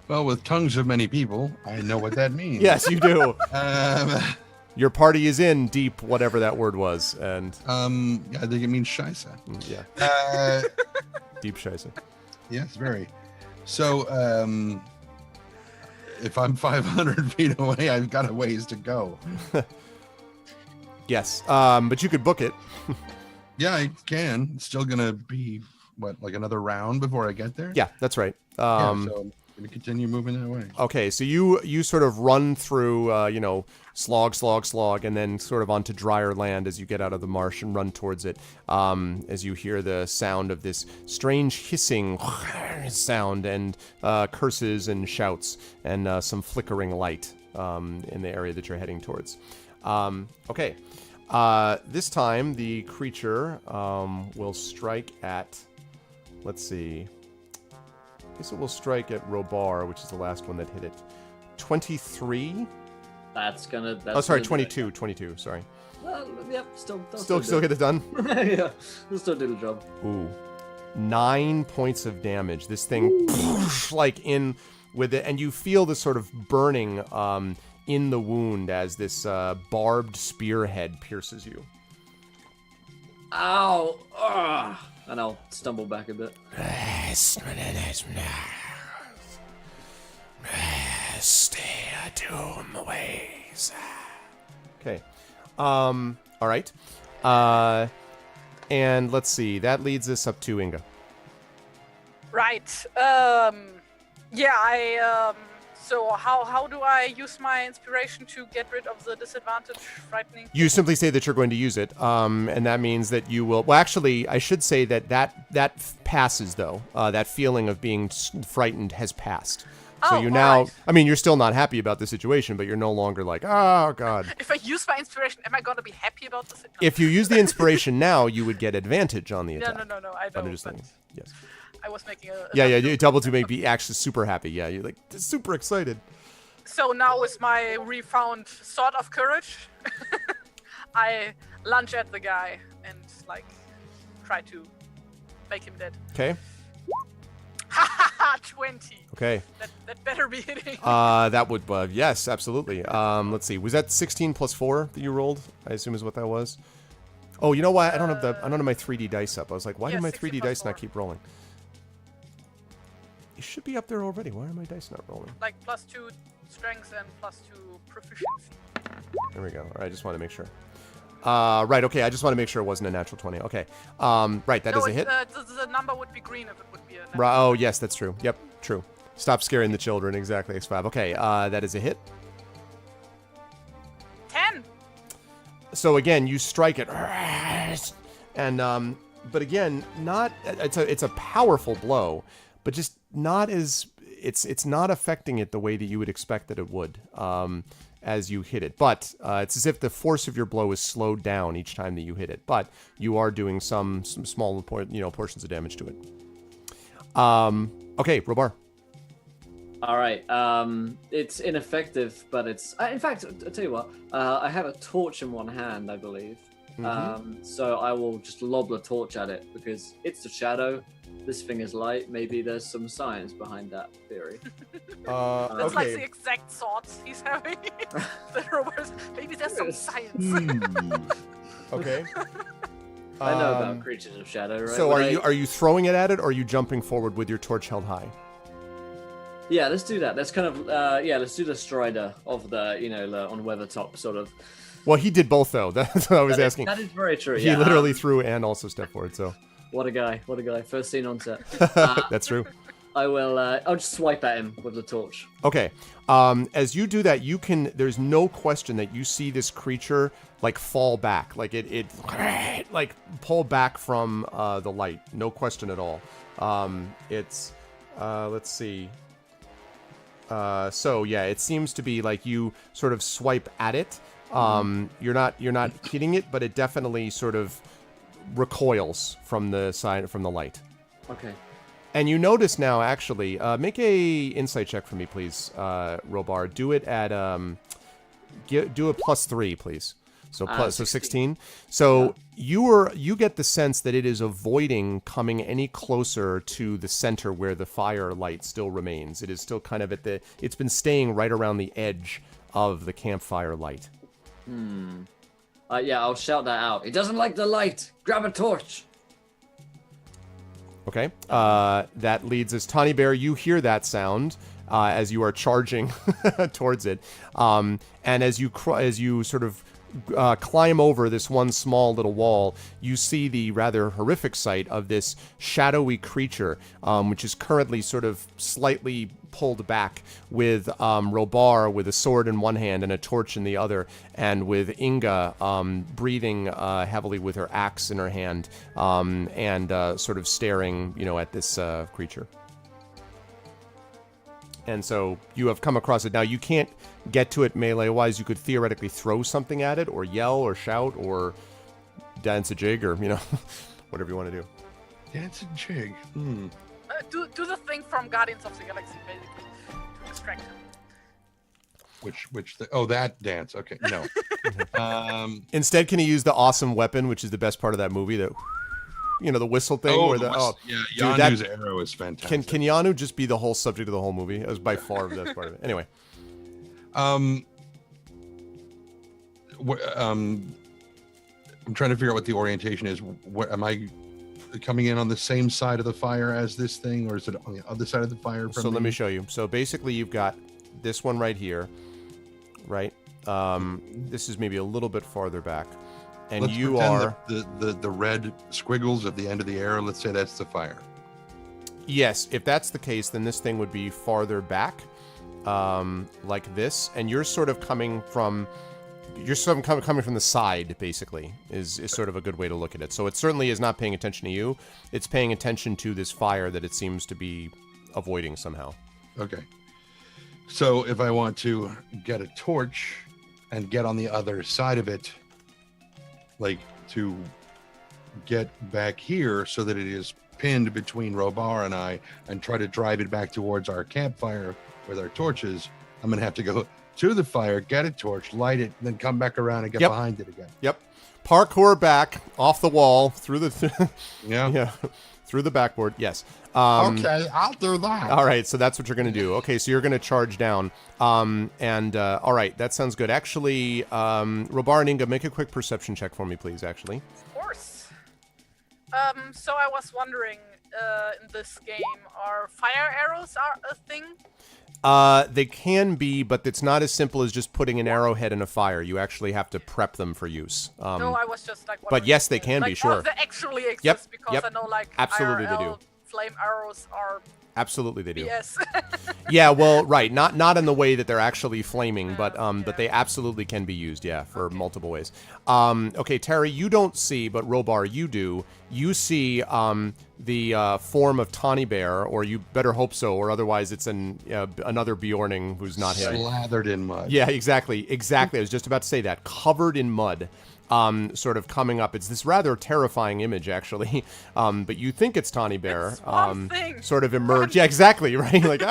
Well, with tongues of many people, I know what that means. Yes, you do. Um, Your party is in deep, whatever that word was, and I think it means Scheiße. yeah, deep Scheiße. Yes, very. So, if I'm 500 feet away, I've got a ways to go. Yes, but you could book it. Yeah, I can. It's still gonna be like another round before I get there. Yeah, that's right. So Gonna continue moving that way. Okay, so you sort of run through, slog, and then sort of onto drier land as you get out of the marsh and run towards it, as you hear the sound of this strange hissing sound and curses and shouts and some flickering light in the area that you're heading towards. Okay, this time the creature will strike at, let's see, I guess it will strike at Robar, which is the last one that hit it. 23? That's 22, sorry. Yep, still Get it done? Yeah, we'll still do the job. Ooh. 9 points of damage. This thing, like in with it, and you feel this sort of burning in the wound as this barbed spearhead pierces you. Ow! Ugh. And I'll stumble back a bit. Stay attuned the ways. Okay. All right. And let's see. That leads us up to Inga. Right. So how do I use my inspiration to get rid of the disadvantage frightening? You simply say that you're going to use it, and that means that you will. Well, actually, I should say that passes though. That feeling of being frightened has passed. So you now, right. I mean, you're still not happy about the situation, but you're no longer like, oh god. If I use my inspiration, am I gonna be happy about this? No. If you use the inspiration now, you would get advantage on the attack. No, I know. I'm just but thinking. Yes. I was making a Yeah. Double to make be actually super happy. Yeah, you're like super excited. So now with my refound sword of courage, I lunge at the guy and try to make him dead. Okay. Haha, 20. Okay. That better be hitting. That would yes, absolutely. Let's see. Was that 16 plus 4 that you rolled? I assume is what that was. Oh, you know why? I don't have my 3D dice up. I was like, why did my 3D dice not keep rolling? It should be up there already. Why are my dice not rolling? +2 strength and +2 proficiency. There we go. All right, I just want to make sure. Right, okay, I just want to make sure it wasn't a natural 20. Okay. Right, that is a hit. The number would be green if it would be a natural. Right, oh, yes, that's true. Yep, true. Stop scaring the children. Exactly, X5. Okay, that is a hit. 10. So again, you strike it, and but again, not. It's a powerful blow, but just not as it's not affecting it the way that you would expect that it would as you hit it. But it's as if the force of your blow is slowed down each time that you hit it. But you are doing some small portions of damage to it. Okay, Robar. All right. It's ineffective, but it's. In fact, I'll tell you what. I have a torch in one hand, I believe. Mm-hmm. So I will just lob the torch at it because it's the shadow. This thing is light. Maybe there's some science behind that theory. That's like the exact thoughts he's having. Maybe there's some science. Okay. I know about creatures of shadow, right? So are you throwing it at it, or are you jumping forward with your torch held high? Yeah, let's do that. Let's kind of let's do the strider of the on Weathertop sort of. Well, he did both though. That's what I was asking. That is very true. He literally threw and also stepped forward. So. What a guy! What a guy! First scene on set. That's true. I will. I'll just swipe at him with the torch. Okay. As you do that, you can. There's no question that you see this creature fall back, it pull back from the light. No question at all. It's. Let's see. So yeah, it seems to be like you sort of swipe at it. You're not hitting it, but it definitely sort of recoils from the side from the light. Okay. And you notice now, actually, make a insight check for me, please, Robar. Do it at do a +3, please. So 16. So you get the sense that it is avoiding coming any closer to the center where the fire light still remains. It is still kind of it's been staying right around the edge of the campfire light. Yeah, I'll shout that out. It doesn't like the light. Grab a torch. Okay. That leads us. Tawny Bear, you hear that sound as you are charging towards it. And as you sort of climb over this one small little wall, you see the rather horrific sight of this shadowy creature, which is currently sort of slightly pulled back, with Robar with a sword in one hand and a torch in the other, and with Inga breathing heavily with her axe in her hand, and sort of staring, at this creature. And so you have come across it. Now, you can't get to it melee-wise. You could theoretically throw something at it, or yell, or shout, or dance a jig, or, whatever you want to do. Dance and jig. Do the thing from Guardians of the Galaxy, basically, to distract him. That dance. Okay, no. Instead, can he use the awesome weapon, which is the best part of that movie, the whistle thing? Yanu's arrow is fantastic. Can Yanu just be the whole subject of the whole movie? It was by far the best part of it. Anyway. I'm trying to figure out what the orientation is. What am I coming in on the same side of the fire as this thing, or is it on the other side of the fire? Let me show you. So basically, you've got this one right here, right? This is maybe a little bit farther back, and let's you pretend are the red squiggles at the end of the arrow. Let's say that's the fire. Yes, if that's the case, then this thing would be farther back, like this, and you're sort of coming from. You're sort of coming from the side, basically, is sort of a good way to look at it. So it certainly is not paying attention to you. It's paying attention to this fire that it seems to be avoiding somehow. Okay. So if I want to get a torch and get on the other side of it, like to get back here so that it is pinned between Robar and I, and try to drive it back towards our campfire with our torches, I'm going to have to go to the fire, get a torch, light it, and then come back around and get behind it again. Yep. Parkour back, off the wall, through the... Yeah, through the backboard, yes. Okay, I'll do that. All right, so that's what you're going to do. Okay, so you're going to charge down. All right, that sounds good. Actually, Robar and Inga, make a quick perception check for me, please, actually. Of course. So I was wondering, in this game, are fire arrows a thing? They can be, but it's not as simple as just putting an arrowhead in a fire. You actually have to prep them for use. No, I was just like... But yes, they can be, sure. They actually exist, because I know, absolutely IRL they do. Flame arrows are... Absolutely they do. Yes. Yeah, well, right. Not in the way that they're actually flaming, but they absolutely can be used, for multiple ways. Okay, Terry, you don't see, but Robar, you do. You see the form of Tawny Bear, or you better hope so, or otherwise it's another Bjorning who's not him. Slathered in mud. Yeah, exactly. I was just about to say that. Covered in mud. Sort of coming up. It's this rather terrifying image, actually. But you think it's Tawny Bear. Sort of emerge. Yeah, exactly, right? Like,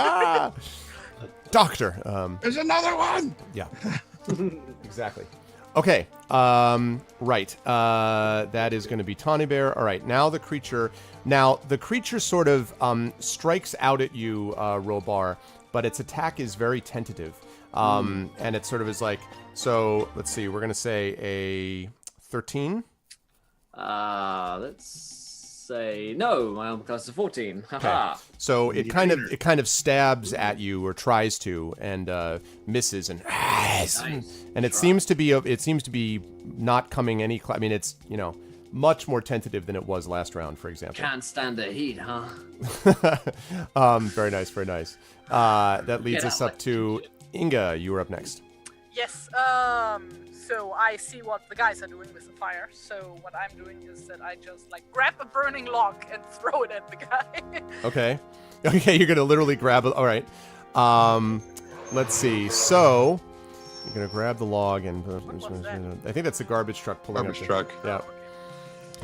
Doctor. There's another one! Yeah. Exactly. Okay. Right. That is going to be Tawny Bear. All right. Now the creature sort of strikes out at you, Robar, but its attack is very tentative. And it sort of is like, so let's see, we're going to say a 13. Let's say no, my armor class is 14. Haha. Okay. So it kind of stabs at you, or tries to, and misses, and and it seems to be not coming any. I mean, it's much more tentative than it was last round, for example. Can't stand the heat, huh? Very nice, very nice. That leads us up to Inga. You were up next. Yes, so I see what the guys are doing with the fire, so what I'm doing is that I just, grab a burning log and throw it at the guy. Okay, you're gonna literally grab it. All right. Let's see. So, you're gonna grab the log and... I think that's the garbage truck pulling Garbage truck. Yeah.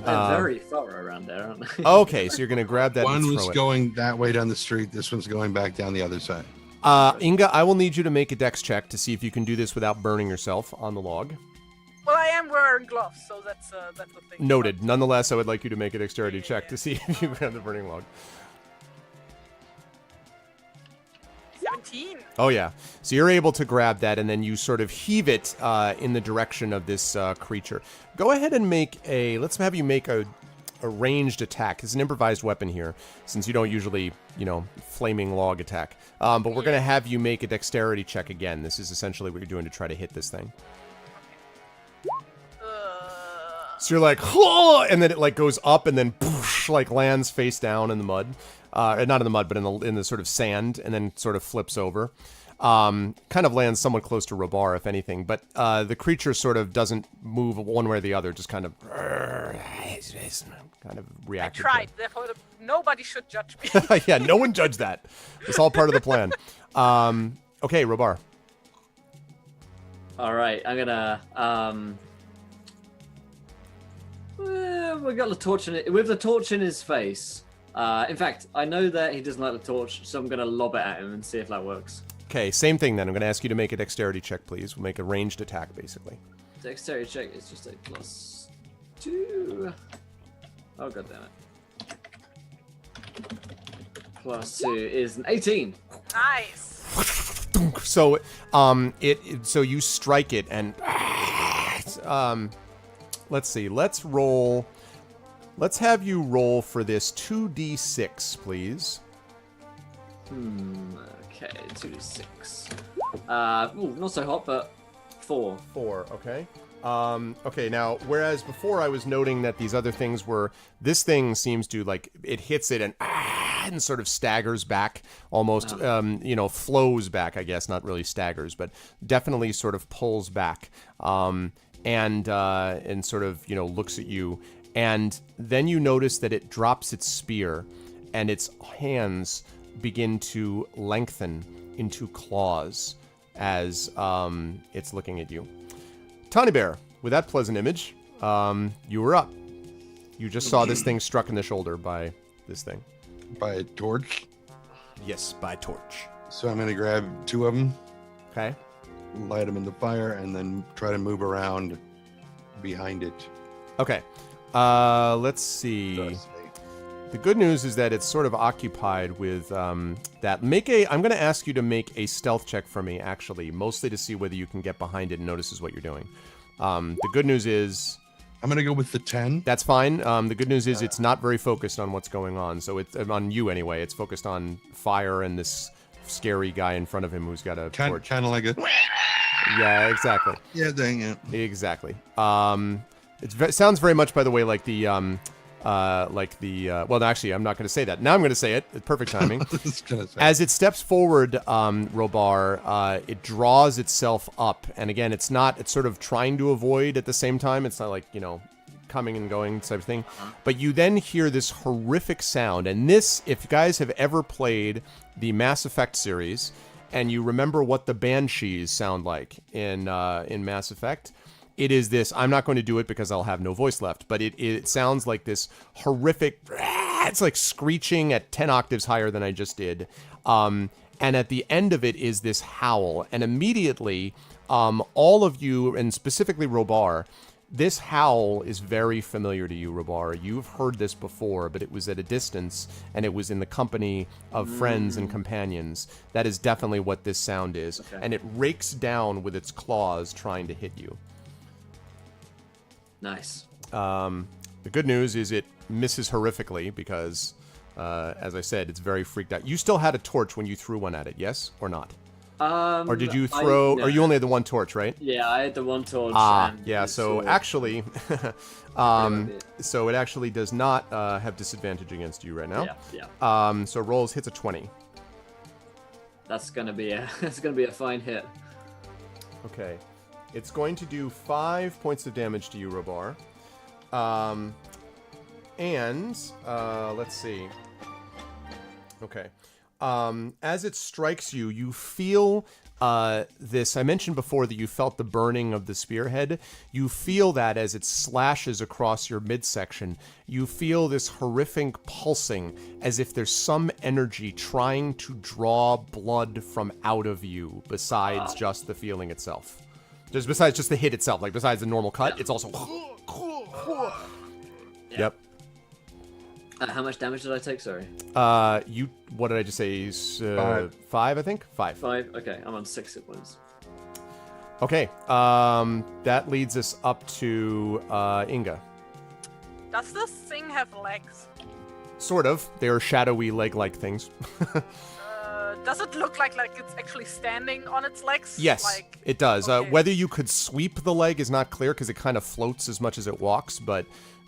They're very thorough around there, aren't they? Okay, so you're gonna grab that and One throw was it. going that way down the street, this one's going back down the other side. Inga, I will need you to make a dex check to see if you can do this without burning yourself on the log. Well, I am wearing gloves, so that's the thing. Noted. Nonetheless, I would like you to make a dexterity check to see if you grab the burning log. 17. Oh, yeah. So you're able to grab that, and then you sort of heave it in the direction of this creature. Go ahead and let's have you make a ranged attack. It's an improvised weapon here, since you don't usually, flaming log attack. But we're going to have you make a dexterity check again. This is essentially what you're doing to try to hit this thing. So you're like, whoa, and then it like goes up and then poosh, like lands face down in the mud. Not in the mud, but in the sort of sand, and then sort of flips over. Kind of lands somewhat close to Robar, if anything, but the creature sort of doesn't move one way or the other, just kind of reacted. I tried. Therefore, nobody should judge me. Yeah, no one judged that. It's all part of the plan. Okay, Robar. All right, I'm gonna. We got the torch in it. With the torch in his face. In fact, I know that he doesn't like the torch, so I'm gonna lob it at him and see if that works. Okay, same thing then. I'm going to ask you to make a dexterity check, please. We'll make a ranged attack, basically. Dexterity check is just a +2. Oh, god damn it. +2 is an 18. Nice. So, so you strike it, and let's see. Let's roll. Let's have you roll for this 2d6, please. Okay, 2d6. Not so hot, but 4. 4, okay. Okay, now, whereas before I was noting that these other things were, this thing seems to, like, it hits it and sort of staggers back, almost, flows back, I guess, not really staggers, but definitely sort of pulls back, and sort of, looks at you, and then you notice that it drops its spear, and its hands begin to lengthen into claws as it's looking at you. Tawny Bear, with that pleasant image, you were up. You just saw this thing struck in the shoulder by this thing. By a torch? Yes, by torch. So I'm going to grab 2 of them. Okay. Light them in the fire, and then try to move around behind it. Okay. Let's see. The good news is that it's sort of occupied with that. I'm going to ask you to make a stealth check for me, actually, mostly to see whether you can get behind it and notices what you're doing. The good news is... I'm going to go with the 10. That's fine. The good news is it's not very focused on what's going on. So it's on you anyway. It's focused on fire and this scary guy in front of him who's got a torch. Kind of like a... Yeah, exactly. Yeah, dang it. Exactly. It sounds very much, by the way, like the... well, actually, I'm not going to say that. Now I'm going to say it. Perfect timing. As it steps forward, Robar, it draws itself up. And again, it's sort of trying to avoid at the same time. It's not like, coming and going type of thing. But you then hear this horrific sound. And this, if you guys have ever played the Mass Effect series, and you remember what the Banshees sound like in Mass Effect... It is this, I'm not going to do it because I'll have no voice left, but it sounds like this horrific, it's like screeching at 10 octaves higher than I just did. And at the end of it is this howl. And immediately, all of you, and specifically Robar, this howl is very familiar to you, Robar. You've heard this before, but it was at a distance, and it was in the company of friends and companions. That is definitely what this sound is. Okay. And it rakes down with its claws trying to hit you. Nice. The good news is it misses horrifically because, as I said, it's very freaked out. You still had a torch when you threw one at it, yes or not? Or did you throw... No. Or you only had the one torch, right? Yeah, I had the one torch. Yeah, so actually... so it actually does not have disadvantage against you right now. Yeah. So rolls hits a 20. That's gonna be a fine hit. Okay. It's going to do 5 points of damage to you, Robar. Let's see. Okay. As it strikes you, you feel this. I mentioned before that you felt the burning of the spearhead. You feel that as it slashes across your midsection. You feel this horrific pulsing as if there's some energy trying to draw blood from out of you besides just the feeling itself. Just besides just the hit itself, like besides the normal cut, it's also... Yep. How much damage did I take, sorry? What did I just say? 5, I think? 5. 5, okay, I'm on 6 hit points. Okay, that leads us up to Inga. Does this thing have legs? Sort of. They are shadowy leg-like things. Does it look like it's actually standing on its legs? Yes, Like, it does. okay. Whether you could sweep the leg is not clear because it kind of floats as much as it walks, but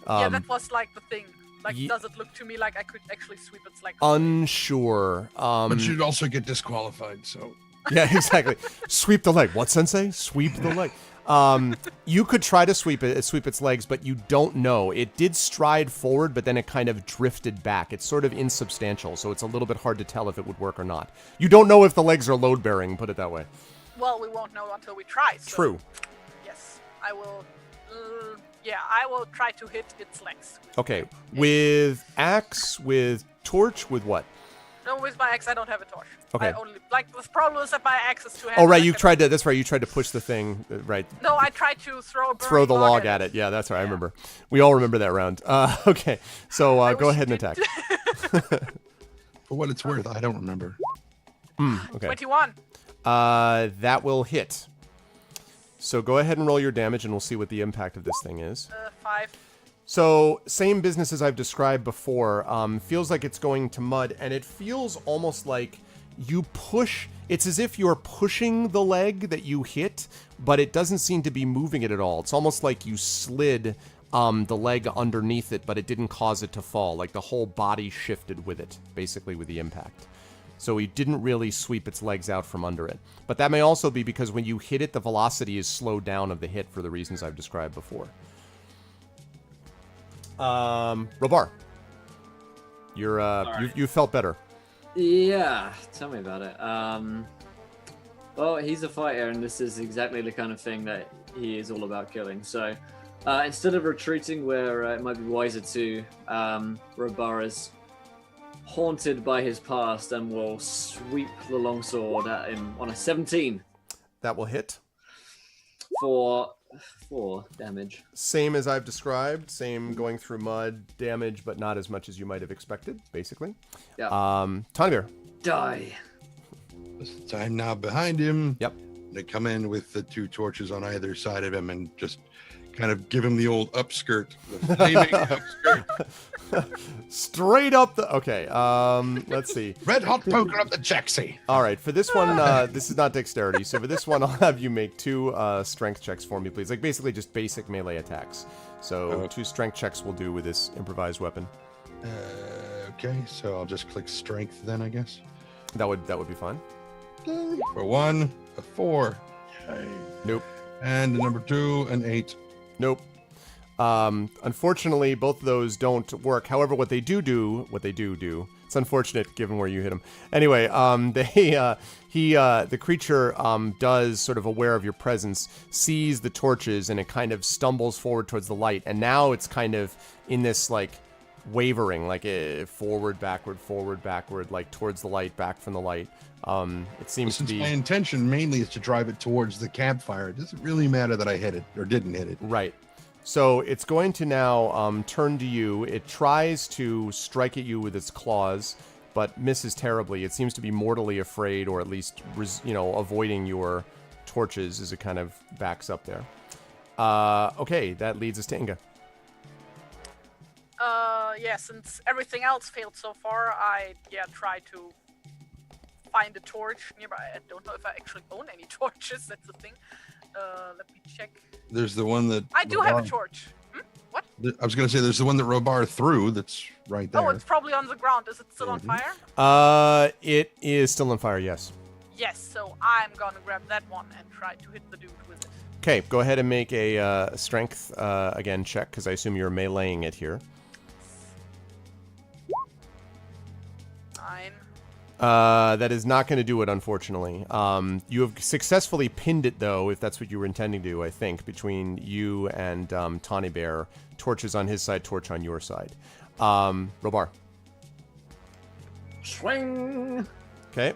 yeah, that was like the thing. Like, ye- does it look to me like I could actually sweep its legs? unsure. But you'd also get disqualified, so. Yeah, exactly. Sweep the leg. What, Sensei? Sweep the leg. You could try to sweep its legs, but you don't know. It did stride forward, but then it kind of drifted back. It's sort of insubstantial, so it's a little bit hard to tell if it would work or not. You don't know if the legs are load-bearing, put it that way. Well, we won't know until we try. So True. yes, I will. I will try to hit its legs. Okay. With axe, with torch, with what? No, with my axe, I don't have a torch. Okay. I only the problem is that my axe is two-handed. Oh, right. I You can- tried to. That's right. You tried to push the thing. Right. No, I tried to throw Throw the log at it. Yeah, that's right. I remember. We all remember that round. Okay. So go was ahead and attack. For what it's worth, I don't remember. Okay. 21. That will hit. So go ahead and roll your damage, and we'll see what the impact of this thing is. 5. So, same business as I've described before. Feels like it's going to mud, and it feels almost like you push... It's as if you're pushing the leg that you hit, but it doesn't seem to be moving it at all. It's almost like you slid the leg underneath it, but it didn't cause it to fall. Like the whole body shifted with it, basically, with the impact. So he didn't really sweep its legs out from under it. But that may also be because when you hit it, the velocity is slowed down of the hit for the reasons I've described before. Robar, you felt better. Yeah, tell me about it. Well, he's a fighter, and this is exactly the kind of thing that he is all about killing. So, instead of retreating where it might be wiser to, Robar is haunted by his past and will sweep the longsword at him on a 17 That will hit. for 4 damage. Same as I've described. Same going through mud damage, but not as much as you might have expected, basically. Yeah. Tony Bear. Die. So I'm now behind him. Yep. They come in with the 2 torches on either side of him and just kind of give him the old upskirt. The flaming upskirt. Straight up the... Okay, let's see. Red hot poker up the jacksie. All right, for this one, this is not dexterity. So for this one, I'll have you make 2 strength checks for me, please. Like basically just basic melee attacks. So 2 strength checks will do with this improvised weapon. Okay, so I'll just click strength then, I guess. That would be fine. For 1, a 4. Yay. Nope. And the number 2, an 8. Nope. Unfortunately, both of those don't work. However, what they do, it's unfortunate given where you hit him. Anyway, the creature does, sort of aware of your presence, sees the torches, and it kind of stumbles forward towards the light. And now it's kind of in this, like, wavering, like forward, backward, like towards the light, back from the light. It seems Since to be... my intention mainly is to drive it towards the campfire, it doesn't really matter that I hit it or didn't hit it. Right. So it's going to now turn to you. It tries to strike at you with its claws, but misses terribly. It seems to be mortally afraid, or at least, avoiding your torches as it kind of backs up there. Okay, that leads us to Inga. Yeah, since everything else failed so far, I try to find a torch nearby. I don't know if I actually own any torches. That's the thing. Let me check. There's the one that... I do have a torch. What? I was going to say, there's the one that Robar threw that's right there. Oh, it's probably on the ground. Is it still on fire? It is still on fire, yes. Yes, so I'm gonna grab that one and try to hit the dude with it. Okay, go ahead and make a strength, again, check, because I assume you're meleeing it here. 9. That is not going to do it, unfortunately. You have successfully pinned it, though, if that's what you were intending to do, I think, between you and Tawny Bear. Torches on his side, torch on your side. Robar. Swing! Okay.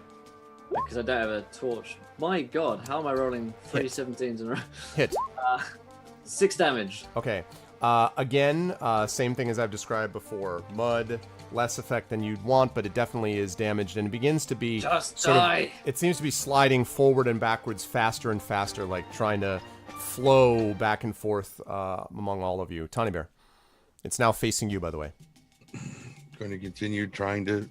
Because I don't have a torch. My god, how am I rolling 3 17s in a row? Hit. 6 damage. Okay. Again, same thing as I've described before. Mud, less effect than you'd want, but it definitely is damaged, and it begins to be... Just sort die! of, it seems to be sliding forward and backwards faster and faster, like trying to flow back and forth among all of you. Tawny Bear. It's now facing you, by the way. Going to continue trying to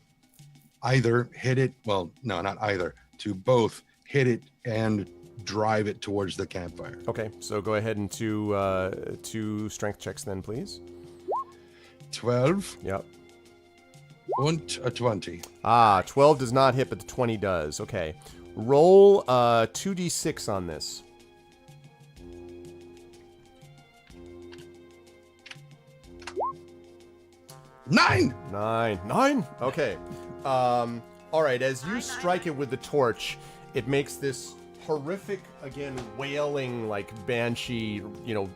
either hit it. Well, no, not either. To both hit it and drive it towards the campfire. Okay, so go ahead and two strength checks then, please. 12 Yep. and a 20. 12 does not hit, but the 20 does. Okay. Roll 2d6 on this. 9. 9. Okay. All right, as you strike it with the torch, it makes this horrific, again, wailing, like, banshee,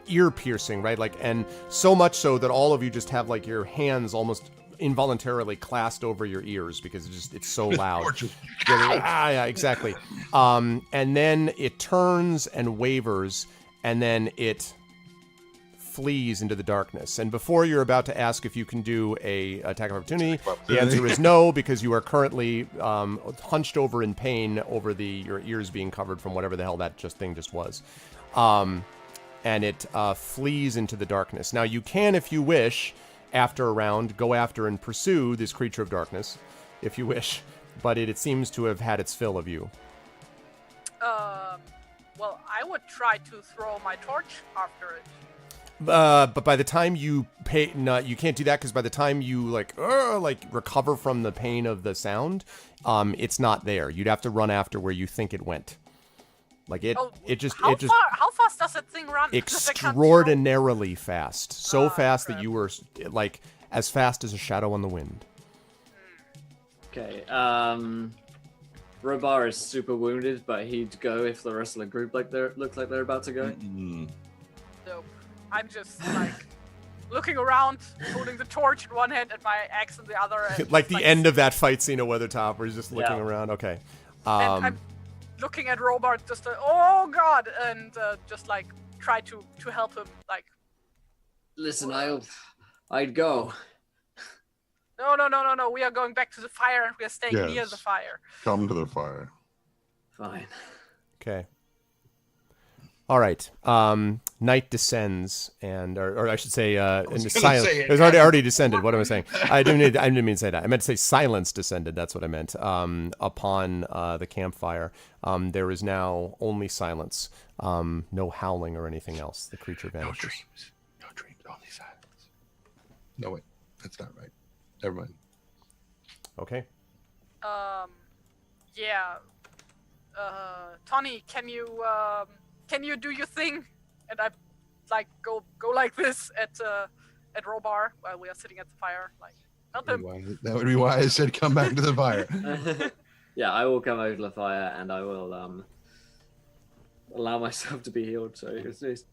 ear piercing, right? Like, and so much so that all of you just have, like, your hands almost involuntarily clasped over your ears because it's so loud. Yeah, exactly. And then it turns and wavers, and then it flees into the darkness. And before you're about to ask if you can do a attack of opportunity, the answer is no, because you are currently hunched over in pain over your ears being covered from whatever the hell that thing just was. And it flees into the darkness. Now you can, if you wish, after a round, go after and pursue this creature of darkness, if you wish, but it seems to have had its fill of you. Well, I would try to throw my torch after it. But by the time you you can't do that, because by the time you recover from the pain of the sound, it's not there. You'd have to run after where you think it went. Like how fast does that thing run? Extraordinarily fast. So fast that you were like as fast as a shadow on the wind. Okay. Robar is super wounded, but he'd go if the rest of the group looks like they're about to go. Nope. I'm just looking around, holding the torch in one hand and my axe in the other. And like the end of that fight scene of Weathertop, where he's just looking around. Okay. And I'm looking at Robart, just oh god, and just try to help him. Listen, I'd go. No. We are going back to the fire, and we are staying near the fire. Come to the fire. Fine. Okay. All right. Night descends, or I should say, silence. It was already descended. What am I saying? I didn't mean to say that. I meant to say silence descended. That's what I meant. Upon the campfire, there is now only silence. No howling or anything else. The creature vanishes. No dreams. Only silence. No, wait. That's not right. Never mind. Okay. Yeah. Tony, can you do your thing? And I go like this at Robar while we are sitting at the fire. Help him. That would be why I said come back to the fire. Yeah, I will come over to the fire and I will allow myself to be healed. So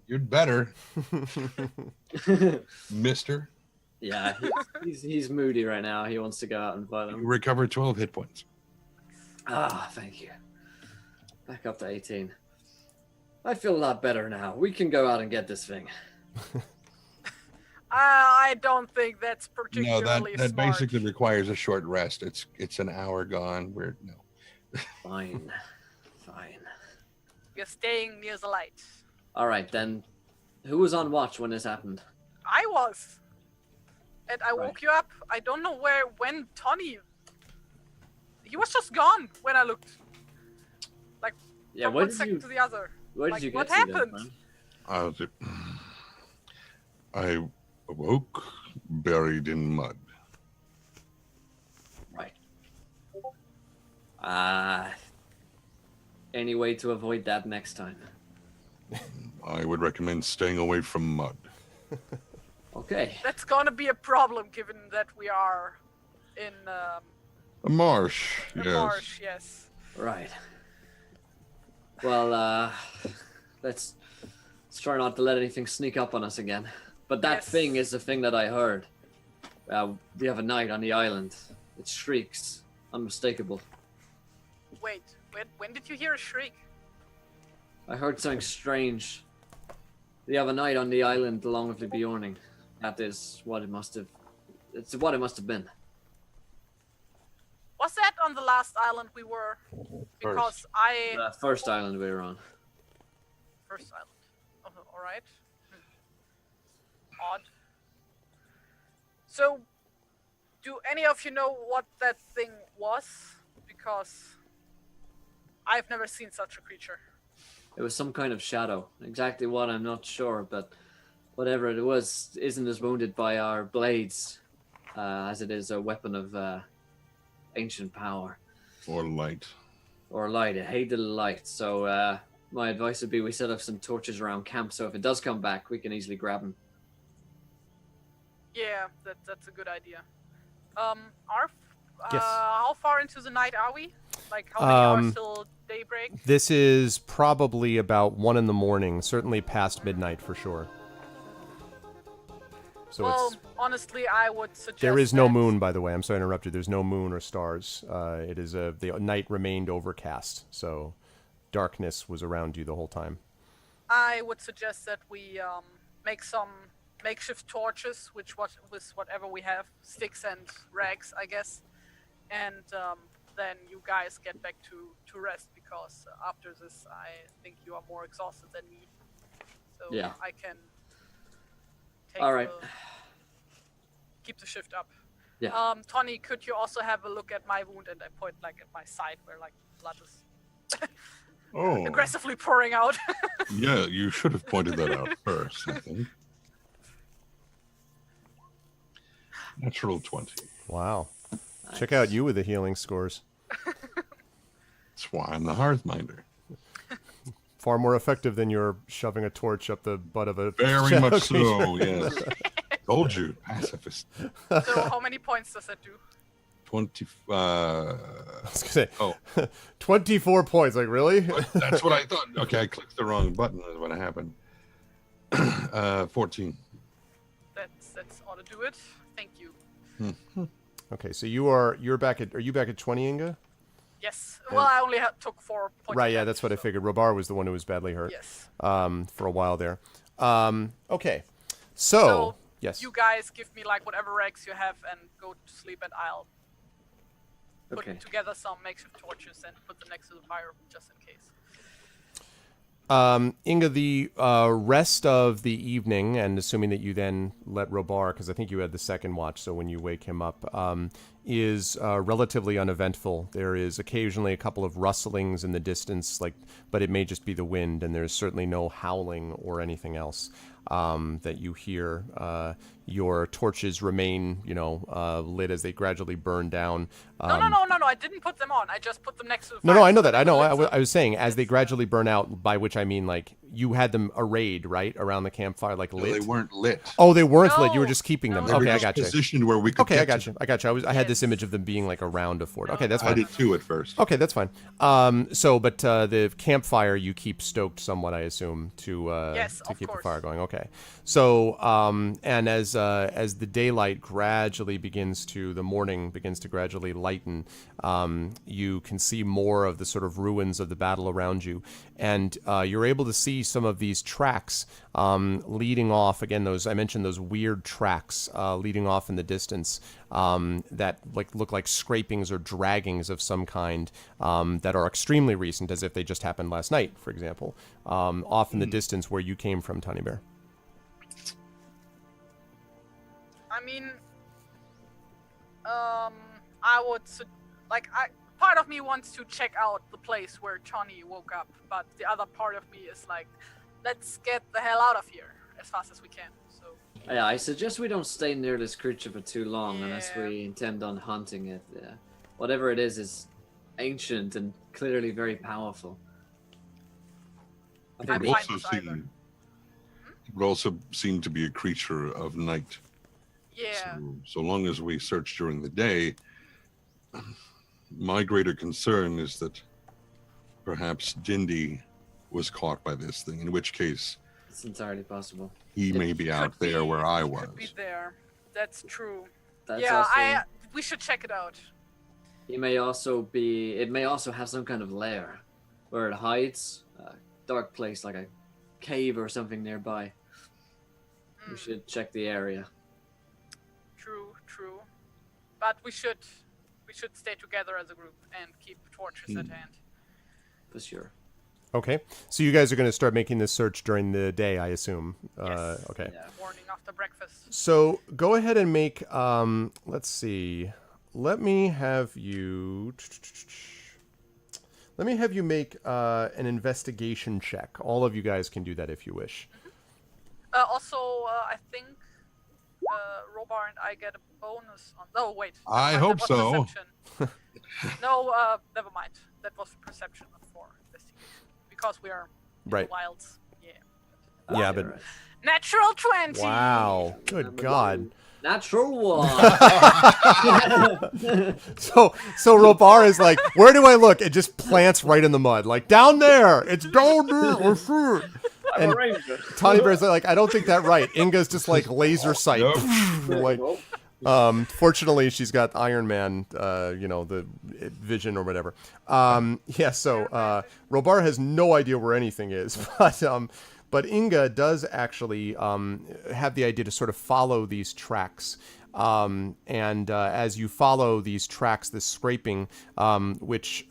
You'd better, Mister. Yeah, he's moody right now. He wants to go out and fight them. You recover 12 hit points. Thank you. Back up to 18. I feel a lot better now. We can go out and get this thing. I don't think that's particularly that smart. basically requires a short rest. It's an hour gone. Fine. We're staying near the light. All right, then. Who was on watch when this happened? I was. And I woke you up. I don't know when Tony... He was just gone when I looked. From one second to the other. Where did you get what to happened? I awoke buried in mud. Right. Any way to avoid that next time? I would recommend staying away from mud. Okay. That's gonna be a problem given that we are in a marsh. A marsh, yes. Right. Well, let's try not to let anything sneak up on us again. But that thing is the thing that I heard the other night on the island. It shrieks, unmistakable. Wait, when did you hear a shriek? I heard something strange the other night on the island along with the Bjorning. That is what it must have. It's what it must have been. Was that on the last island we were? Because the first island we were on. First island. Oh, all right. Odd. So, Do any of you know what that thing was? Because I've never seen such a creature. It was some kind of shadow. Exactly what, I'm not sure, but whatever it was isn't as wounded by our blades as it is a weapon of ancient power. Or light. Or light. I hate the light. So my advice would be we set up some torches around camp, so if it does come back, we can easily grab him. Yeah, that's a good idea. Yes. How far into the night are we? Like, how many hours till daybreak? This is probably about 1 a.m, certainly past midnight for sure. So Well, honestly, I would suggest there is no that- moon, by the way. I'm sorry to interrupt you. There's no moon or stars. It is the night remained overcast, so darkness was around you the whole time. I would suggest that we make some makeshift torches, with whatever we have, sticks and rags, I guess, and then you guys get back to rest, because after this, I think you are more exhausted than me. So Yeah. I can take All right. keep the shift up. Yeah. Tony, could you also have a look at my wound? And I point like at my side where like blood is Oh, aggressively pouring out. yeah, you should have pointed that out first, I think. Natural 20. Wow. Nice. Check out you with the healing scores. That's why I'm the Hearthminder. Far more effective than your shoving a torch up the butt of a Very shadow much creature. so, yes. Told you, pacifist. So how many points does that do? 20. I was gonna say, Oh, 24 points. Like, really? that's what I thought. Okay, I clicked the wrong button. Is what happened. 14. That's ought to do it. Thank you. Okay, so you're back at. Are you back at 20, Inga? Yes. Well, I only took 4 points. Right. of Yeah, damage, that's what I so- figured. Robar was the one who was badly hurt. Yes. For a while there. Okay. So yes. You guys give me like whatever rags you have and go to sleep, and I'll put Okay. together some makeshift torches and put them next to the fire just in case. Inga, the rest of the evening, and assuming that you then let Robar, because I think you had the second watch, so when you wake him up, is relatively uneventful. There is occasionally a couple of rustlings in the distance, but it may just be the wind, and there's certainly no howling or anything else that you hear. Your torches remain, lit as they gradually burn down. No, I didn't put them on. I just put them next to the No, fire. I know so that. they I know. were lit, I was saying as they gradually burn out, by which I mean like you had them arrayed right around the campfire, like No, lit. they weren't lit. Oh, they weren't lit. You were No. just keeping them. No, They were Okay, I just got you. positioned where we could Okay, I get got to you. I got you. I had this Yes. image of them being like around a fort. Okay, that's I fine. did too at first. Okay, that's fine. But the campfire you keep stoked somewhat, I assume, to Yes, to of keep the course. fire going. Okay. So and as the daylight gradually the morning begins to gradually lighten, you can see more of the sort of ruins of the battle around you, and you're able to see some of these tracks leading off. Again, I mentioned those weird tracks leading off in the distance that look like scrapings or draggings of some kind that are extremely recent, as if they just happened last night, for example, off in the distance where you came from, Tiny Bear. I mean, I would part of me wants to check out the place where Johnny woke up, but the other part of me is like, let's get the hell out of here as fast as we can. So Yeah, I suggest we don't stay near this creature for too long unless Yeah. we intend on hunting it. Whatever it is ancient and clearly very powerful. I It think I'm would we- fine also with either. seem. It would also seem to be a creature of night. yeah, So long as we search during the day, my greater concern is that perhaps Dindy was caught by this thing, in which case it's entirely possible. he may be out Could there be- where I was. Could be there. That's true. That's yeah, also, we should check it out. it may also have some kind of lair where it hides, a dark place like a cave or something nearby. We should check the area. True. But we should stay together as a group and keep torches at hand. For sure. Okay. So you guys are going to start making this search during the day, I assume. Yes. Okay. Yeah. Morning after breakfast. So go ahead and make, let's see. Let me have you make an investigation check. All of you guys can do that if you wish. Also, I think Robar and I get a bonus on. No, wait. I never mind, hope that so. was perception. No, never mind. That was perception for investigation because we are in Right. the wilds. Yeah. Yeah, You're but right. Natural 20. wow. Good Number God. one. Natural one. So Robar is like, where do I look? It just plants right in the mud. Like, down there. It's down there. Or fruit. I'm And a ranger. Tawny Bear's like, I don't think that right. Inga's just like laser sight. Nope. Like, fortunately, she's got Iron Man, the vision or whatever. Yeah, so Robar has no idea where anything is, but Inga does actually have the idea to sort of follow these tracks. And as you follow these tracks, this scraping, which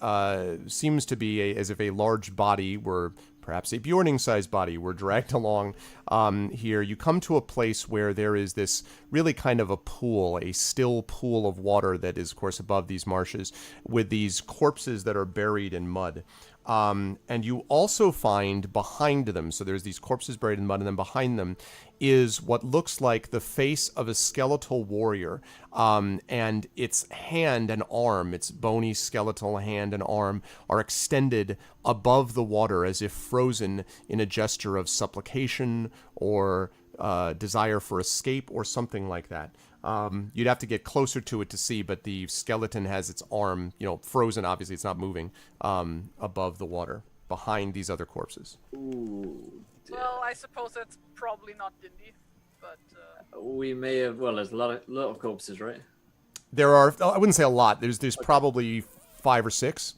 seems to be as if a large body were perhaps a Bjorning-sized body were dragged along here. You come to a place where there is this really kind of a pool, a still pool of water that is, of course, above these marshes with these corpses that are buried in mud. And you also find behind them, so there's these corpses buried in mud, and then behind them is what looks like the face of a skeletal warrior. And its hand and arm, its bony skeletal hand and arm, are extended above the water as if frozen in a gesture of supplication or desire for escape or something like that. You'd have to get closer to it to see, but the skeleton has its arm, frozen. Obviously, it's not moving above the water behind these other corpses. Ooh. Well, I suppose that's probably not Dindy, but We may have. Well, there's a lot of corpses, right? There are, I wouldn't say a lot. There's probably 5 or 6.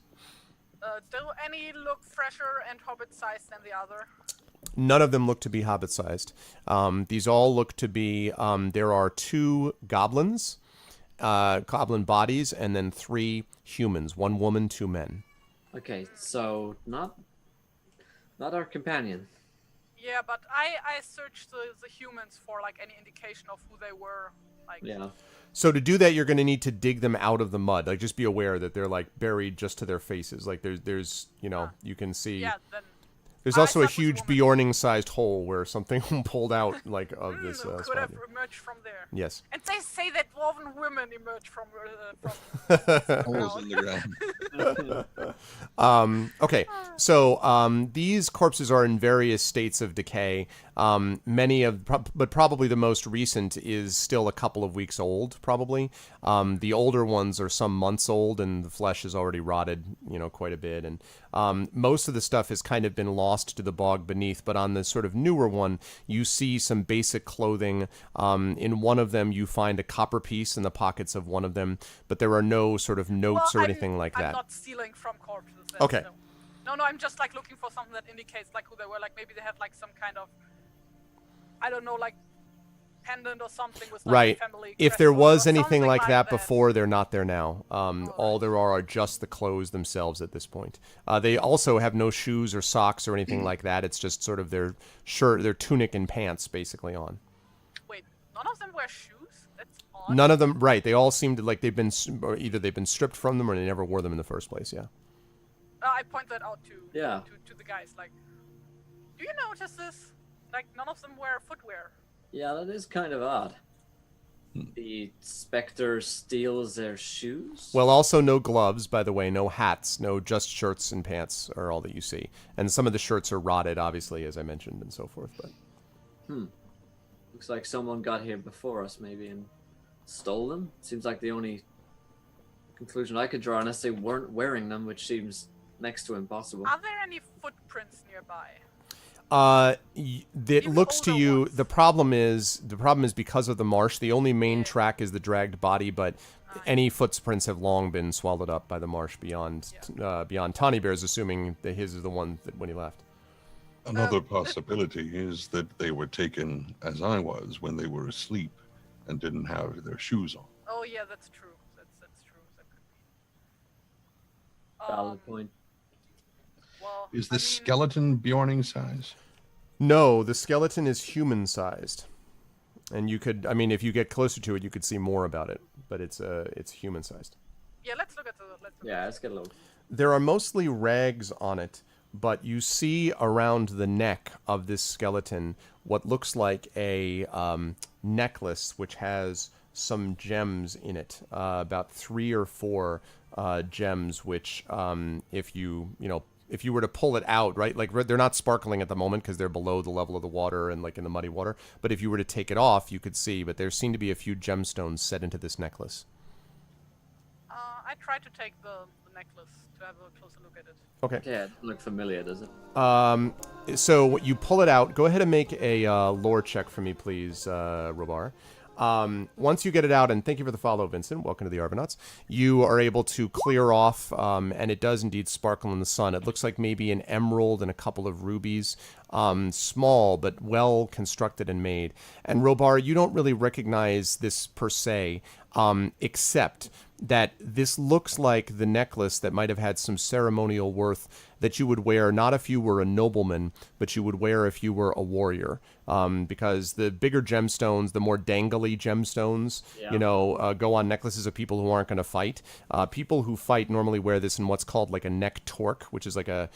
do any look fresher and hobbit-sized than the other? None of them look to be hobbit-sized. These all look to be, there are 2 goblins, goblin bodies, and then 3 humans, 1 woman, 2 men. Okay, so not our companion. Yeah, but I searched the humans for like any indication of who they were. Like, Yeah. So to do that, you're going to need to dig them out of the mud. Like, just be aware that they're like buried just to their faces. Like there's you can see. yeah, then There's I also a thought it was huge woman. Bjorning-sized hole where something pulled out like of this. who could have emerged from there. Yes. And they say that dwarven women emerge from Holes in the ground. Okay, so these corpses are in various states of decay. But probably the most recent is still a couple of weeks old, probably. The older ones are some months old, and the flesh is already rotted, quite a bit. And most of the stuff has kind of been lost to the bog beneath. But on the sort of newer one, you see some basic clothing. In one of them, you find a copper piece in the pockets of one of them, but there are no sort of notes or anything like that. I'm not stealing from corpses. Then, Okay. No, I'm just like looking for something that indicates like who they were. Like maybe they had like some kind of, I don't know, like pendant or something with like Right. a family. If there crest was or anything something like that before, they're not there now. All there are just the clothes themselves at this point. They also have no shoes or socks or anything like that. It's just sort of their shirt, their tunic and pants basically on. Wait, none of them wear shoes? That's odd. None of them, right. They all seem to like either they've been stripped from them or they never wore them in the first place, yeah. I point that out to the guys. Like, do you notice this? Like, none of them wear footwear. Yeah, that is kind of odd. The Spectre steals their shoes? Well, also no gloves, by the way, no hats, no just shirts and pants are all that you see. And some of the shirts are rotted, obviously, as I mentioned, and so forth. But Looks like someone got here before us, maybe, and stole them. Seems like the only conclusion I could draw, unless they weren't wearing them, which seems next to impossible. Are there any footprints nearby? It looks to older you. ones. The problem is because of the marsh. The only main track is the dragged body, but any footprints have long been swallowed up by the marsh beyond Tawny Bear's, assuming that his is the one that when he left. Another possibility is that they were taken, as I was, when they were asleep and didn't have their shoes on. Oh yeah, that's true. That's true. That could be. Valid point. Well, Is the I mean, skeleton Bjorning size? No, the skeleton is human-sized. And you could, I mean, if you get closer to it, you could see more about it. But it's human-sized. yeah, let's look at the. Yeah, let's get a look. There are mostly rags on it, but you see around the neck of this skeleton what looks like a necklace which has some gems in it, about 3 or 4 gems, which if you were to pull it out, right, like they're not sparkling at the moment because they're below the level of the water and like in the muddy water, but if you were to take it off, you could see, but there seem to be a few gemstones set into this necklace. I tried to take the necklace to have a closer look at it. Okay. Yeah, it look familiar, does it? So you pull it out. Go ahead and make a lore check for me, please, Robar. Once you get it out, and thank you for the follow, Vincent. Welcome to the Argonauts. You are able to clear off, and it does indeed sparkle in the sun. It looks like maybe an emerald and a couple of rubies. Small, but well constructed and made. And Robar, you don't really recognize this per se, except that this looks like the necklace that might have had some ceremonial worth that you would wear not if you were a nobleman, but you would wear if you were a warrior. Because the bigger gemstones, the more dangly gemstones, go on necklaces of people who aren't going to fight. People who fight normally wear this in what's called like a neck torque, which is like a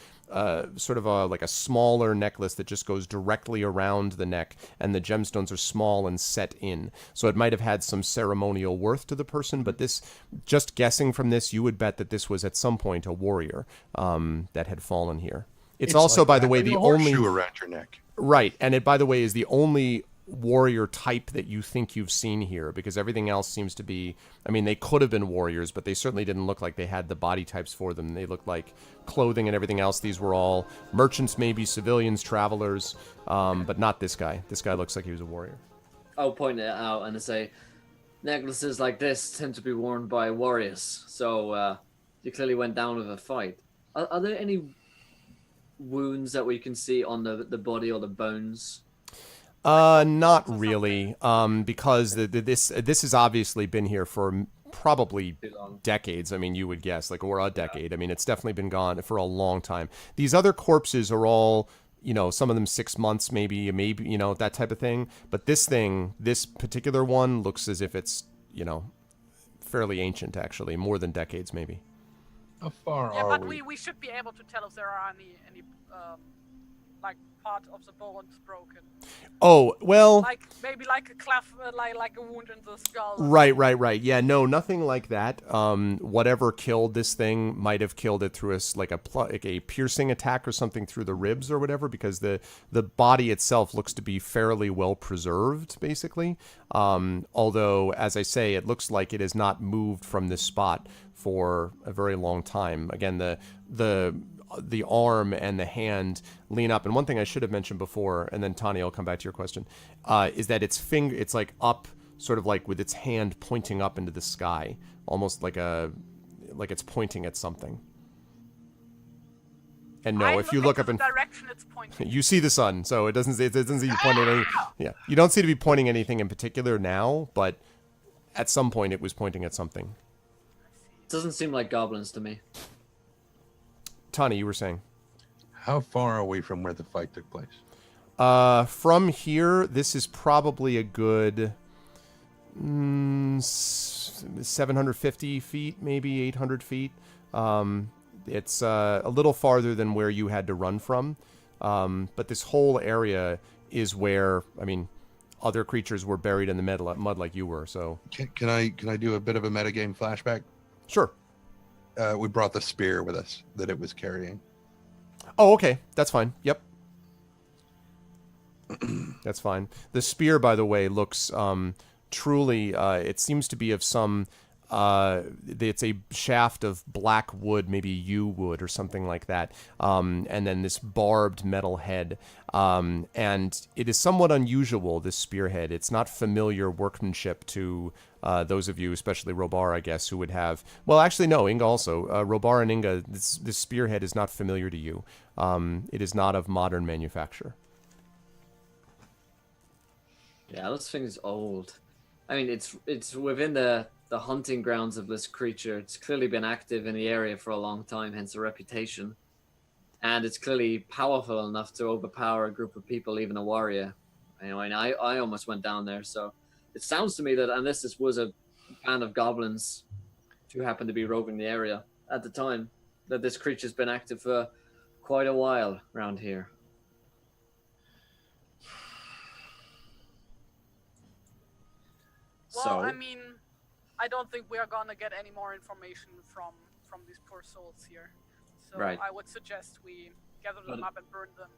sort of like a smaller necklace that just goes directly around the neck, and the gemstones are small and set in. So it might have had some ceremonial worth to the person, but this, just guessing from this, you would bet that this was at some point a warrior that had fallen here. It's also, like by the way, the only horseshoe around your neck. Right, and it, by the way, is the only warrior type that you think you've seen here, because everything else seems to be, I mean, they could have been warriors, but they certainly didn't look like they had the body types for them. They looked like clothing and everything else. These were all merchants, maybe civilians, travelers, but not this guy. This guy looks like he was a warrior. I'll point it out and say, necklaces like this tend to be worn by warriors, so you clearly went down with a fight. Are there any wounds that we can see on the body or the bones? Not really, because this has obviously been here for probably decades. I mean, you would guess, like, or a decade. I mean, it's definitely been gone for a long time. These other corpses are all, some of them 6 months, maybe, that type of thing. But this particular one looks as if it's, fairly ancient, actually, more than decades, maybe. How far Yeah, are but we? we should be able to tell if there are any like part of the bones broken. Oh, well, Like maybe like a cleft, like a wound in the skull. right. Yeah, no, nothing like that. Whatever killed this thing might have killed it through like a piercing attack or something through the ribs or whatever, because the body itself looks to be fairly well preserved, basically. Although, as I say, it looks like it has not moved from this spot for a very long time. Again, the arm and the hand lean up. And one thing I should have mentioned before, and then Tani, I'll come back to your question, is that it's like up, sort of like with its hand pointing up into the sky, almost like it's pointing at something. And no, if you look up in the direction it's pointing, you see the sun, so it doesn't see you pointing at any, yeah. You don't seem to be pointing anything in particular now, but at some point it was pointing at something. It doesn't seem like goblins to me. Tani, you were saying? How far are we from where the fight took place? From here, this is probably a good 750 feet, maybe 800 feet. It's a little farther than where you had to run from. But this whole area is where, I mean, other creatures were buried in the mud like you were. So Can I do a bit of a metagame flashback? Sure. We brought the spear with us that it was carrying. Oh, okay. That's fine. Yep. That's fine. The spear, by the way, looks truly, it seems to be of some, it's a shaft of black wood, maybe yew wood or something like that. And then this barbed metal head. And it is somewhat unusual, this spearhead. It's not familiar workmanship to those of you, especially Robar, I guess, who would have... Well, actually, no, Inga also. Robar and Inga, this spearhead is not familiar to you. It is not of modern manufacture. Yeah, this thing is old. I mean, it's within the hunting grounds of this creature. It's clearly been active in the area for a long time, hence the reputation. and it's clearly powerful enough to overpower a group of people, even a warrior. Anyway, I almost went down there, so it sounds to me that unless this was a band of goblins who happened to be roving the area at the time, that this creature's been active for quite a while around here. Well, So, I mean, I don't think we are gonna get any more information from these poor souls here. So Right. I would suggest we gather them up and burn them.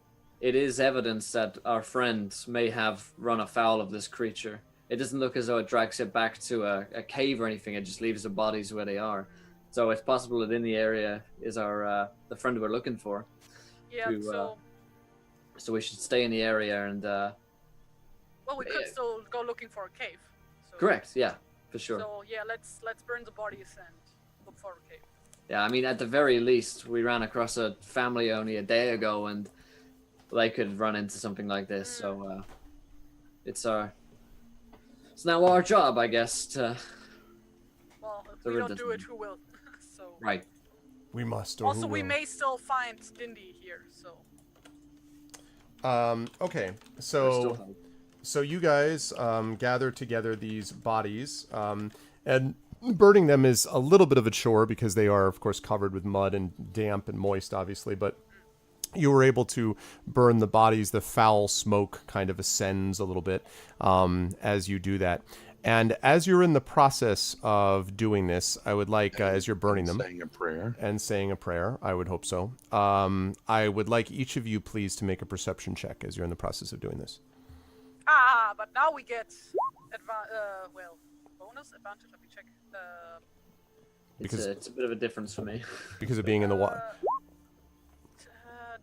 it is evidence that our friend may have run afoul of this creature. It doesn't look as though it drags it back to a cave or anything. It just leaves the bodies where they are. So it's possible that in the area is our the friend we're looking for. Yeah. So we should stay in the area and. Well, we could still go looking for a cave. So, Correct. Yeah, for sure. So yeah, let's burn the bodies and look for a cave. Yeah, I mean, at the very least, we ran across a family only a day ago, and they could run into something like this. So it's now our job, I guess, to. Well, if we don't do it, who will? So. Right. We must. Also, we may still find Dindy here. So. Okay. So you guys gather together these bodies, and burning them is a little bit of a chore because they are, of course, covered with mud and damp and moist, obviously, but you were able to burn the bodies. The foul smoke kind of ascends a little bit as you do that. And as you're in the process of doing this, I would like, as you're burning them... Saying a prayer. And saying a prayer, I would hope so. I would like each of you, please, to make a perception check as you're in the process of doing this. But now we get bonus advantage. Let me check. It's a bit of a difference for me. Because of being in the water.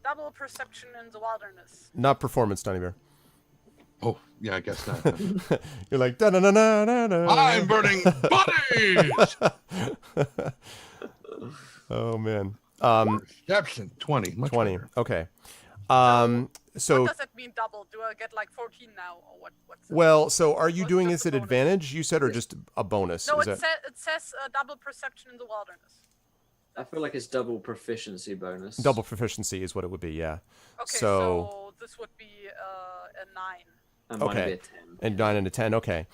Double perception in the wilderness. Not performance, Tiny Bear. Oh, yeah, I guess not. You're like, da-na-na-na-na-na. I'm burning bodies! Oh, man. Perception, 20. Much 20. better. Okay. So what does it mean double? Do I get like 14 now, or what? Well, so are you doing this at advantage, you said, or just a bonus? No, it says double perception in the wilderness. I feel like it's double proficiency bonus. Double proficiency is what it would be, yeah. Okay, so this would be a 9. And mine would be a 10. And 9 and a 10, okay.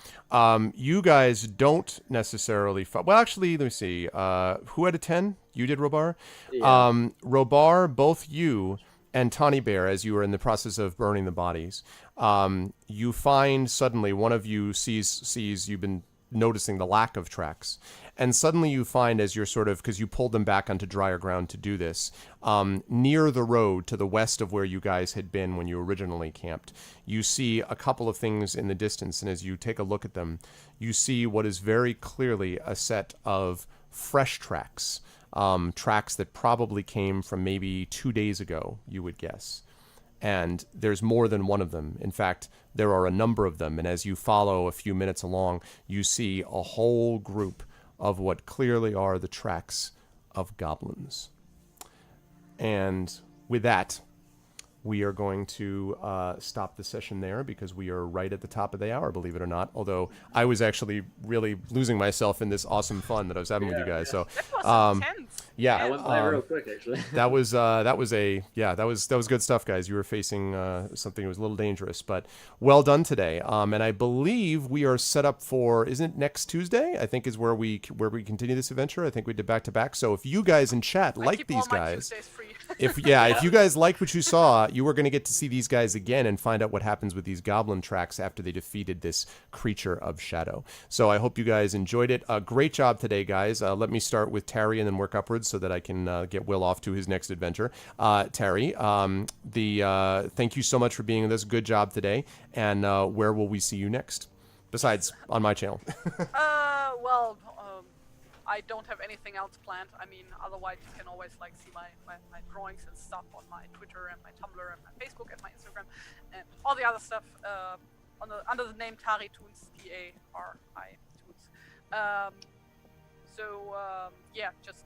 You guys don't necessarily... Well, actually, let me see. Who had a 10? You did, Robar? Yeah. Robar, both you and Tawny Bear, as you were in the process of burning the bodies, you find suddenly one of you sees you've been noticing the lack of tracks. And suddenly you find, as you're sort of, because you pulled them back onto drier ground to do this, near the road to the west of where you guys had been when you originally camped, you see a couple of things in the distance. And as you take a look at them, you see what is very clearly a set of fresh tracks. Tracks that probably came from maybe 2 days ago, you would guess. And there's more than one of them. In fact, there are a number of them. And as you follow a few minutes along, you see a whole group of what clearly are the tracks of goblins. And with that, we are going to stop the session there because we are right at the top of the hour, believe it or not. Although I was actually really losing myself in this awesome fun that I was having with you guys. So that was intense. Yeah, I went by real quick, actually. that was good stuff, guys. You were facing something that was a little dangerous, but well done today. And I believe we are set up for, isn't it next Tuesday? I think is where we continue this adventure. I think we did back to back. So if you guys in chat like these guys, if you guys liked what you saw, you were going to get to see these guys again and find out what happens with these goblin tracks after they defeated this creature of shadow. So I hope you guys enjoyed it. Great job today, guys. Let me start with Terry and then work upwards so that I can get Will off to his next adventure. Terry, thank you so much for being with us. Good job today. And where will we see you next? Besides on my channel. I don't have anything else planned. I mean, otherwise you can always like see my drawings and stuff on my Twitter and my Tumblr and my Facebook and my Instagram and all the other stuff under the name Tari Toons, Tari Toons. Just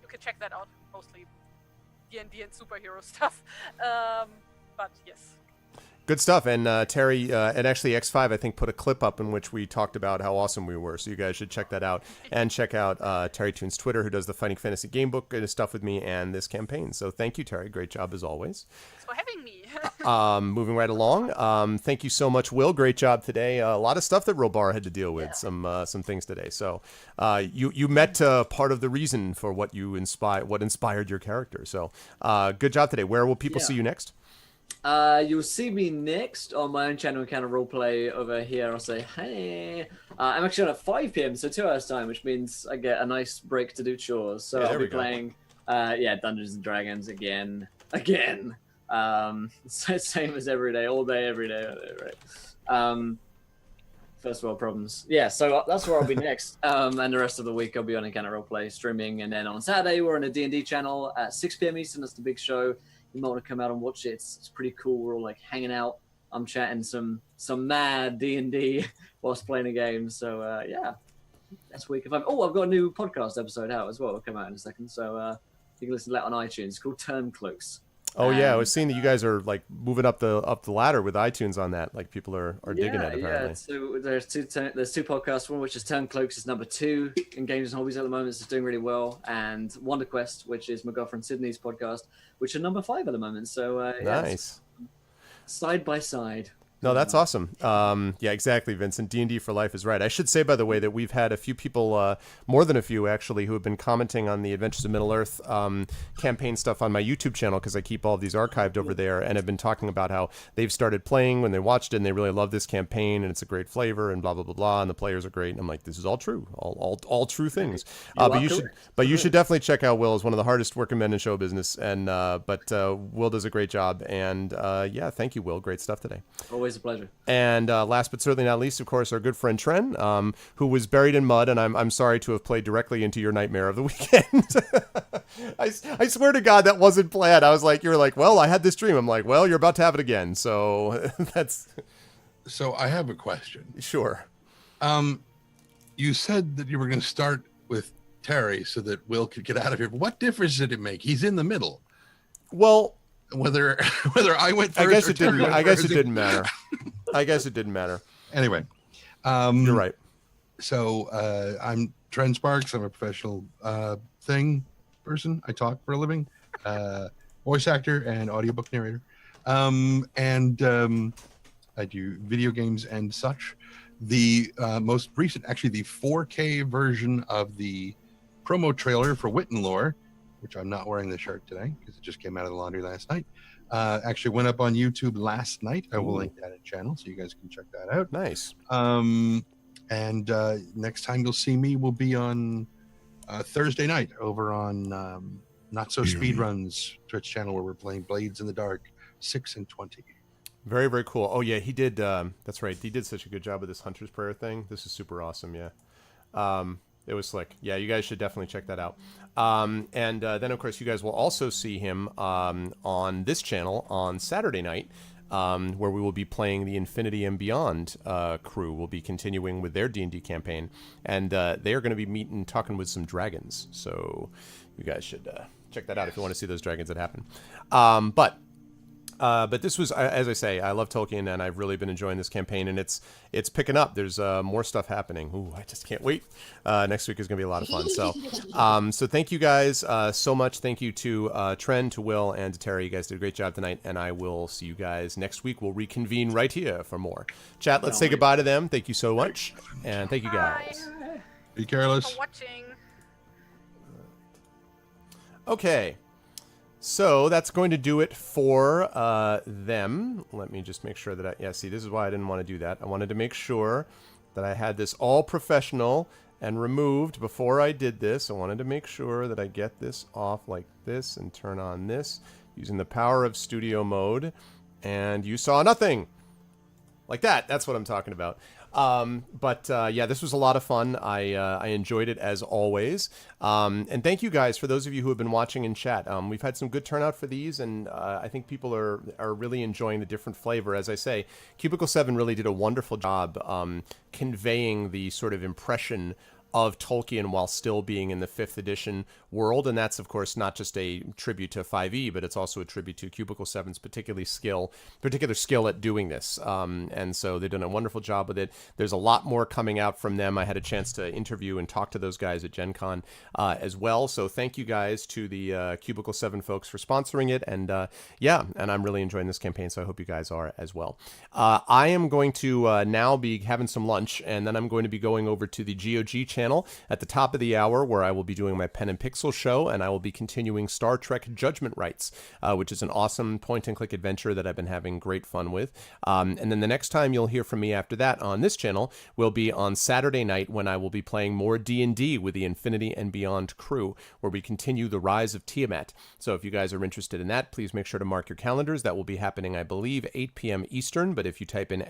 you can check that out. Mostly D&D and superhero stuff. But yes. Good stuff. And Terry, and actually X5, I think, put a clip up in which we talked about how awesome we were. So you guys should check that out. And check out Terry Toon's Twitter, who does the Fighting Fantasy Gamebook and stuff with me and this campaign. So thank you, Terry. Great job as always. Thanks for having me. Moving right along. Thank you so much, Will. Great job today. A lot of stuff that Robar had to deal with, some things today. So you met part of the reason for what inspired your character. So good job today. Where will people see you next? You'll see me next on my own channel, kind of roleplay over here. I'll say, hey. I'm actually on at 5 p.m., so 2 hours time, which means I get a nice break to do chores. So I'll be playing, Dungeons and Dragons again. Same as every day, all day, every day, right? First world problems. Yeah, so that's where I'll be next. And the rest of the week I'll be on a kind of roleplay streaming, and then on Saturday we're on a D&D channel at 6 p.m. Eastern. That's the big show. You might want to come out and watch it. It's pretty cool. We're all like hanging out. I'm chatting some mad D&D whilst playing a game. So that's week. I've got a new podcast episode out as well. It'll come out in a second. So you can listen to that on iTunes. It's called Turn Close. Oh yeah, I was seeing that you guys are like moving up the ladder with iTunes on that. Like people are digging it apparently. Yeah, so there's two podcasts. One which is Turn Cloaks is number 2 in Games and Hobbies at the moment. It's doing really well. And Wonder Quest, which is my girlfriend Sydney's podcast, which are number 5 at the moment. So nice. Side by side. No, that's awesome. Yeah, exactly, Vincent. D&D for life is right. I should say, by the way, that we've had a few people, more than a few actually, who have been commenting on the Adventures of Middle-earth campaign stuff on my YouTube channel, because I keep all of these archived over there, and have been talking about how they've started playing when they watched it, and they really love this campaign, and it's a great flavor, and blah, blah, blah, blah, and the players are great. And I'm like, this is all true. All true things. You should definitely check out Will. He's one of the hardest working men in show business, and but Will does a great job. And thank you, Will. Great stuff today. Always a pleasure. And last but certainly not least, of course, our good friend Tren, who was buried in mud, and I'm sorry to have played directly into your nightmare of the weekend. I swear to God that wasn't planned. You were like, well, I had this dream. I'm like, well, you're about to have it again. So that's. So I have a question. Sure. You said that you were going to start with Terry so that Will could get out of here. What difference did it make? He's in the middle. Well. Whether I went first, I guess it didn't matter. I guess it didn't matter. Anyway, you're right. So I'm Trent Sparks. I'm a professional person. I talk for a living, voice actor and audiobook narrator, and I do video games and such. The most recent, actually, the 4K version of the promo trailer for Wittenlore, which I'm not wearing the shirt today because it just came out of the laundry last night. Actually went up on YouTube last night. I will link that in channel so you guys can check that out. Nice. And next time you'll see me will be on Thursday night over on Not So Speedruns Twitch channel, where we're playing Blades in the Dark 6 and 20. Very, very cool. Oh yeah, he did. That's right. He did such a good job with this Hunter's Prayer thing. This is super awesome. Yeah. It was slick. Yeah, you guys should definitely check that out. And then, of course, you guys will also see him on this channel on Saturday night, where we will be playing the Infinity and Beyond crew. We'll be continuing with their D&D campaign, and they are going to be talking with some dragons. So you guys should check that out if you want to see those dragons that happen. But this was, as I say, I love Tolkien, and I've really been enjoying this campaign, and it's picking up. There's more stuff happening. Ooh, I just can't wait. Next week is going to be a lot of fun. So thank you guys so much. Thank you to Tren, to Will, and to Terry. You guys did a great job tonight, and I will see you guys next week. We'll reconvene right here for more. Chat, let's say goodbye to them. Thank you so much, and thank you guys. Bye. Be careless. For watching. Okay. So that's going to do it for them. Let me just make sure that see, this is why I didn't want to do that. I wanted to make sure that I had this all professional and removed before I did this. I wanted to make sure that I get this off like this and turn on this using the power of studio mode. And you saw nothing. Like that. That's what I'm talking about. Yeah, this was a lot of fun. I enjoyed it as always. And thank you guys for those of you who have been watching in chat. We've had some good turnout for these, and I think people are really enjoying the different flavor. As I say, Cubicle 7 really did a wonderful job conveying the sort of impression of Tolkien while still being in the 5th edition world. And that's, of course, not just a tribute to 5e, but it's also a tribute to Cubicle 7's particular skill at doing this. And so they've done a wonderful job with it. There's a lot more coming out from them. I had a chance to interview and talk to those guys at Gen Con as well. So thank you guys to the Cubicle 7 folks for sponsoring it. And and I'm really enjoying this campaign, so I hope you guys are as well. I am going to now be having some lunch, and then I'm going to be going over to the GOG channel at the top of the hour, where I will be doing my Pen and Pixel show, and I will be continuing Star Trek Judgment Rights, which is an awesome point-and-click adventure that I've been having great fun with. And then the next time you'll hear from me after that on this channel will be on Saturday night, when I will be playing more D&D with the Infinity and Beyond crew, where we continue the Rise of Tiamat. So if you guys are interested in that, please make sure to mark your calendars. That will be happening, I believe, 8 p.m. Eastern, but if you type in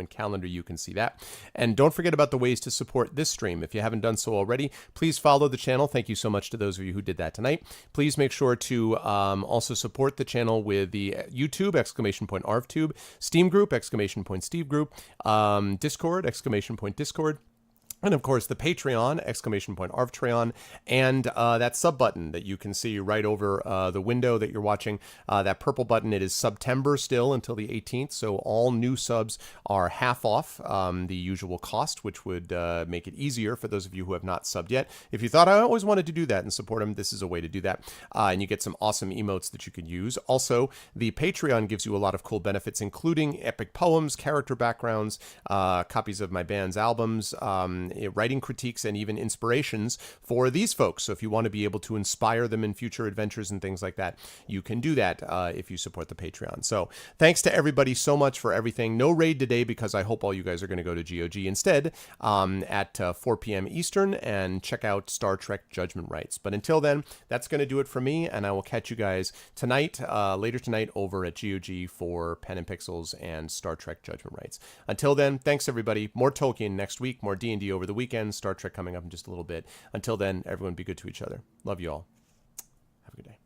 !calendar, you can see that. And don't forget about the ways to support this stream. If you haven't done so already, please follow the channel. Thank you so much to those of you who did that tonight. Please make sure to also support the channel with the YouTube, !ArvTube, Steam group, !Steve group, Discord, !Discord. And of course, the Patreon, !ArvTreon, and that sub button that you can see right over the window that you're watching. That purple button, it is September still until the 18th, so all new subs are half off the usual cost, which would make it easier for those of you who have not subbed yet. If you thought I always wanted to do that and support them, this is a way to do that. And you get some awesome emotes that you can use. Also, the Patreon gives you a lot of cool benefits, including epic poems, character backgrounds, copies of my band's albums, writing critiques, and even inspirations for these folks. So if you want to be able to inspire them in future adventures and things like that, you can do that if you support the Patreon. So thanks to everybody so much for everything. No raid today, because I hope all you guys are going to go to GOG instead at 4 p.m. Eastern and check out Star Trek Judgment Rights. But until then, that's going to do it for me, and I will catch you guys tonight, later tonight, over at GOG for Pen and Pixels and Star Trek Judgment Rights. Until then, thanks everybody. More Tolkien next week, more D&D over the weekend, Star Trek coming up in just a little bit. Until then, everyone be good to each other. Love you all. Have a good day.